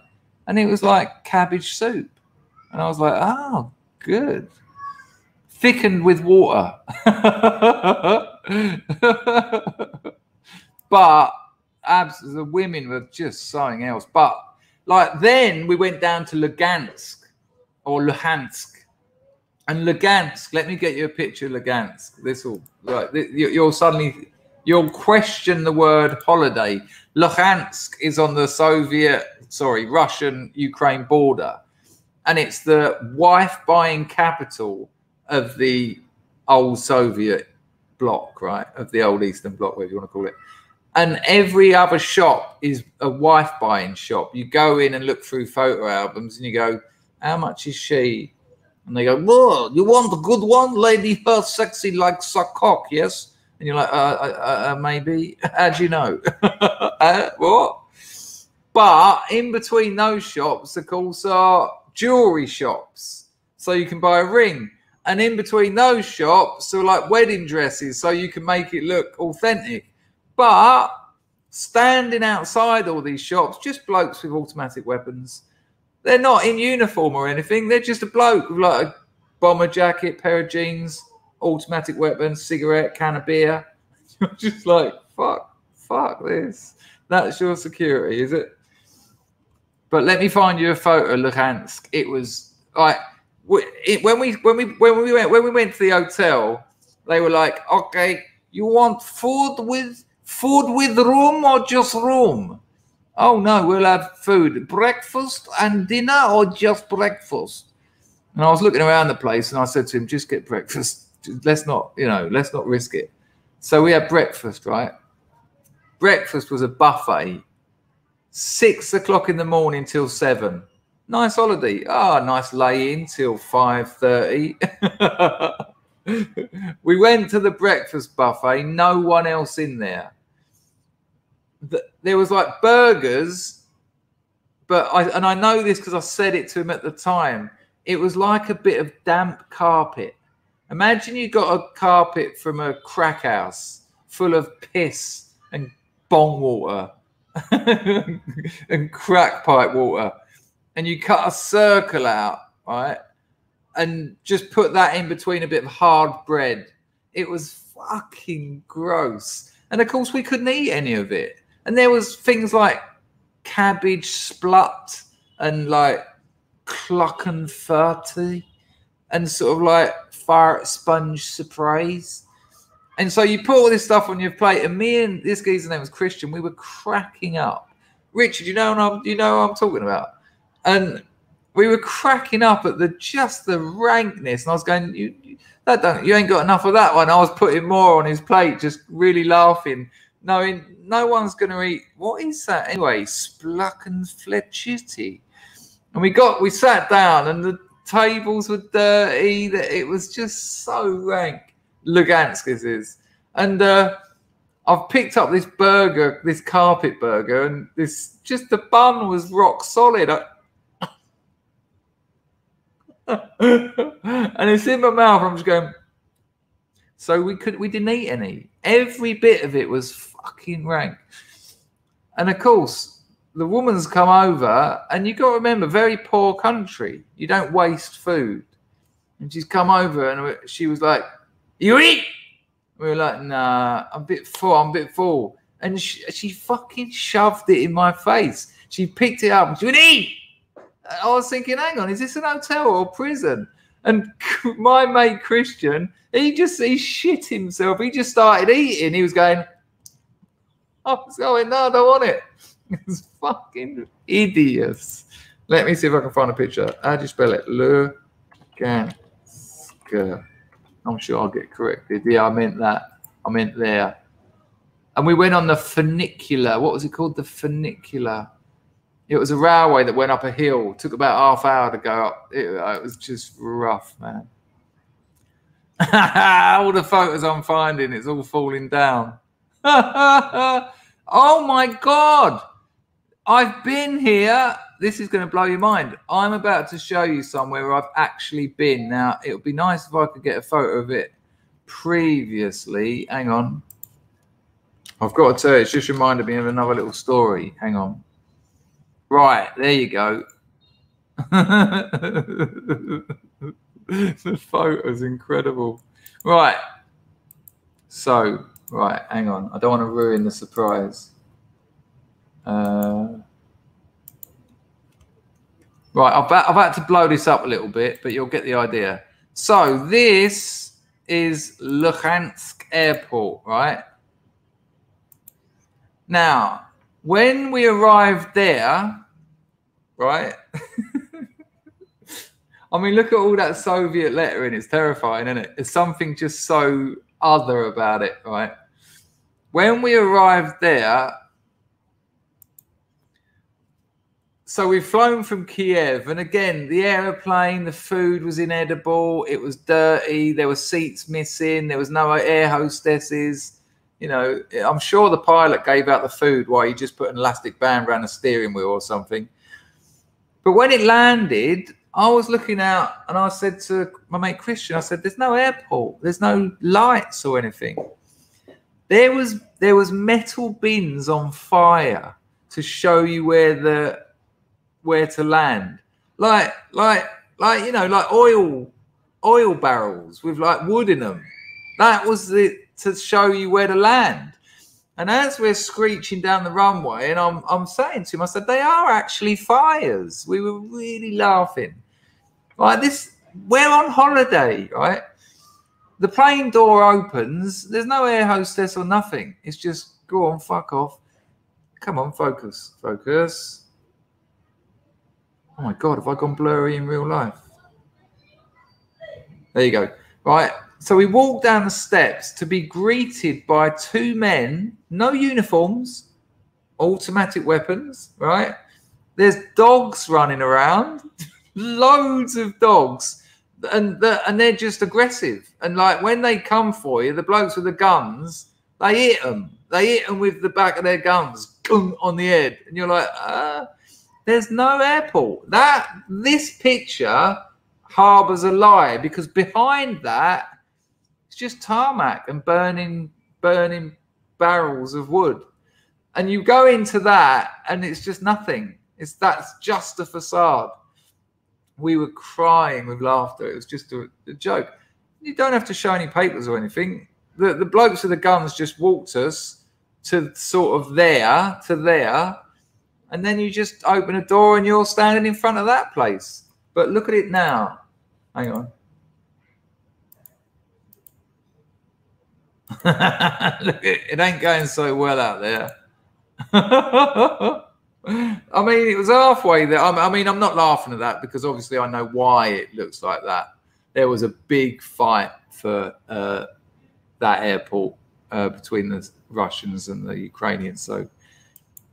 And it was like cabbage soup. And I was like, oh, good. Thickened with water. But the women were just something else. But like then we went down to Lugansk or Luhansk. And Lugansk, let me get you a picture of Lugansk. This will, right, you'll question the word holiday. Luhansk is on the Russian-Ukraine border. And it's the wife-buying capital of the old Soviet bloc, right? Of the old Eastern Bloc, whatever you want to call it. And every other shop is a wife-buying shop. You go in and look through photo albums and you go, how much is she? And they go, whoa, you want a good one? Lady, her sexy like suck cock, yes? And you're like, maybe. How do you know? What? But in between those shops, of course, are jewelry shops. So you can buy a ring. And in between those shops are like wedding dresses, so you can make it look authentic. But standing outside all these shops, just blokes with automatic weapons. They're not in uniform or anything. They're just a bloke with like a bomber jacket, pair of jeans, automatic weapons, cigarette, can of beer. You're just like, fuck this. That's your security, is it? But let me find you a photo of Luhansk. It was like when we went to the hotel, they were like, okay, you want food with room or just room? Oh no, we'll have food, breakfast and dinner or just breakfast. And I was looking around the place and I said to him, just get breakfast. Let's not risk it. So we had breakfast, right? Breakfast was a buffet, 6 o'clock in the morning till 7. Nice holiday. Oh, nice lay-in till 5:30. We went to the breakfast buffet. No one else in there. There was like burgers, but I know this because I said it to him at the time. It was like a bit of damp carpet. Imagine you got a carpet from a crack house full of piss and bong water and crack pipe water, and you cut a circle out, right, and just put that in between a bit of hard bread. It was fucking gross. And of course we couldn't eat any of it. And there was things like cabbage splut and like Klockenfertig and sort of like fire sponge surprise. And so you put all this stuff on your plate, and me and this geezer's name was Christian, we were cracking up. Richard, you know what I'm talking about? And we were cracking up at just the rankness. And I was going, you ain't got enough of that one. I was putting more on his plate, just really laughing, knowing no one's going to eat. What is that? Anyway, Splackenfletchitty. And we sat down, and the tables were dirty. It was just so rank. Lugansk this is. And I've picked up this burger, this carpet burger, and the bun was rock solid. And it's in my mouth. I'm just going. So we didn't eat any. Every bit of it was fucking rank. And of course, the woman's come over, and you got to remember, very poor country. You don't waste food. And she's come over, and she was like, "You eat?" We were like, "Nah, I'm a bit full." And she fucking shoved it in my face. She picked it up and she would eat. I was thinking, hang on, is this an hotel or prison? And my mate Christian, he shit himself. He just started eating. He was going, no, I don't want it. It's fucking idiots. Let me see if I can find a picture. How do you spell it? Lugansk. I'm sure I'll get corrected. Yeah, I meant that. I meant there. And we went on the funicular. What was it called? The funicular. It was a railway that went up a hill. It took about half hour to go up. It was just rough, man. All the photos I'm finding, it's all falling down. Oh my God. I've been here. This is going to blow your mind. I'm about to show you somewhere where I've actually been. Now, it would be nice if I could get a photo of it previously. Hang on. I've got to tell you, it's just reminded me of another little story. Hang on. Right, there you go. The photo's incredible. Right. So, right, hang on. I don't want to ruin the surprise. Right, I've had to blow this up a little bit, but you'll get the idea. So this is Lugansk Airport, right? Now, when we arrived there, right? I mean, look at all that Soviet lettering. It's terrifying, isn't it? There's something just so other about it, right? When we arrived there, so we've flown from Kiev, and again, the aeroplane, the food was inedible. It was dirty. There were seats missing. There was no air hostesses. You know, I'm sure the pilot gave out the food while he just put an elastic band around the steering wheel or something. But when it landed, I was looking out, and I said to my mate Christian, I said, "There's no airport. There's no lights or anything." There was metal bins on fire to show you where to land, like you know, like oil barrels with like wood in them. That was it, to show you where to land. And as we're screeching down the runway, and I'm saying to him, I said, they are actually fires. We were really laughing. Like this, we're on holiday, right? The plane door opens. There's no air hostess or nothing. It's just, go on, fuck off. Come on, focus. Focus. Oh my God, have I gone blurry in real life? There you go. Right. So we walked down the steps to be greeted by two men, no uniforms, automatic weapons, right? There's dogs running around, loads of dogs, and they're just aggressive. And like when they come for you, the blokes with the guns, they hit them. They hit them with the back of their guns on the head, and you're like, there's no airport. This picture harbours a lie, because behind that, it's just tarmac and burning barrels of wood. And you go into that, and it's just nothing. That's just a facade. We were crying with laughter. It was just a joke. You don't have to show any papers or anything. The blokes with the guns just walked us to sort of there to there, and then you just open a door and you're standing in front of that place. But look at it now. Hang on. Look, it ain't going so well out there. I mean, it was halfway there. I mean, I'm not laughing at that because obviously I know why it looks like that. There was a big fight for that airport between the Russians and the Ukrainians. So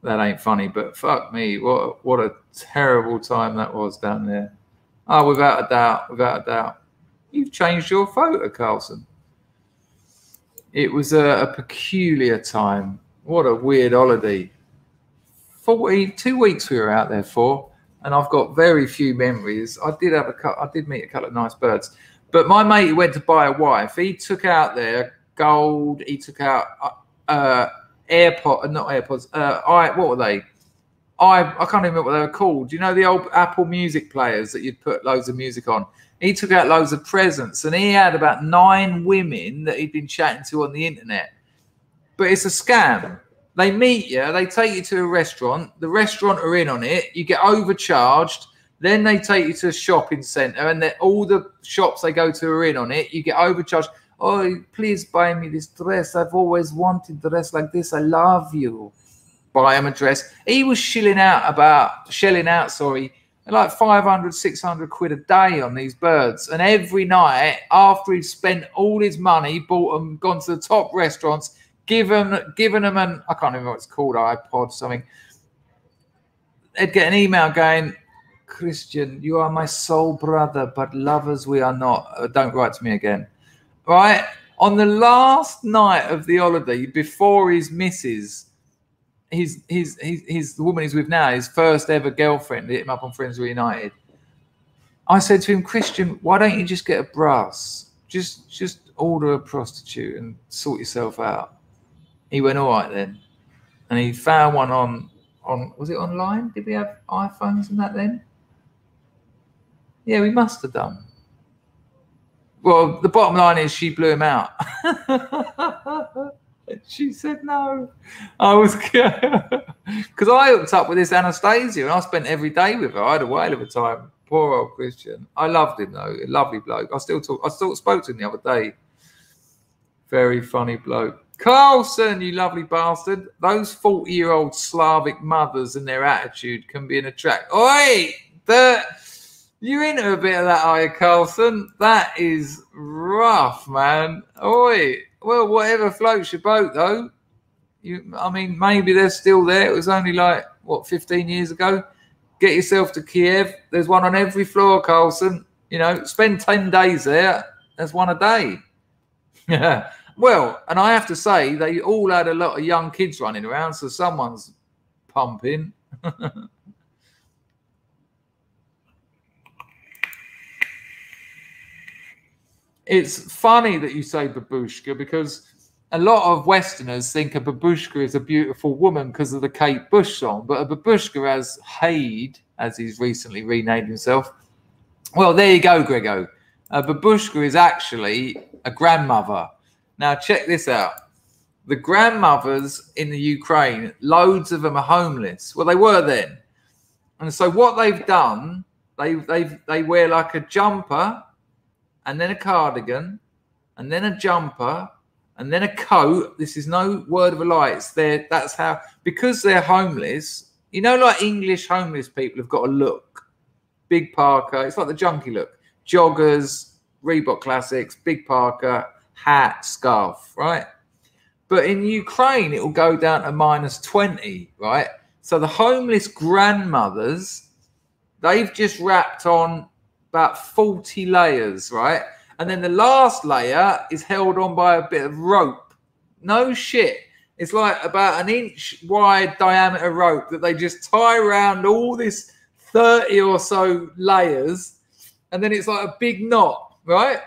that ain't funny. But fuck me, what a terrible time that was down there. Oh, without a doubt, without a doubt. You've changed your photo, Carlson. It was a peculiar time. What a weird holiday. 42 weeks we were out there for, and I've got very few memories. I did meet a couple of nice birds, but my mate who went to buy a wife, he took out there gold. He took out AirPods. What were they? I can't even remember what they were called. You know, the old Apple Music players that you'd put loads of music on. He took out loads of presents, and he had about 9 women that he'd been chatting to on the internet. But it's a scam. They meet you, they take you to a restaurant, the restaurant are in on it, you get overcharged, then they take you to a shopping centre, and all the shops they go to are in on it, you get overcharged. Oh, please buy me this dress. I've always wanted a dress like this. I love you. Buy him a dress. He was shelling out like 500, 600 quid a day on these birds. And every night, after he'd spent all his money, bought them, gone to the top restaurants, given them an, I can't remember what it's called, iPod, something. They'd get an email going, Christian, you are my soul brother, but lovers we are not. Don't write to me again. Right? On the last night of the holiday, before his missus, the woman he's with now, his first ever girlfriend, hit him up on Friends Reunited. I said to him, Christian, why don't you just get a brass? Just order a prostitute and sort yourself out. He went, all right then. And he found one on was it online? Did we have iPhones and that then? Yeah, we must have done. Well, the bottom line is she blew him out. She said no. I was because I hooked up with this Anastasia and I spent every day with her. I had a whale of a time. Poor old Christian. I loved him though. A lovely bloke. I still spoke to him the other day. Very funny bloke. Carlson, you lovely bastard. Those 40-year-old Slavic mothers and their attitude can be an attract. Oi! You're into a bit of that, are you, Carlson? That is rough, man. Oi! Well, whatever floats your boat, though. I mean, maybe they're still there. It was only like, what, 15 years ago? Get yourself to Kiev. There's one on every floor, Carlson. You know, spend 10 days there. There's one a day. Yeah. Well, and I have to say, they all had a lot of young kids running around, so someone's pumping. It's funny that you say babushka because a lot of Westerners think a babushka is a beautiful woman because of the Kate Bush song, but a babushka, as Haid, as he's recently renamed himself. Well, there you go, Grego. A babushka is actually a grandmother. Now, check this out. The grandmothers in the Ukraine, loads of them are homeless. Well, they were then. And so what they've done, they wear like a jumper and then a cardigan and then a jumper and then a coat. This is no word of a lie. It's there. That's how, because they're homeless, you know, like English homeless people have got a look. Big parka. It's like the junkie look. Joggers, Reebok Classics, big parka, hat, scarf, right? But in Ukraine, it will go down to -20, right? So the homeless grandmothers, they've just wrapped on about 40 layers, right? And then the last layer is held on by a bit of rope. No shit. It's like about an inch wide diameter rope that they just tie around all this 30 or so layers. And then it's like a big knot, right?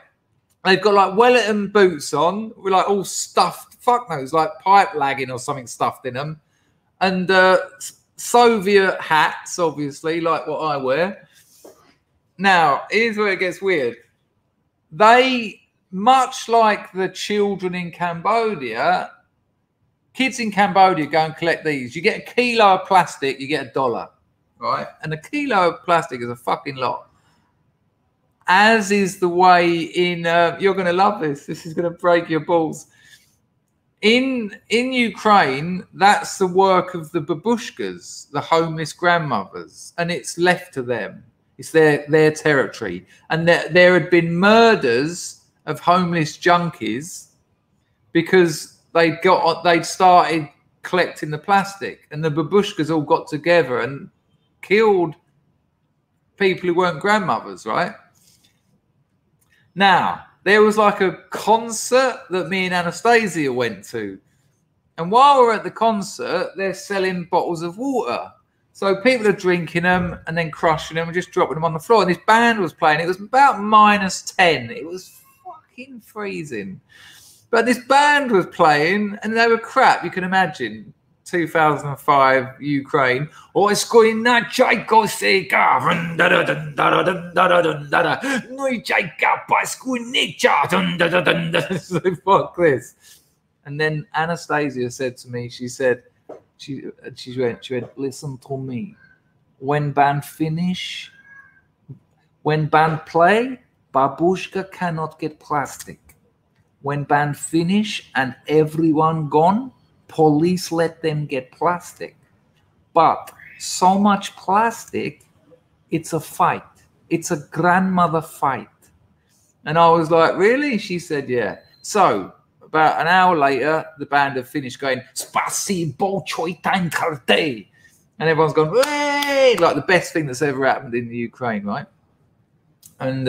They've got like Wellington boots on with like all stuffed, fuck knows, like pipe lagging or something stuffed in them. And Soviet hats, obviously, like what I wear. Now, here's where it gets weird. They, much like the children in Cambodia, kids in Cambodia go and collect these. You get a kilo of plastic, you get $1, right? And a kilo of plastic is a fucking lot. As is the way in, you're going to love this. This is going to break your balls. In Ukraine, that's the work of the babushkas, the homeless grandmothers, and it's left to them. It's their territory. And there had been murders of homeless junkies because they'd started collecting the plastic, and the babushkas all got together and killed people who weren't grandmothers, right? Now, there was like a concert that me and Anastasia went to. And while we're at the concert, they're selling bottles of water. So people are drinking them and then crushing them and just dropping them on the floor. And this band was playing. It was about -10. It was fucking freezing. But this band was playing and they were crap. You can imagine 2005 Ukraine. Oh, it's going na chayko seka. Fuck this. And then Anastasia said to me, she said, she went, listen to me. When band finish, when band play, babushka cannot get plastic. When band finish and everyone gone, police let them get plastic. But so much plastic, it's a fight. It's a grandmother fight. And I was like, really? She said, yeah. So about an hour later, the band had finished going, Spasibo choitan karte. And everyone's gone, hey! Like the best thing that's ever happened in the Ukraine, right? And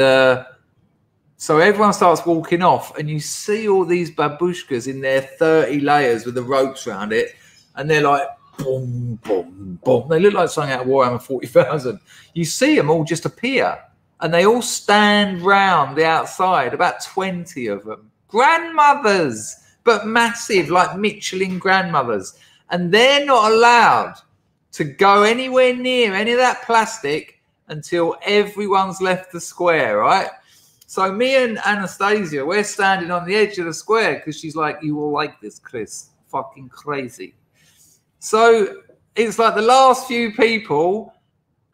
so everyone starts walking off, and you see all these babushkas in their 30 layers with the ropes around it, and they're like, boom, boom, boom. They look like something out of Warhammer 40,000. You see them all just appear, and they all stand round the outside, about 20 of them. Grandmothers, but massive, like Michelin grandmothers. And they're not allowed to go anywhere near any of that plastic until everyone's left the square, right? So me and Anastasia, we're standing on the edge of the square because she's like, you will like this, Chris. Fucking crazy. So it's like the last few people,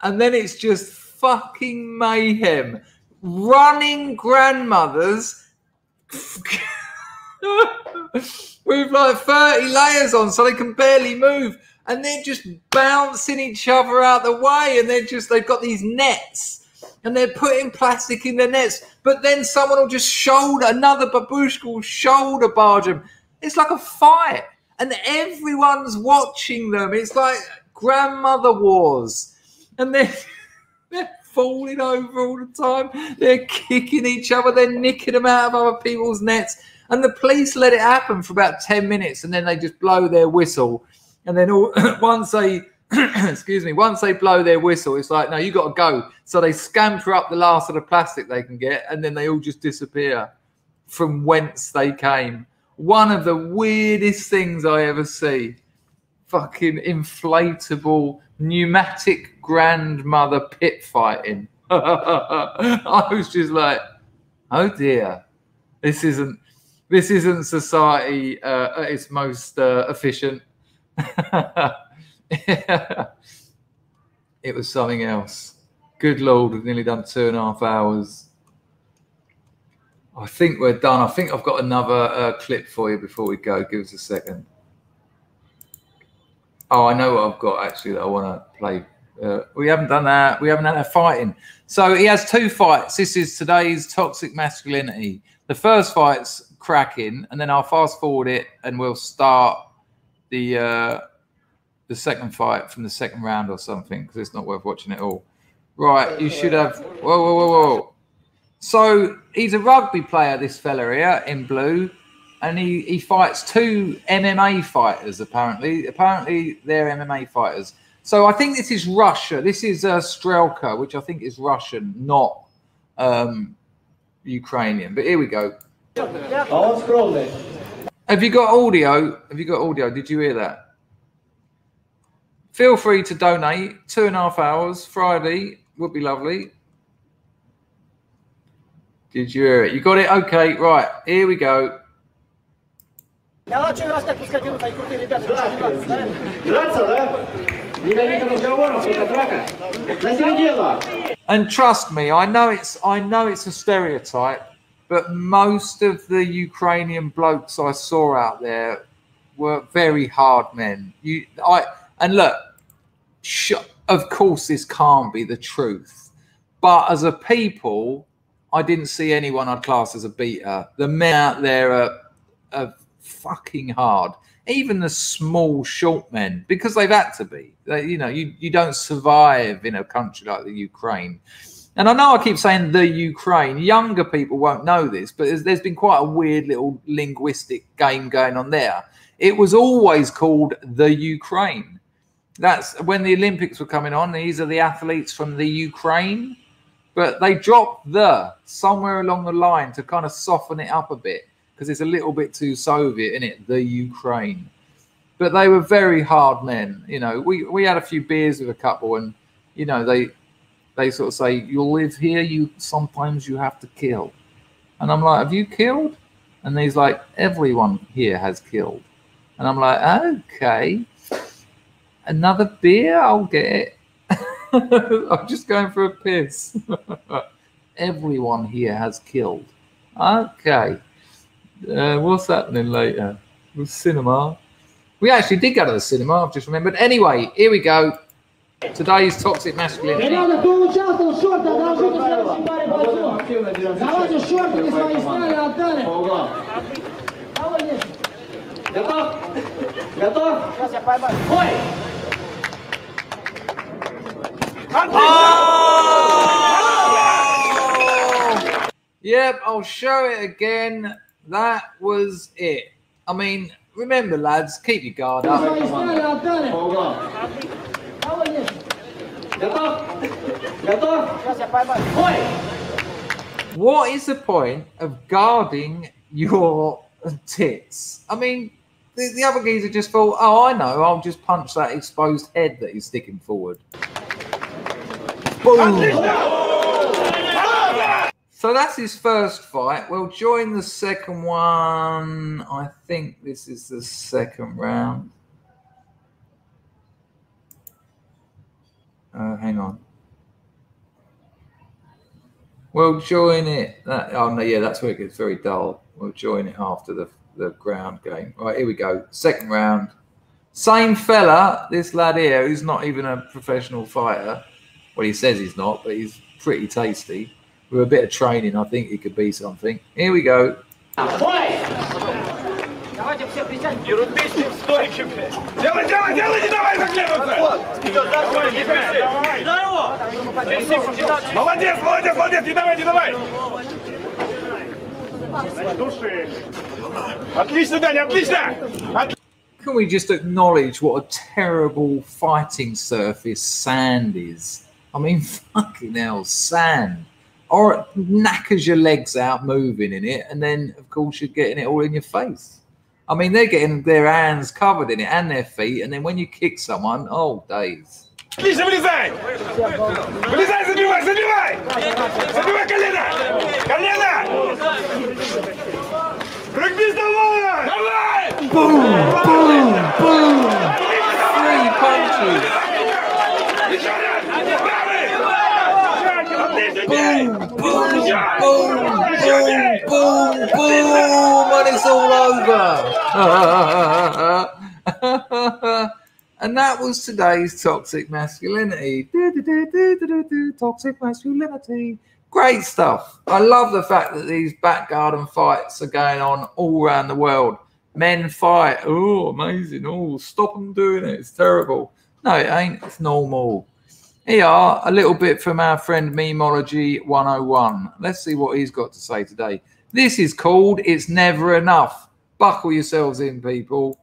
and then it's just fucking mayhem. Running grandmothers with like 30 layers on so they can barely move. And they're just bouncing each other out the way. And they've got these nets. And they're putting plastic in their nets. But then someone will just another babushka will shoulder barge them. It's like a fight. And everyone's watching them. It's like grandmother wars. And they're falling over all the time. They're kicking each other. They're nicking them out of other people's nets. And the police let it happen for about 10 minutes. And then they just blow their whistle. And then once they... excuse me, once they blow their whistle, it's like, no, you got to go. So they scamper up the last of the plastic they can get, and then they all just disappear from whence they came. One of the weirdest things I ever see. Fucking inflatable pneumatic grandmother pit fighting. I was just like, oh dear, this isn't society at its most efficient. It was something else. Good Lord, we've nearly done 2.5 hours. I think we're done. I think I've got another clip for you before we go. Give us a second. Oh, I know what I've got actually that I want to play. We haven't done that. We haven't had that fighting. So he has 2 fights. This is today's toxic masculinity. The first fight's cracking, and then I'll fast forward it and we'll start the the second fight from the second round or something, because it's not worth watching it all. Right, you should have. Whoa, whoa, whoa, whoa. So he's a rugby player, this fella here in blue, and he fights 2 MMA fighters. Apparently they're MMA fighters. So I think this is Russia. This is Strelka, which I think is Russian, not Ukrainian. But here we go. Have you got audio? Have you got audio? Did you hear that? Feel free to donate. 2.5 hours, Friday, would be lovely. Did you hear it? You got it? Okay, right. Here we go. And trust me, I know it's a stereotype, but most of the Ukrainian blokes I saw out there were very hard men. And look, of course this can't be the truth, but as a people, I didn't see anyone I'd class as a beater. The men out there are fucking hard. Even the small, short men, because they've had to be. You don't survive in a country like the Ukraine. And I know I keep saying the Ukraine. Younger people won't know this, but there's been quite a weird little linguistic game going on there. It was always called the Ukraine. That's when the Olympics were coming on. These are the athletes from the Ukraine. But they dropped the somewhere along the line to kind of soften it up a bit, because it's a little bit too Soviet, isn't it? The Ukraine. But they were very hard men. We had a few beers with a couple, and they sort of say, you'll live here, sometimes you have to kill. And I'm like, have you killed? And he's like, everyone here has killed. And I'm like, okay, another beer, I'll get it. I'm just going for a piss. Everyone here has killed. Okay. What's happening later? The cinema. We actually did go to the cinema, I've just remembered. Anyway, here we go. Today's toxic masculinity. Oh! Yep, I'll show it again. That was it. I mean, remember, lads, keep your guard up. What is the point of guarding your tits? I mean, the other geezer just thought, oh, I know, I'll just punch that exposed head that he's sticking forward. Boom! So that's his first fight. We'll join the second one. I think this is the second round. Hang on. We'll join it. Oh, no, yeah, that's where it gets very dull. We'll join it after the ground game. Right, here we go. Second round. Same fella, this lad here, who's not even a professional fighter. Well, he says he's not, but he's pretty tasty. With a bit of training, I think he could be something. Here we go. Can we just acknowledge what a terrible fighting surface sand is? I mean, fucking hell, sand. Or it knackers your legs out moving in it, and then, of course, you're getting it all in your face. I mean, they're getting their hands covered in it and their feet, and then when you kick someone, oh, days. Вылезай! Вылезай, забивай, забивай! Забивай колено! Колено! Рugby's давай! Давай! Boom, boom, boom! 3 punches! Boom, boom, boom, boom, boom, boom, and it's all over. And that was today's toxic masculinity. Toxic masculinity. Great stuff. I love the fact that these back garden fights are going on all around the world. Men fight. Oh, amazing. Oh, stop them doing it. It's terrible. No, it ain't. It's normal. Here, a little bit from our friend Memology 101. Let's see what he's got to say today. This is called It's Never Enough. Buckle yourselves in, people.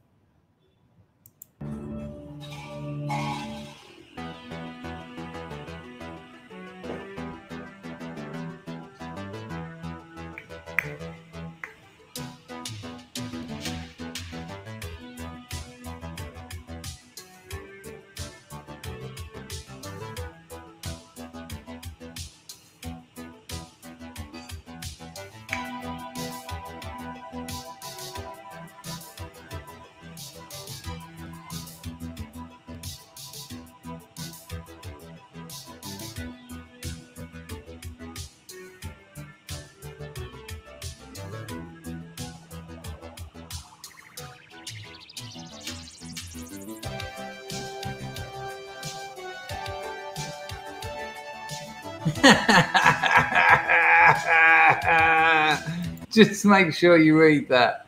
Just make sure you read that.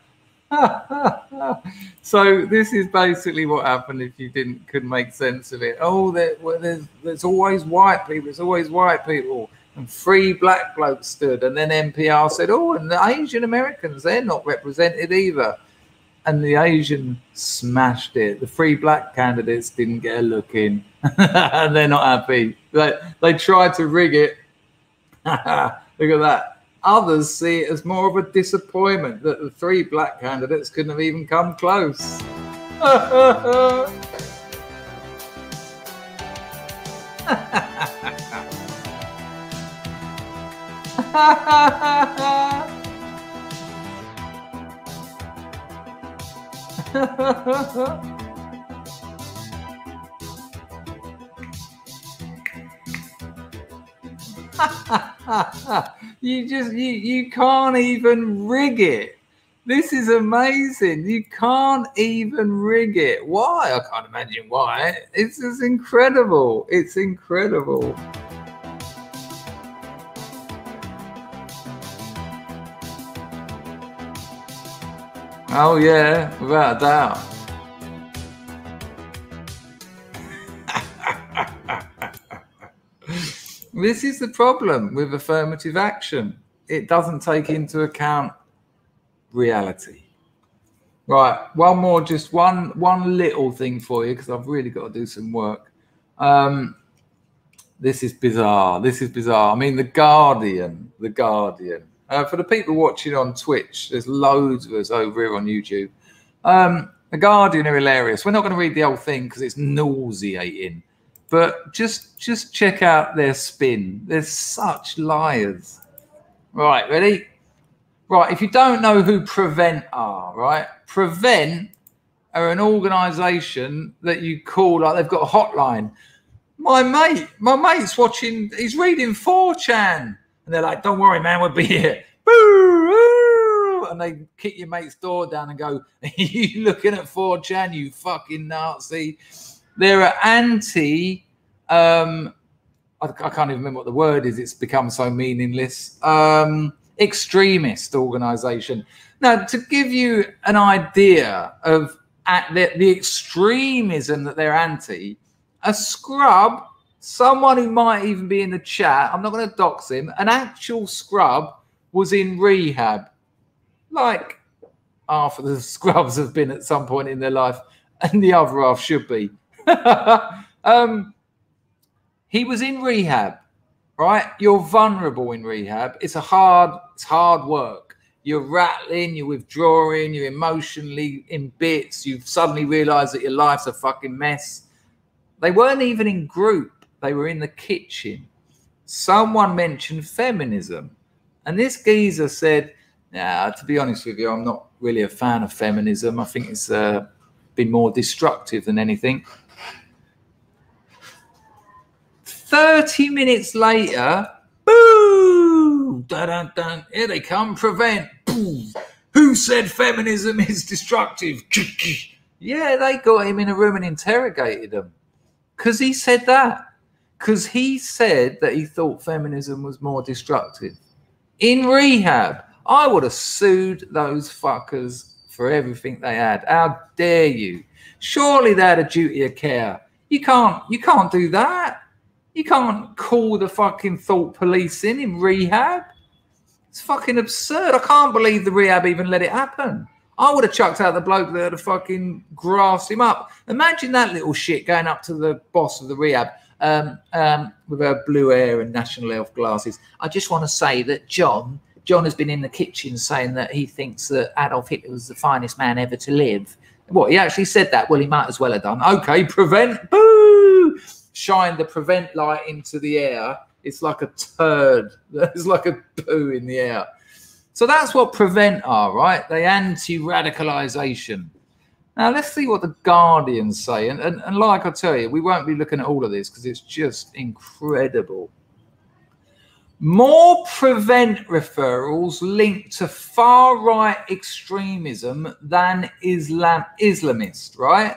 So this is basically what happened if you couldn't make sense of it. Oh, there's always white people. There's always white people. And 3 black blokes stood. And then NPR said, oh, and the Asian Americans, they're not represented either. And the Asian smashed it. The 3 black candidates didn't get a look in. And they're not happy. They tried to rig it. Look at that. Others see it as more of a disappointment that the 3 black candidates couldn't have even come close. You can't even rig it. This is amazing. You can't even rig it. Why? I can't imagine why. It's just incredible. It's incredible. Oh yeah, without a doubt. This is the problem with affirmative action. It doesn't take into account reality. Right, one more, just one little thing for you, because I've really got to do some work. This is bizarre. This is bizarre. I mean, The Guardian. For the people watching on Twitch, there's loads of us over here on YouTube. The Guardian are hilarious. We're not going to read the whole thing because it's nauseating. But just check out their spin. They're such liars. Right, ready? Right, if you don't know who Prevent are, right? Prevent are an organisation that you call, like they've got a hotline. My mate's watching, he's reading 4chan. And they're like, don't worry, man, we'll be here. Boo! And they kick your mate's door down and go, are you looking at 4chan, you fucking Nazi? They're anti, I can't even remember what the word is. It's become so meaningless. Extremist organisation. Now, to give you an idea of the extremism that they're anti, a scrub, someone who might even be in the chat, I'm not going to dox him, an actual scrub was in rehab. Like half of the scrubs have been at some point in their life, and the other half should be. He was in rehab, right? You're vulnerable in rehab. It's hard work. You're rattling, you're withdrawing, you're emotionally in bits. You've suddenly realized that your life's a fucking mess. They weren't even in group. They were in the kitchen. Someone mentioned feminism. And this geezer said, nah, to be honest with you, I'm not really a fan of feminism. I think it's been more destructive than anything. 30 minutes later, boo! Dun, dun, here they come, Prevent. Boom. Who said feminism is destructive? Yeah, they got him in a room and interrogated him. Because he said that. Because he said that he thought feminism was more destructive. In rehab, I would have sued those fuckers for everything they had. How dare you? Surely they had a duty of care. You can't do that. You can't call the fucking thought police in rehab. It's fucking absurd. I can't believe the rehab even let it happen. I would have chucked out the bloke that had fucking grassed him up. Imagine that little shit going up to the boss of the rehab with her blue hair and National Health glasses. I just want to say that John has been in the kitchen saying that he thinks that Adolf Hitler was the finest man ever to live. What, he actually said that? Well, he might as well have done. Okay, prevent, boo! Shine the prevent light into the air. It's like a turd. It's like a poo in the air. So that's what prevent are, right? They anti-radicalisation. Now, let's see what the Guardians say. And like I tell you, we won't be looking at all of this because it's just incredible. More prevent referrals linked to far-right extremism than Islamist, right?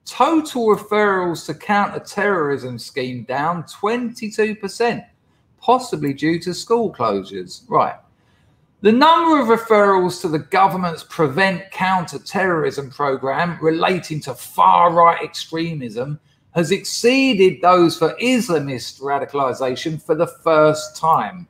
Total referrals to counter-terrorism scheme down 22%, possibly due to school closures. Right. The number of referrals to the government's Prevent Counter-Terrorism programme relating to far-right extremism has exceeded those for Islamist radicalisation for the first time.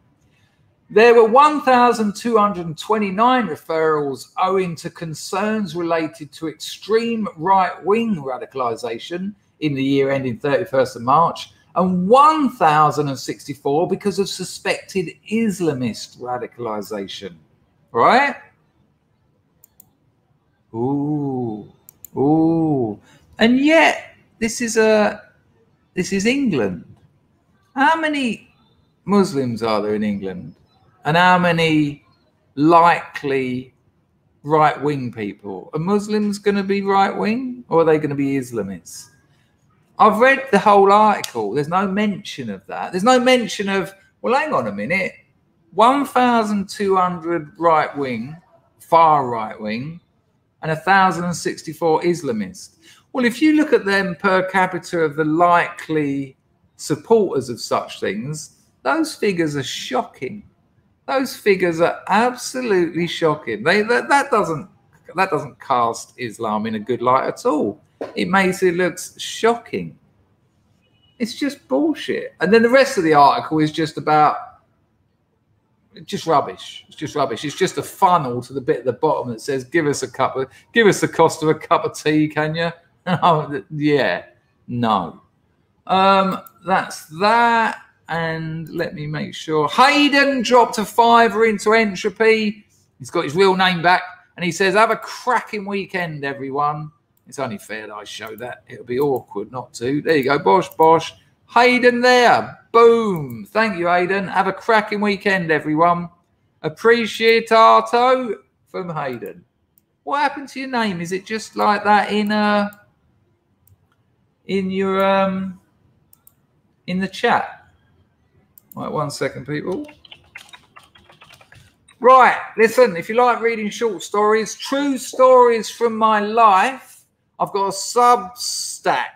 There were 1,229 referrals owing to concerns related to extreme right-wing radicalisation in the year ending 31st of March, and 1,064 because of suspected Islamist radicalisation. Right? Ooh. And yet, this is England. How many Muslims are there in England? And how many likely right-wing people? Are Muslims going to be right-wing, or are they going to be Islamists? I've read the whole article. There's no mention of that. There's no mention of, well, hang on a minute, 1,200 right-wing, far right-wing, and 1,064 Islamists. Well, if you look at them per capita of the likely supporters of such things, those figures are shocking. Those figures are absolutely shocking. That doesn't cast Islam in a good light at all. It makes it look shocking. It's just bullshit. And then the rest of the article is just about rubbish. It's just rubbish. It's just a funnel to the bit at the bottom that says, give us the cost of a cup of tea, can you? Oh, yeah. No. That's that. And let me make sure. Hayden dropped a $5 into Entropy. He's got his real name back. And he says, have a cracking weekend, everyone. It's only fair that I show that. It'll be awkward not to. There you go. Bosh, bosh. Hayden there. Boom. Thank you, Hayden. Have a cracking weekend, everyone. Appreciatato from Hayden. What happened to your name? Is it just like that in the chat? Right, 1 second, people. Right, listen, if you like reading short stories, true stories from my life, I've got a Substack.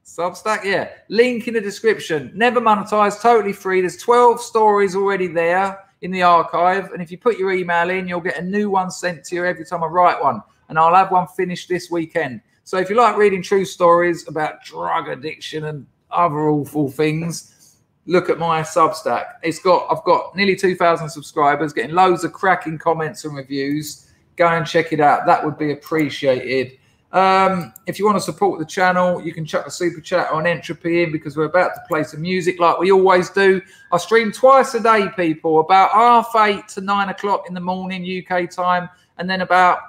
Substack, yeah. Link in the description. Never monetized, totally free. There's 12 stories already there in the archive. And if you put your email in, you'll get a new one sent to you every time I write one. And I'll have one finished this weekend. So if you like reading true stories about drug addiction and other awful things, look at my Substack. I've got nearly 2,000 subscribers, getting loads of cracking comments and reviews. Go and check it out. That would be appreciated. If you want to support the channel, you can chuck a super chat on Entropy in, because we're about to play some music like we always do. I stream twice a day, people, about 8:30 to 9 o'clock in the morning UK time, and then about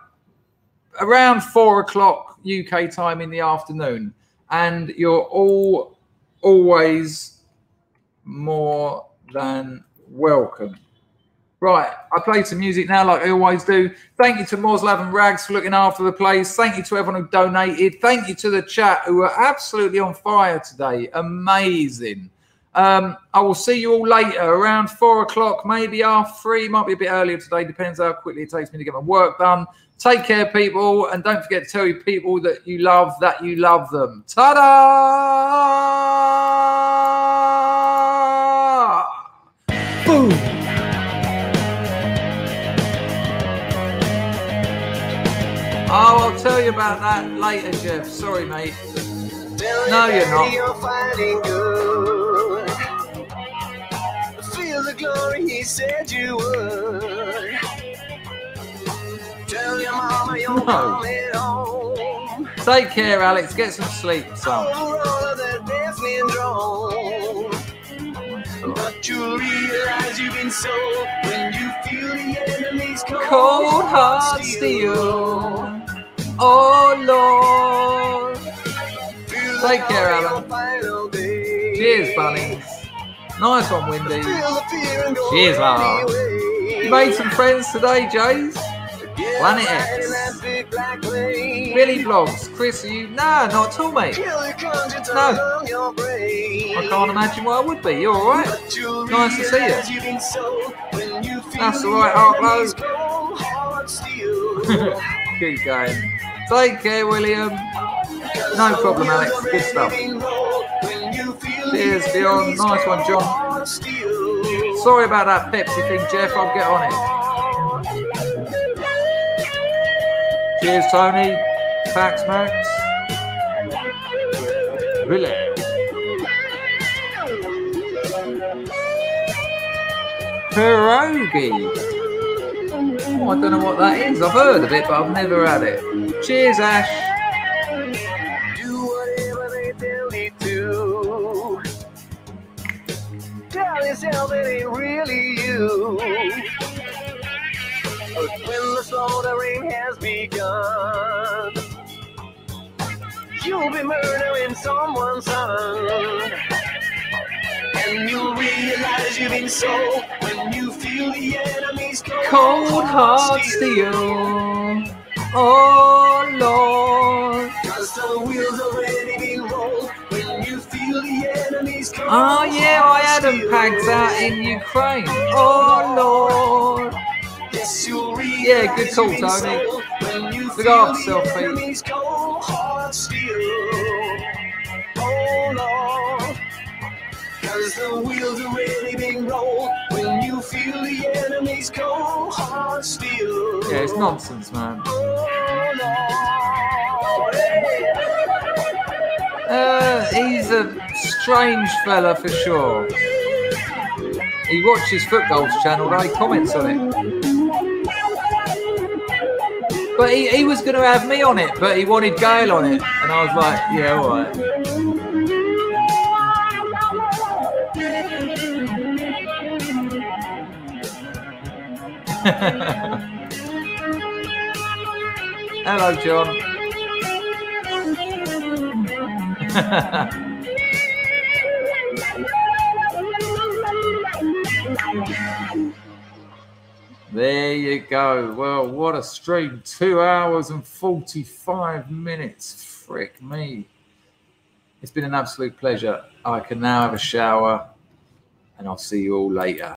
around 4 o'clock UK time in the afternoon. And you're all always more than welcome. Right, I played some music now like I always do. Thank you to Moslav and Rags for looking after the place. Thank you to everyone who donated. Thank you to the chat who are absolutely on fire today. Amazing. I will see you all later around 4 o'clock, maybe 3:30. Might be a bit earlier today. Depends how quickly it takes me to get my work done. Take care, people. And don't forget to tell your people that you love them. Ta-da! Boom! tell you about that later, Jeff. Sorry, mate. No, you're not. You're fighting good. Feel the glory he said you would. Tell your mama you're coming home. Take care, Alex. Get some sleep, son. But you realize you've been sold when you feel the enemy's cold heart steel. Oh Lord. Take care, Alan. Cheers, bunnies. Nice one, Windy. Cheers, love. You made some friends today, Jays. Planet X. Billy Vlogs. Chris, are you? Nah, not at all, mate. No. I can't imagine why I would be. You're alright? Nice to see you. That's alright, Arklow. Keep going. Take care, William. No problem, Alex. Good stuff. Cheers, Beyond. Nice one, John. Sorry about that Pepsi thing, Jeff. I'll get on it. Cheers, Tony. Fax Max. Really? Pierogi. Oh, I don't know what that is. I've heard of it, but I've never had it. Cheers, Ash. Do whatever they tell you to. Tell yourself it ain't really you. But when the slaughtering has begun, you'll be murdering someone's son. And you'll realize you've been sold when you feel the enemy's cold heart steel. Oh Lord. 'Cause the wheels already been rolled when you feel the enemy's cold. Oh yeah, I had them pags out in Ukraine. Oh Lord. Yes, you'll realize yeah, good call, Tony. Look after yourself, Pete. Cause the wheels are really being rolled when you feel the enemy's cold heart steel. Yeah, it's nonsense, man. He's a strange fella for sure. He watches Football's channel, though. He comments on it. But he was going to have me on it, but he wanted Gail on it. And I was like, yeah, all right. Hello, John. There you go. Well, what a stream. 2 hours and 45 minutes. Frick me. It's been an absolute pleasure. I can now have a shower, and I'll see you all later.